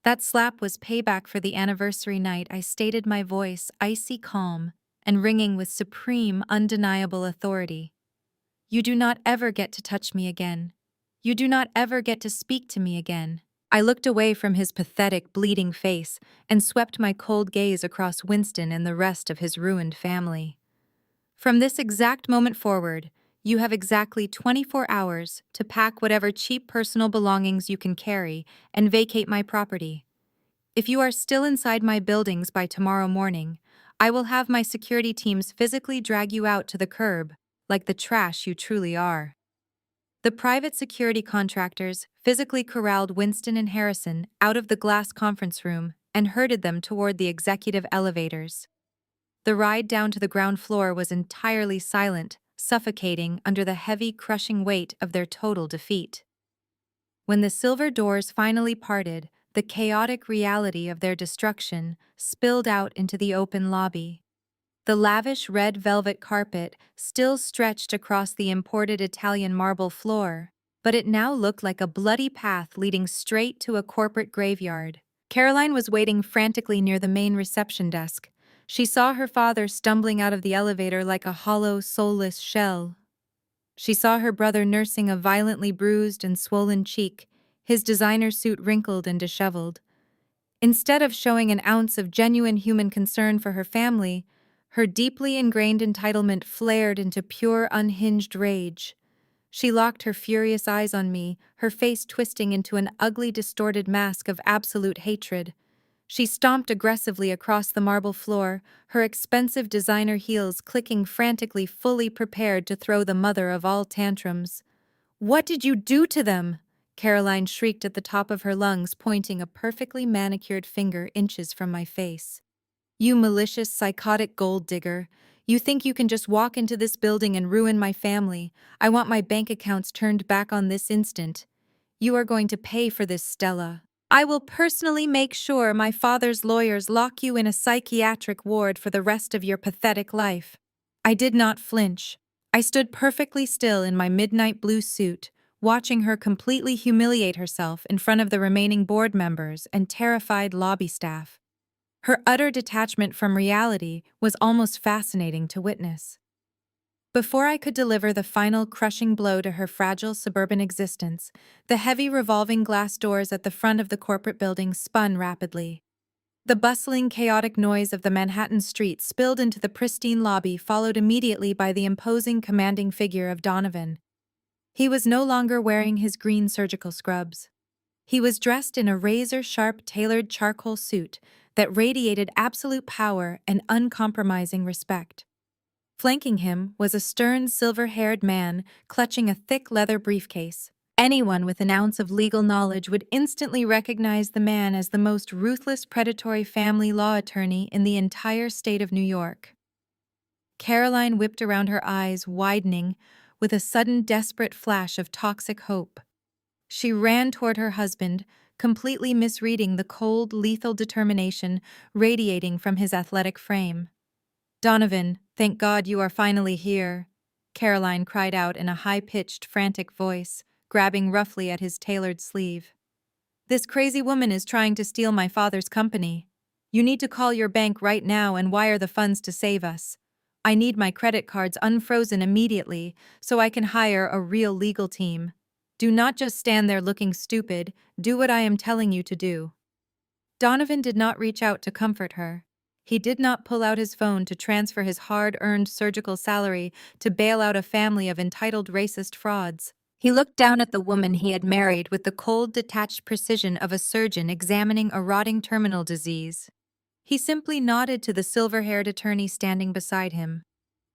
That slap was payback for the anniversary night. I stated, my voice icy calm and ringing with supreme, undeniable authority. You do not ever get to touch me again. You do not ever get to speak to me again. I looked away from his pathetic, bleeding face and swept my cold gaze across Winston and the rest of his ruined family. From this exact moment forward, you have exactly 24 hours to pack whatever cheap personal belongings you can carry and vacate my property. If you are still inside my buildings by tomorrow morning, I will have my security teams physically drag you out to the curb, like the trash you truly are. The private security contractors physically corralled Winston and Harrison out of the glass conference room and herded them toward the executive elevators. The ride down to the ground floor was entirely silent, suffocating under the heavy, crushing weight of their total defeat. When the silver doors finally parted, the chaotic reality of their destruction spilled out into the open lobby. The lavish red velvet carpet still stretched across the imported Italian marble floor, but it now looked like a bloody path leading straight to a corporate graveyard. Caroline was waiting frantically near the main reception desk. She saw her father stumbling out of the elevator like a hollow, soulless shell. She saw her brother nursing a violently bruised and swollen cheek, his designer suit wrinkled and disheveled. Instead of showing an ounce of genuine human concern for her family, her deeply ingrained entitlement flared into pure, unhinged rage. She locked her furious eyes on me, her face twisting into an ugly, distorted mask of absolute hatred. She stomped aggressively across the marble floor, her expensive designer heels clicking frantically, fully prepared to throw the mother of all tantrums. "What did you do to them?" Caroline shrieked at the top of her lungs, pointing a perfectly manicured finger inches from my face. "You malicious, psychotic gold digger. You think you can just walk into this building and ruin my family. I want my bank accounts turned back on this instant. You are going to pay for this, Stella. I will personally make sure my father's lawyers lock you in a psychiatric ward for the rest of your pathetic life. I did not flinch. I stood perfectly still in my midnight blue suit, watching her completely humiliate herself in front of the remaining board members and terrified lobby staff. Her utter detachment from reality was almost fascinating to witness. Before I could deliver the final crushing blow to her fragile suburban existence, the heavy revolving glass doors at the front of the corporate building spun rapidly. The bustling, chaotic noise of the Manhattan street spilled into the pristine lobby, followed immediately by the imposing, commanding figure of Donovan. He was no longer wearing his green surgical scrubs. He was dressed in a razor-sharp, tailored charcoal suit that radiated absolute power and uncompromising respect. Flanking him was a stern, silver-haired man clutching a thick leather briefcase. Anyone with an ounce of legal knowledge would instantly recognize the man as the most ruthless predatory family law attorney in the entire state of New York. Caroline whipped around, her eyes widening with a sudden desperate flash of toxic hope. She ran toward her husband, completely misreading the cold, lethal determination radiating from his athletic frame. "Donovan, thank God you are finally here," Caroline cried out in a high-pitched, frantic voice, grabbing roughly at his tailored sleeve. "This crazy woman is trying to steal my father's company. You need to call your bank right now and wire the funds to save us. I need my credit cards unfrozen immediately so I can hire a real legal team. Do not just stand there looking stupid, do what I am telling you to do." Donovan did not reach out to comfort her. He did not pull out his phone to transfer his hard-earned surgical salary to bail out a family of entitled racist frauds. He looked down at the woman he had married with the cold, detached precision of a surgeon examining a rotting terminal disease. He simply nodded to the silver-haired attorney standing beside him.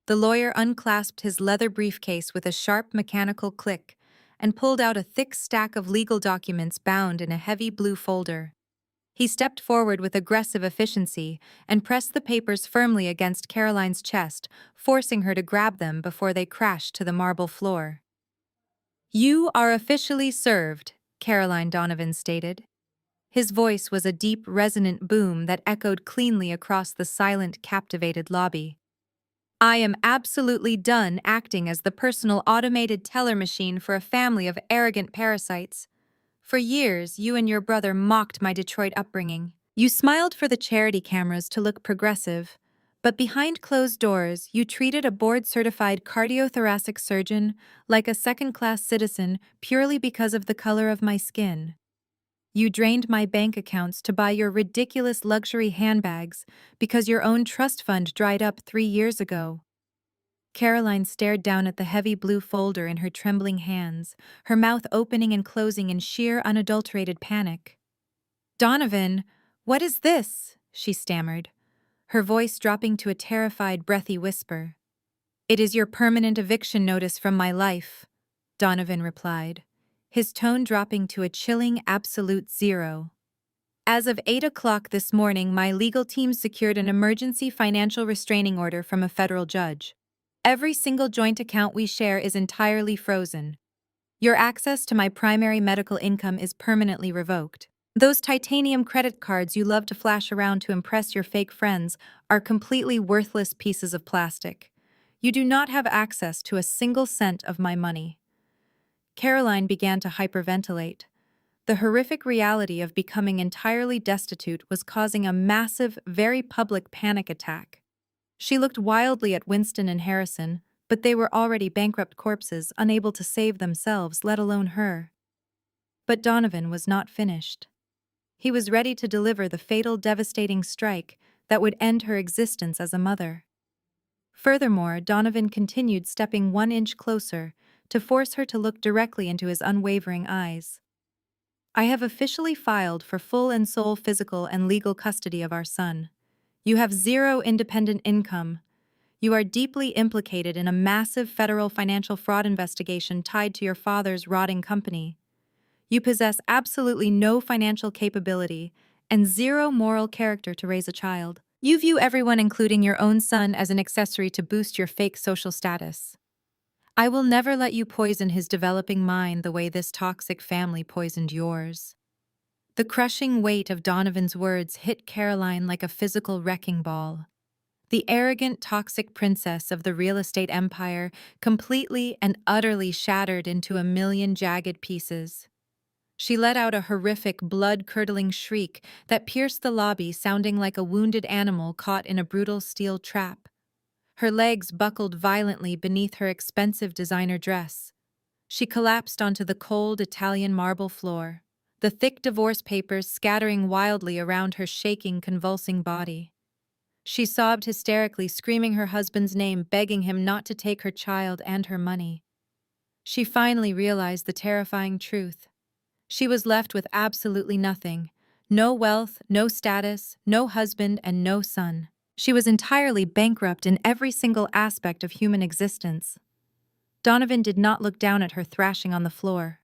The lawyer unclasped his leather briefcase with a sharp mechanical click and pulled out a thick stack of legal documents bound in a heavy blue folder. He stepped forward with aggressive efficiency and pressed the papers firmly against Caroline's chest, forcing her to grab them before they crashed to the marble floor. "You are officially served," Caroline Donovan stated. His voice was a deep, resonant boom that echoed cleanly across the silent, captivated lobby. "I am absolutely done acting as the personal automated teller machine for a family of arrogant parasites. For years, you and your brother mocked my Detroit upbringing. You smiled for the charity cameras to look progressive, but behind closed doors, you treated a board-certified cardiothoracic surgeon like a second-class citizen purely because of the color of my skin. You drained my bank accounts to buy your ridiculous luxury handbags because your own trust fund dried up 3 years ago." Caroline stared down at the heavy blue folder in her trembling hands, her mouth opening and closing in sheer, unadulterated panic. "Donovan, what is this?" she stammered, her voice dropping to a terrified, breathy whisper. "It is your permanent eviction notice from my life," Donovan replied, his tone dropping to a chilling absolute zero. "As of 8 o'clock this morning, my legal team secured an emergency financial restraining order from a federal judge. Every single joint account we share is entirely frozen. Your access to my primary medical income is permanently revoked. Those titanium credit cards you love to flash around to impress your fake friends are completely worthless pieces of plastic. You do not have access to a single cent of my money." Caroline began to hyperventilate. The horrific reality of becoming entirely destitute was causing a massive, very public panic attack. She looked wildly at Winston and Harrison, but they were already bankrupt corpses, unable to save themselves, let alone her. But Donovan was not finished. He was ready to deliver the fatal, devastating strike that would end her existence as a mother. Furthermore, Donovan continued, stepping 1 inch closer to force her to look directly into his unwavering eyes. "I have officially filed for full and sole physical and legal custody of our son. You have zero independent income. You are deeply implicated in a massive federal financial fraud investigation tied to your father's rotting company. You possess absolutely no financial capability and zero moral character to raise a child. You view everyone, including your own son, as an accessory to boost your fake social status. I will never let you poison his developing mind the way this toxic family poisoned yours. The crushing weight of Donovan's words hit Caroline like a physical wrecking ball. The arrogant, toxic princess of the real estate empire completely and utterly shattered into a million jagged pieces. She let out a horrific, blood-curdling shriek that pierced the lobby, sounding like a wounded animal caught in a brutal steel trap. Her legs buckled violently beneath her expensive designer dress. She collapsed onto the cold Italian marble floor, the thick divorce papers scattering wildly around her shaking, convulsing body. She sobbed hysterically, screaming her husband's name, begging him not to take her child and her money. She finally realized the terrifying truth. She was left with absolutely nothing. No wealth, no status, no husband, and no son. She was entirely bankrupt in every single aspect of human existence. Donovan did not look down at her thrashing on the floor.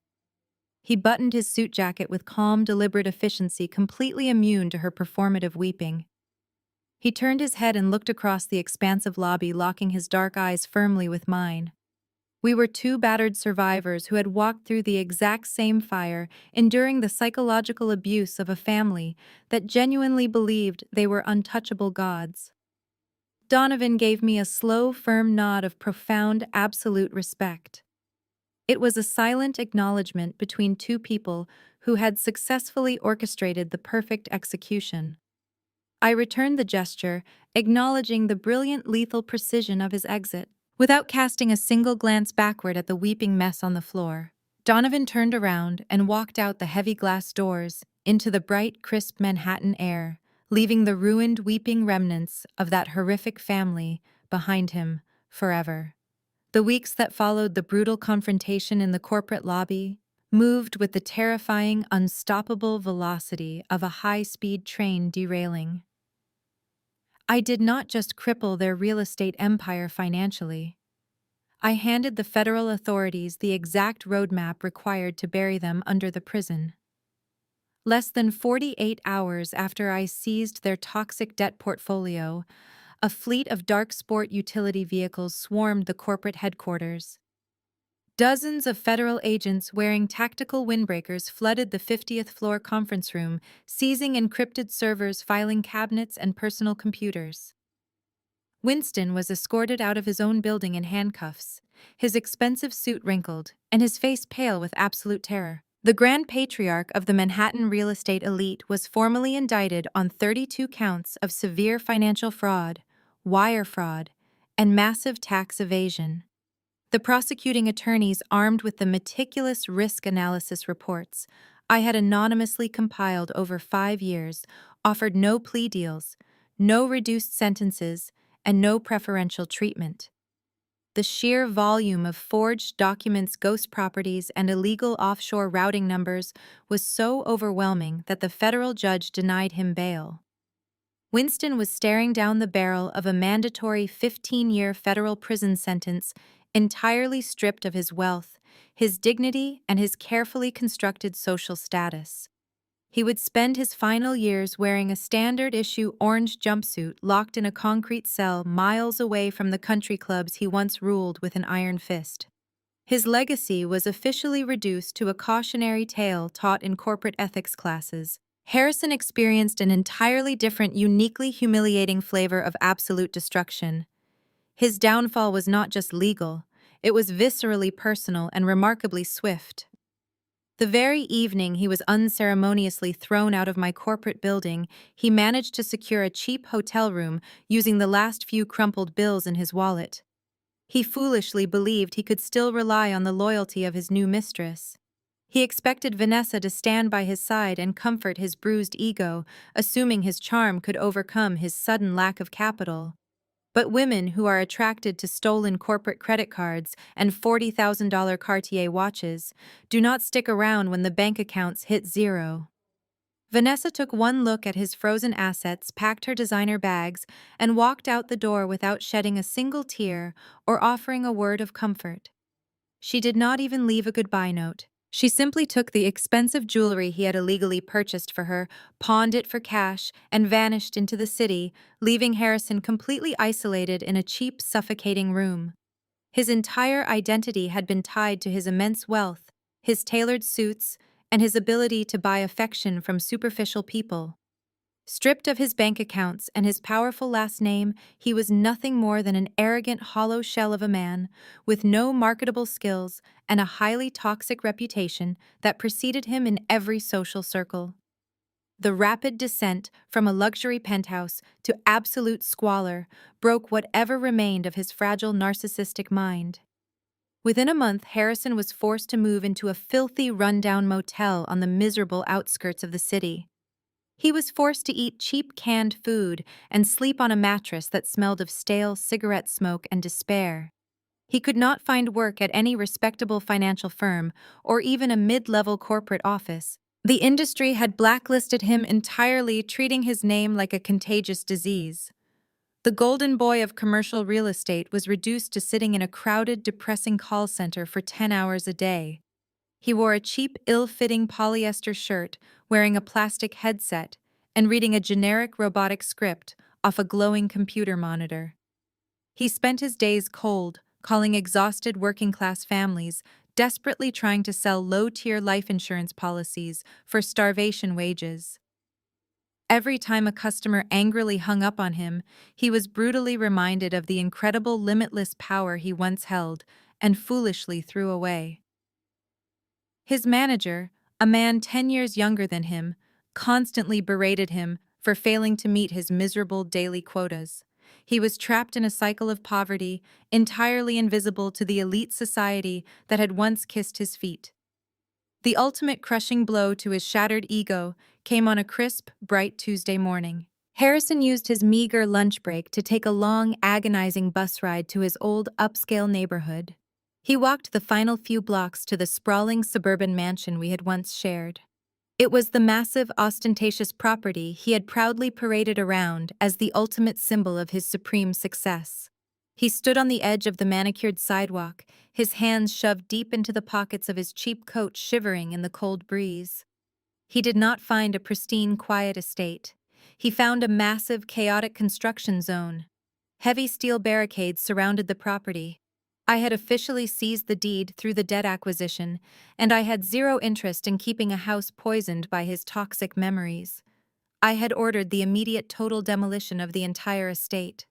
He buttoned his suit jacket with calm, deliberate efficiency, completely immune to her performative weeping. He turned his head and looked across the expansive lobby, locking his dark eyes firmly with mine. We were two battered survivors who had walked through the exact same fire, enduring the psychological abuse of a family that genuinely believed they were untouchable gods. Donovan gave me a slow, firm nod of profound, absolute respect. It was a silent acknowledgement between two people who had successfully orchestrated the perfect execution. I returned the gesture, acknowledging the brilliant, lethal precision of his exit. Without casting a single glance backward at the weeping mess on the floor, Donovan turned around and walked out the heavy glass doors into the bright, crisp Manhattan air, leaving the ruined, weeping remnants of that horrific family behind him forever. The weeks that followed the brutal confrontation in the corporate lobby moved with the terrifying, unstoppable velocity of a high-speed train derailing. I did not just cripple their real estate empire financially. I handed the federal authorities the exact roadmap required to bury them under the prison. Less than 48 hours after I seized their toxic debt portfolio, a fleet of dark sport utility vehicles swarmed the corporate headquarters. Dozens of federal agents wearing tactical windbreakers flooded the 50th floor conference room, seizing encrypted servers, filing cabinets, and personal computers. Winston was escorted out of his own building in handcuffs, his expensive suit wrinkled, and his face pale with absolute terror. The Grand Patriarch of the Manhattan real estate elite was formally indicted on 32 counts of severe financial fraud, wire fraud, and massive tax evasion. The prosecuting attorneys, armed with the meticulous risk analysis reports I had anonymously compiled over 5 years, offered no plea deals, no reduced sentences, and no preferential treatment. The sheer volume of forged documents, ghost properties, and illegal offshore routing numbers was so overwhelming that the federal judge denied him bail. Winston was staring down the barrel of a mandatory 15-year federal prison sentence, entirely stripped of his wealth, his dignity, and his carefully constructed social status. He would spend his final years wearing a standard-issue orange jumpsuit, locked in a concrete cell miles away from the country clubs he once ruled with an iron fist. His legacy was officially reduced to a cautionary tale taught in corporate ethics classes. Harrison experienced an entirely different, uniquely humiliating flavor of absolute destruction. His downfall was not just legal, it was viscerally personal and remarkably swift. The very evening he was unceremoniously thrown out of my corporate building, he managed to secure a cheap hotel room using the last few crumpled bills in his wallet. He foolishly believed he could still rely on the loyalty of his new mistress. He expected Vanessa to stand by his side and comfort his bruised ego, assuming his charm could overcome his sudden lack of capital. But women who are attracted to stolen corporate credit cards and $40,000 Cartier watches do not stick around when the bank accounts hit zero. Vanessa took one look at his frozen assets, packed her designer bags, and walked out the door without shedding a single tear or offering a word of comfort. She did not even leave a goodbye note. She simply took the expensive jewelry he had illegally purchased for her, pawned it for cash, and vanished into the city, leaving Harrison completely isolated in a cheap, suffocating room. His entire identity had been tied to his immense wealth, his tailored suits, and his ability to buy affection from superficial people. Stripped of his bank accounts and his powerful last name, he was nothing more than an arrogant hollow shell of a man, with no marketable skills and a highly toxic reputation that preceded him in every social circle. The rapid descent from a luxury penthouse to absolute squalor broke whatever remained of his fragile narcissistic mind. Within a month, Harrison was forced to move into a filthy, rundown motel on the miserable outskirts of the city. He was forced to eat cheap canned food and sleep on a mattress that smelled of stale cigarette smoke and despair. He could not find work at any respectable financial firm or even a mid-level corporate office. The industry had blacklisted him entirely, treating his name like a contagious disease. The golden boy of commercial real estate was reduced to sitting in a crowded, depressing call center for 10 hours a day. He wore a cheap, ill-fitting polyester shirt, wearing a plastic headset, and reading a generic robotic script off a glowing computer monitor. He spent his days cold, calling exhausted working-class families, desperately trying to sell low-tier life insurance policies for starvation wages. Every time a customer angrily hung up on him, he was brutally reminded of the incredible limitless power he once held and foolishly threw away. His manager, a man 10 years younger than him, constantly berated him for failing to meet his miserable daily quotas. He was trapped in a cycle of poverty, entirely invisible to the elite society that had once kissed his feet. The ultimate crushing blow to his shattered ego came on a crisp, bright Tuesday morning. Harrison used his meager lunch break to take a long, agonizing bus ride to his old upscale neighborhood. He walked the final few blocks to the sprawling suburban mansion we had once shared. It was the massive, ostentatious property he had proudly paraded around as the ultimate symbol of his supreme success. He stood on the edge of the manicured sidewalk, his hands shoved deep into the pockets of his cheap coat, shivering in the cold breeze. He did not find a pristine, quiet estate. He found a massive, chaotic construction zone. Heavy steel barricades surrounded the property. I had officially seized the deed through the debt acquisition, and I had zero interest in keeping a house poisoned by his toxic memories. I had ordered the immediate total demolition of the entire estate.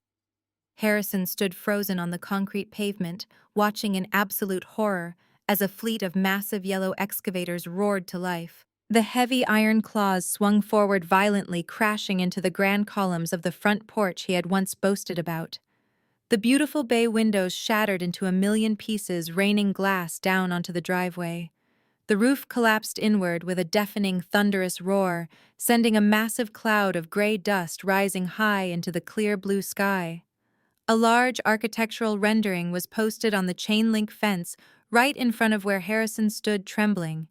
Harrison stood frozen on the concrete pavement, watching in absolute horror as a fleet of massive yellow excavators roared to life. The heavy iron claws swung forward violently, crashing into the grand columns of the front porch he had once boasted about. The beautiful bay windows shattered into a million pieces, raining glass down onto the driveway. The roof collapsed inward with a deafening, thunderous roar, sending a massive cloud of gray dust rising high into the clear blue sky. A large architectural rendering was posted on the chain-link fence right in front of where Harrison stood trembling.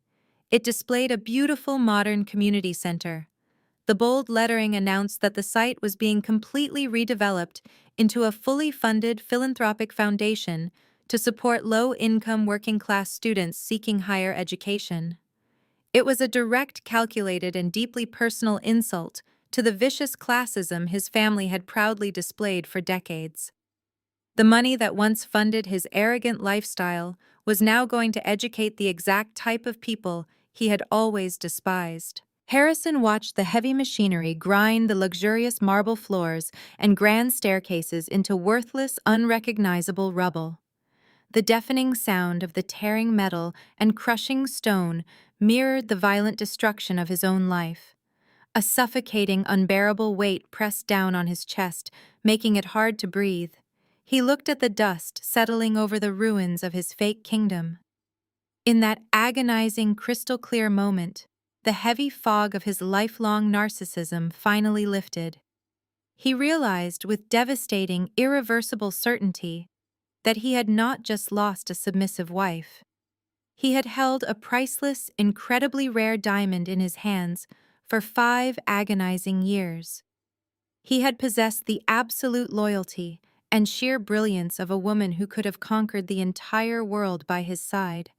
It displayed a beautiful modern community center. The bold lettering announced that the site was being completely redeveloped into a fully funded philanthropic foundation to support low-income working-class students seeking higher education. It was a direct, calculated, and deeply personal insult to the vicious classism his family had proudly displayed for decades. The money that once funded his arrogant lifestyle was now going to educate the exact type of people he had always despised. Harrison watched the heavy machinery grind the luxurious marble floors and grand staircases into worthless, unrecognizable rubble. The deafening sound of the tearing metal and crushing stone mirrored the violent destruction of his own life. A suffocating, unbearable weight pressed down on his chest, making it hard to breathe. He looked at the dust settling over the ruins of his fake kingdom. In that agonizing, crystal-clear moment, the heavy fog of his lifelong narcissism finally lifted. He realized with devastating, irreversible certainty that he had not just lost a submissive wife. He had held a priceless, incredibly rare diamond in his hands for 5 agonizing years. He had possessed the absolute loyalty and sheer brilliance of a woman who could have conquered the entire world by his side.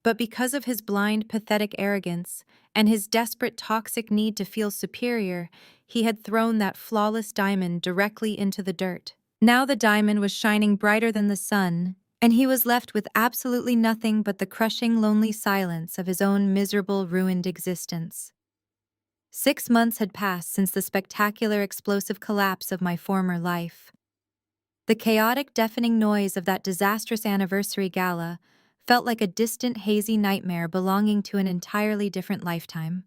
But because of his blind, pathetic arrogance and his desperate, toxic need to feel superior, he had thrown that flawless diamond directly into the dirt. Now the diamond was shining brighter than the sun, and he was left with absolutely nothing but the crushing, lonely silence of his own miserable, ruined existence. 6 months had passed since the spectacular, explosive collapse of my former life. The chaotic, deafening noise of that disastrous anniversary gala felt like a distant, hazy nightmare belonging to an entirely different lifetime.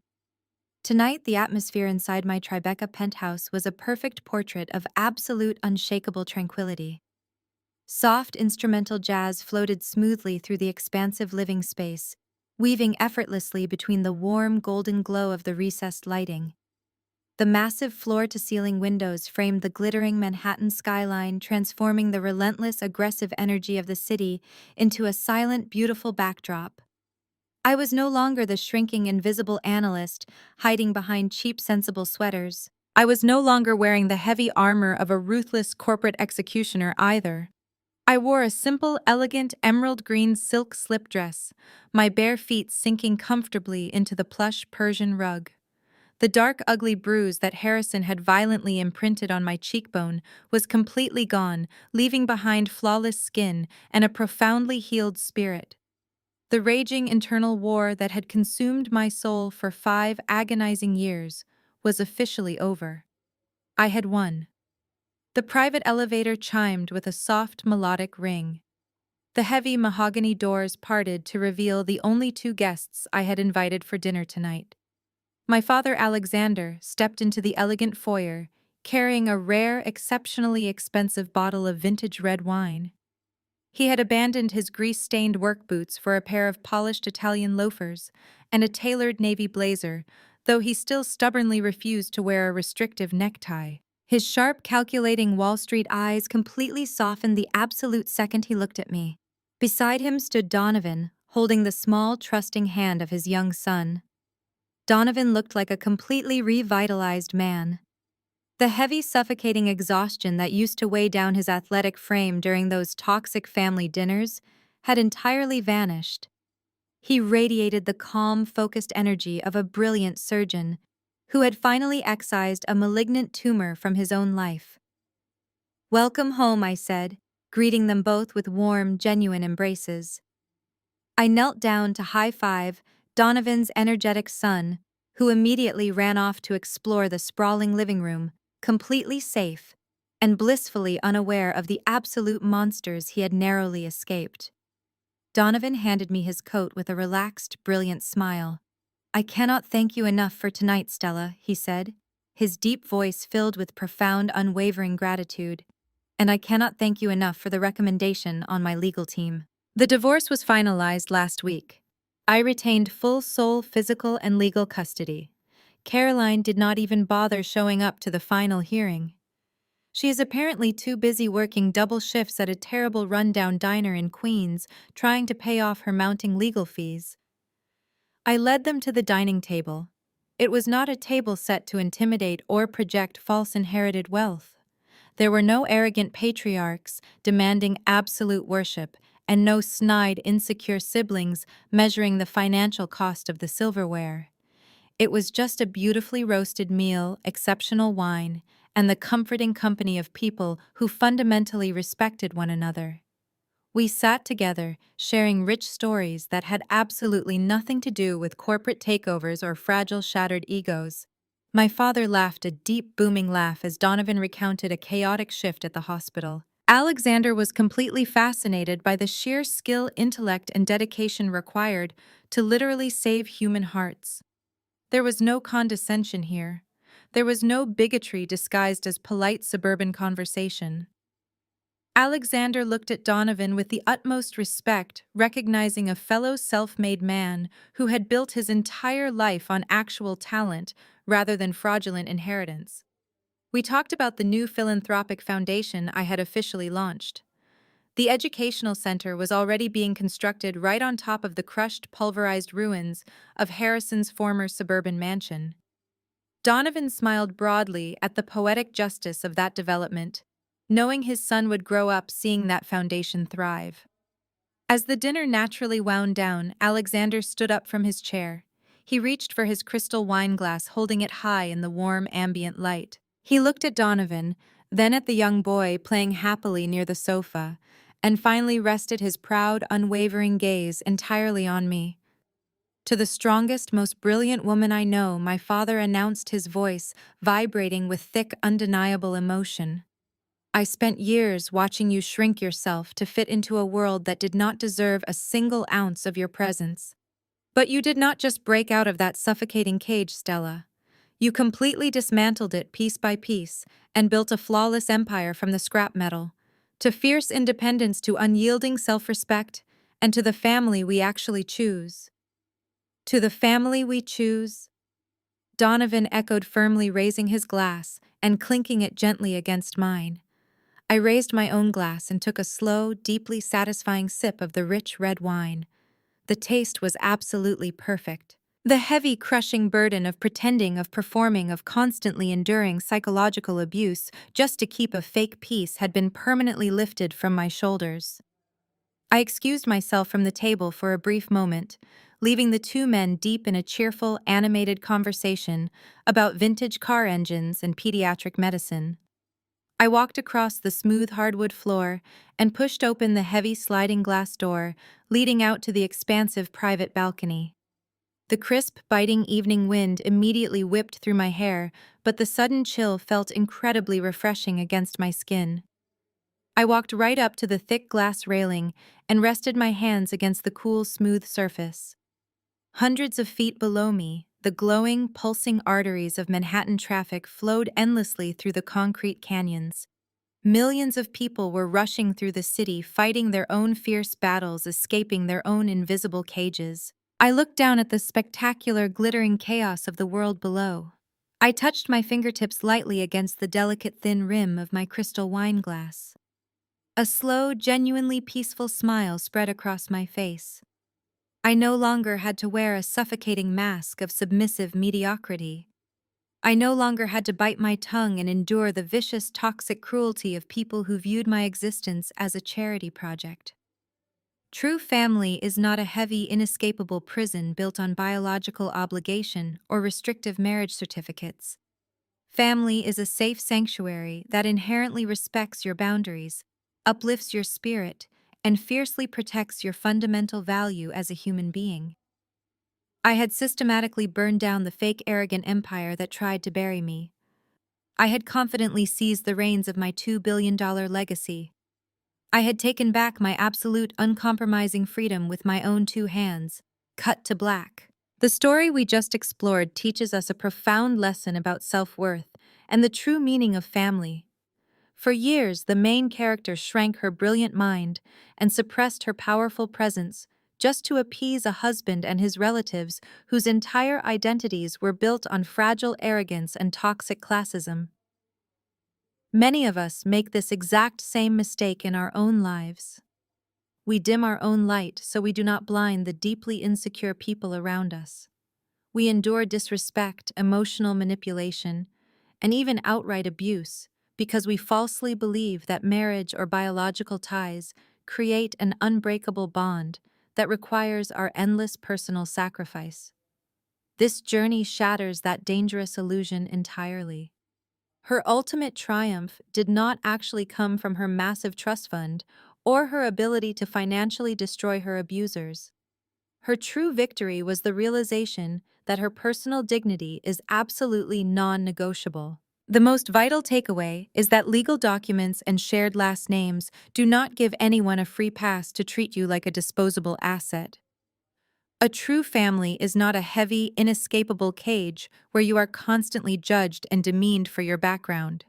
Tonight, the atmosphere inside my Tribeca penthouse was a perfect portrait of absolute, unshakable tranquility. Soft instrumental jazz floated smoothly through the expansive living space, weaving effortlessly between the warm, golden glow of the recessed lighting. The massive floor-to-ceiling windows framed the glittering Manhattan skyline, transforming the relentless, aggressive energy of the city into a silent, beautiful backdrop. I was no longer the shrinking, invisible analyst hiding behind cheap, sensible sweaters. I was no longer wearing the heavy armor of a ruthless corporate executioner either. I wore a simple, elegant, emerald green silk slip dress, my bare feet sinking comfortably into the plush Persian rug. The dark, ugly bruise that Harrison had violently imprinted on my cheekbone was completely gone, leaving behind flawless skin and a profoundly healed spirit. The raging internal war that had consumed my soul for 5 agonizing years was officially over. I had won. The private elevator chimed with a soft, melodic ring. The heavy mahogany doors parted to reveal the only 2 guests I had invited for dinner tonight. My father Alexander stepped into the elegant foyer, carrying a rare, exceptionally expensive bottle of vintage red wine. He had abandoned his grease-stained work boots for a pair of polished Italian loafers and a tailored navy blazer, though he still stubbornly refused to wear a restrictive necktie. His sharp, calculating Wall Street eyes completely softened the absolute second he looked at me. Beside him stood Donovan, holding the small, trusting hand of his young son. Donovan looked like a completely revitalized man. The heavy, suffocating exhaustion that used to weigh down his athletic frame during those toxic family dinners had entirely vanished. He radiated the calm, focused energy of a brilliant surgeon who had finally excised a malignant tumor from his own life. "Welcome home," I said, greeting them both with warm, genuine embraces. I knelt down to high-five Donovan's energetic son, who immediately ran off to explore the sprawling living room, completely safe and blissfully unaware of the absolute monsters he had narrowly escaped. Donovan handed me his coat with a relaxed, brilliant smile. "I cannot thank you enough for tonight, Stella," he said, his deep voice filled with profound, unwavering gratitude. "And I cannot thank you enough for the recommendation on my legal team." The divorce was finalized last week. I retained full sole physical and legal custody. Caroline did not even bother showing up to the final hearing. She is apparently too busy working double shifts at a terrible rundown diner in Queens, trying to pay off her mounting legal fees. I led them to the dining table. It was not a table set to intimidate or project false inherited wealth. There were no arrogant patriarchs demanding absolute worship, and no snide, insecure siblings measuring the financial cost of the silverware. It was just a beautifully roasted meal, exceptional wine, and the comforting company of people who fundamentally respected one another. We sat together, sharing rich stories that had absolutely nothing to do with corporate takeovers or fragile, shattered egos. My father laughed a deep, booming laugh as Donovan recounted a chaotic shift at the hospital. Alexander was completely fascinated by the sheer skill, intellect, and dedication required to literally save human hearts. There was no condescension here. There was no bigotry disguised as polite suburban conversation. Alexander looked at Donovan with the utmost respect, recognizing a fellow self-made man who had built his entire life on actual talent rather than fraudulent inheritance. We talked about the new philanthropic foundation I had officially launched. The educational center was already being constructed right on top of the crushed, pulverized ruins of Harrison's former suburban mansion. Donovan smiled broadly at the poetic justice of that development, knowing his son would grow up seeing that foundation thrive. As the dinner naturally wound down, Alexander stood up from his chair. He reached for his crystal wine glass, holding it high in the warm, ambient light. He looked at Donovan, then at the young boy playing happily near the sofa, and finally rested his proud, unwavering gaze entirely on me. To the strongest, most brilliant woman I know, my father announced, his voice vibrating with thick, undeniable emotion. I spent years watching you shrink yourself to fit into a world that did not deserve a single ounce of your presence. But you did not just break out of that suffocating cage, Stella. You completely dismantled it piece by piece and built a flawless empire from the scrap metal. To fierce independence, to unyielding self-respect, and to the family we actually choose. To the family we choose, Donovan echoed firmly, raising his glass and clinking it gently against mine. I raised my own glass and took a slow, deeply satisfying sip of the rich red wine. The taste was absolutely perfect. The heavy, crushing burden of pretending, of performing, of constantly enduring psychological abuse just to keep a fake peace had been permanently lifted from my shoulders. I excused myself from the table for a brief moment, leaving the two men deep in a cheerful, animated conversation about vintage car engines and pediatric medicine. I walked across the smooth hardwood floor and pushed open the heavy sliding glass door leading out to the expansive private balcony. The crisp, biting evening wind immediately whipped through my hair, but the sudden chill felt incredibly refreshing against my skin. I walked right up to the thick glass railing and rested my hands against the cool, smooth surface. Hundreds of feet below me, the glowing, pulsing arteries of Manhattan traffic flowed endlessly through the concrete canyons. Millions of people were rushing through the city, fighting their own fierce battles, escaping their own invisible cages. I looked down at the spectacular, glittering chaos of the world below. I touched my fingertips lightly against the delicate, thin rim of my crystal wine glass. A slow, genuinely peaceful smile spread across my face. I no longer had to wear a suffocating mask of submissive mediocrity. I no longer had to bite my tongue and endure the vicious, toxic cruelty of people who viewed my existence as a charity project. True family is not a heavy, inescapable prison built on biological obligation or restrictive marriage certificates. Family is a safe sanctuary that inherently respects your boundaries, uplifts your spirit, and fiercely protects your fundamental value as a human being. I had systematically burned down the fake, arrogant empire that tried to bury me. I had confidently seized the reins of my $2 billion legacy. I had taken back my absolute, uncompromising freedom with my own two hands. Cut to black. The story we just explored teaches us a profound lesson about self-worth and the true meaning of family. For years, the main character shrank her brilliant mind and suppressed her powerful presence just to appease a husband and his relatives whose entire identities were built on fragile arrogance and toxic classism. Many of us make this exact same mistake in our own lives. We dim our own light so we do not blind the deeply insecure people around us. We endure disrespect, emotional manipulation, and even outright abuse because we falsely believe that marriage or biological ties create an unbreakable bond that requires our endless personal sacrifice. This journey shatters that dangerous illusion entirely. Her ultimate triumph did not actually come from her massive trust fund or her ability to financially destroy her abusers. Her true victory was the realization that her personal dignity is absolutely non-negotiable. The most vital takeaway is that legal documents and shared last names do not give anyone a free pass to treat you like a disposable asset. A true family is not a heavy, inescapable cage where you are constantly judged and demeaned for your background.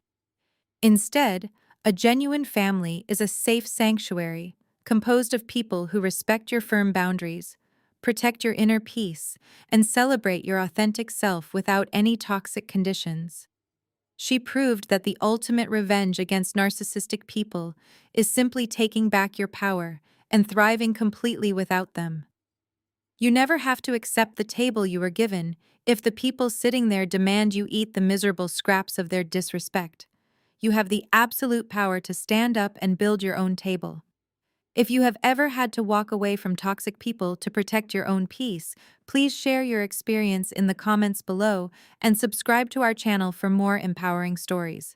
Instead, a genuine family is a safe sanctuary composed of people who respect your firm boundaries, protect your inner peace, and celebrate your authentic self without any toxic conditions. She proved that the ultimate revenge against narcissistic people is simply taking back your power and thriving completely without them. You never have to accept the table you were given if the people sitting there demand you eat the miserable scraps of their disrespect. You have the absolute power to stand up and build your own table. If you have ever had to walk away from toxic people to protect your own peace, please share your experience in the comments below and subscribe to our channel for more empowering stories.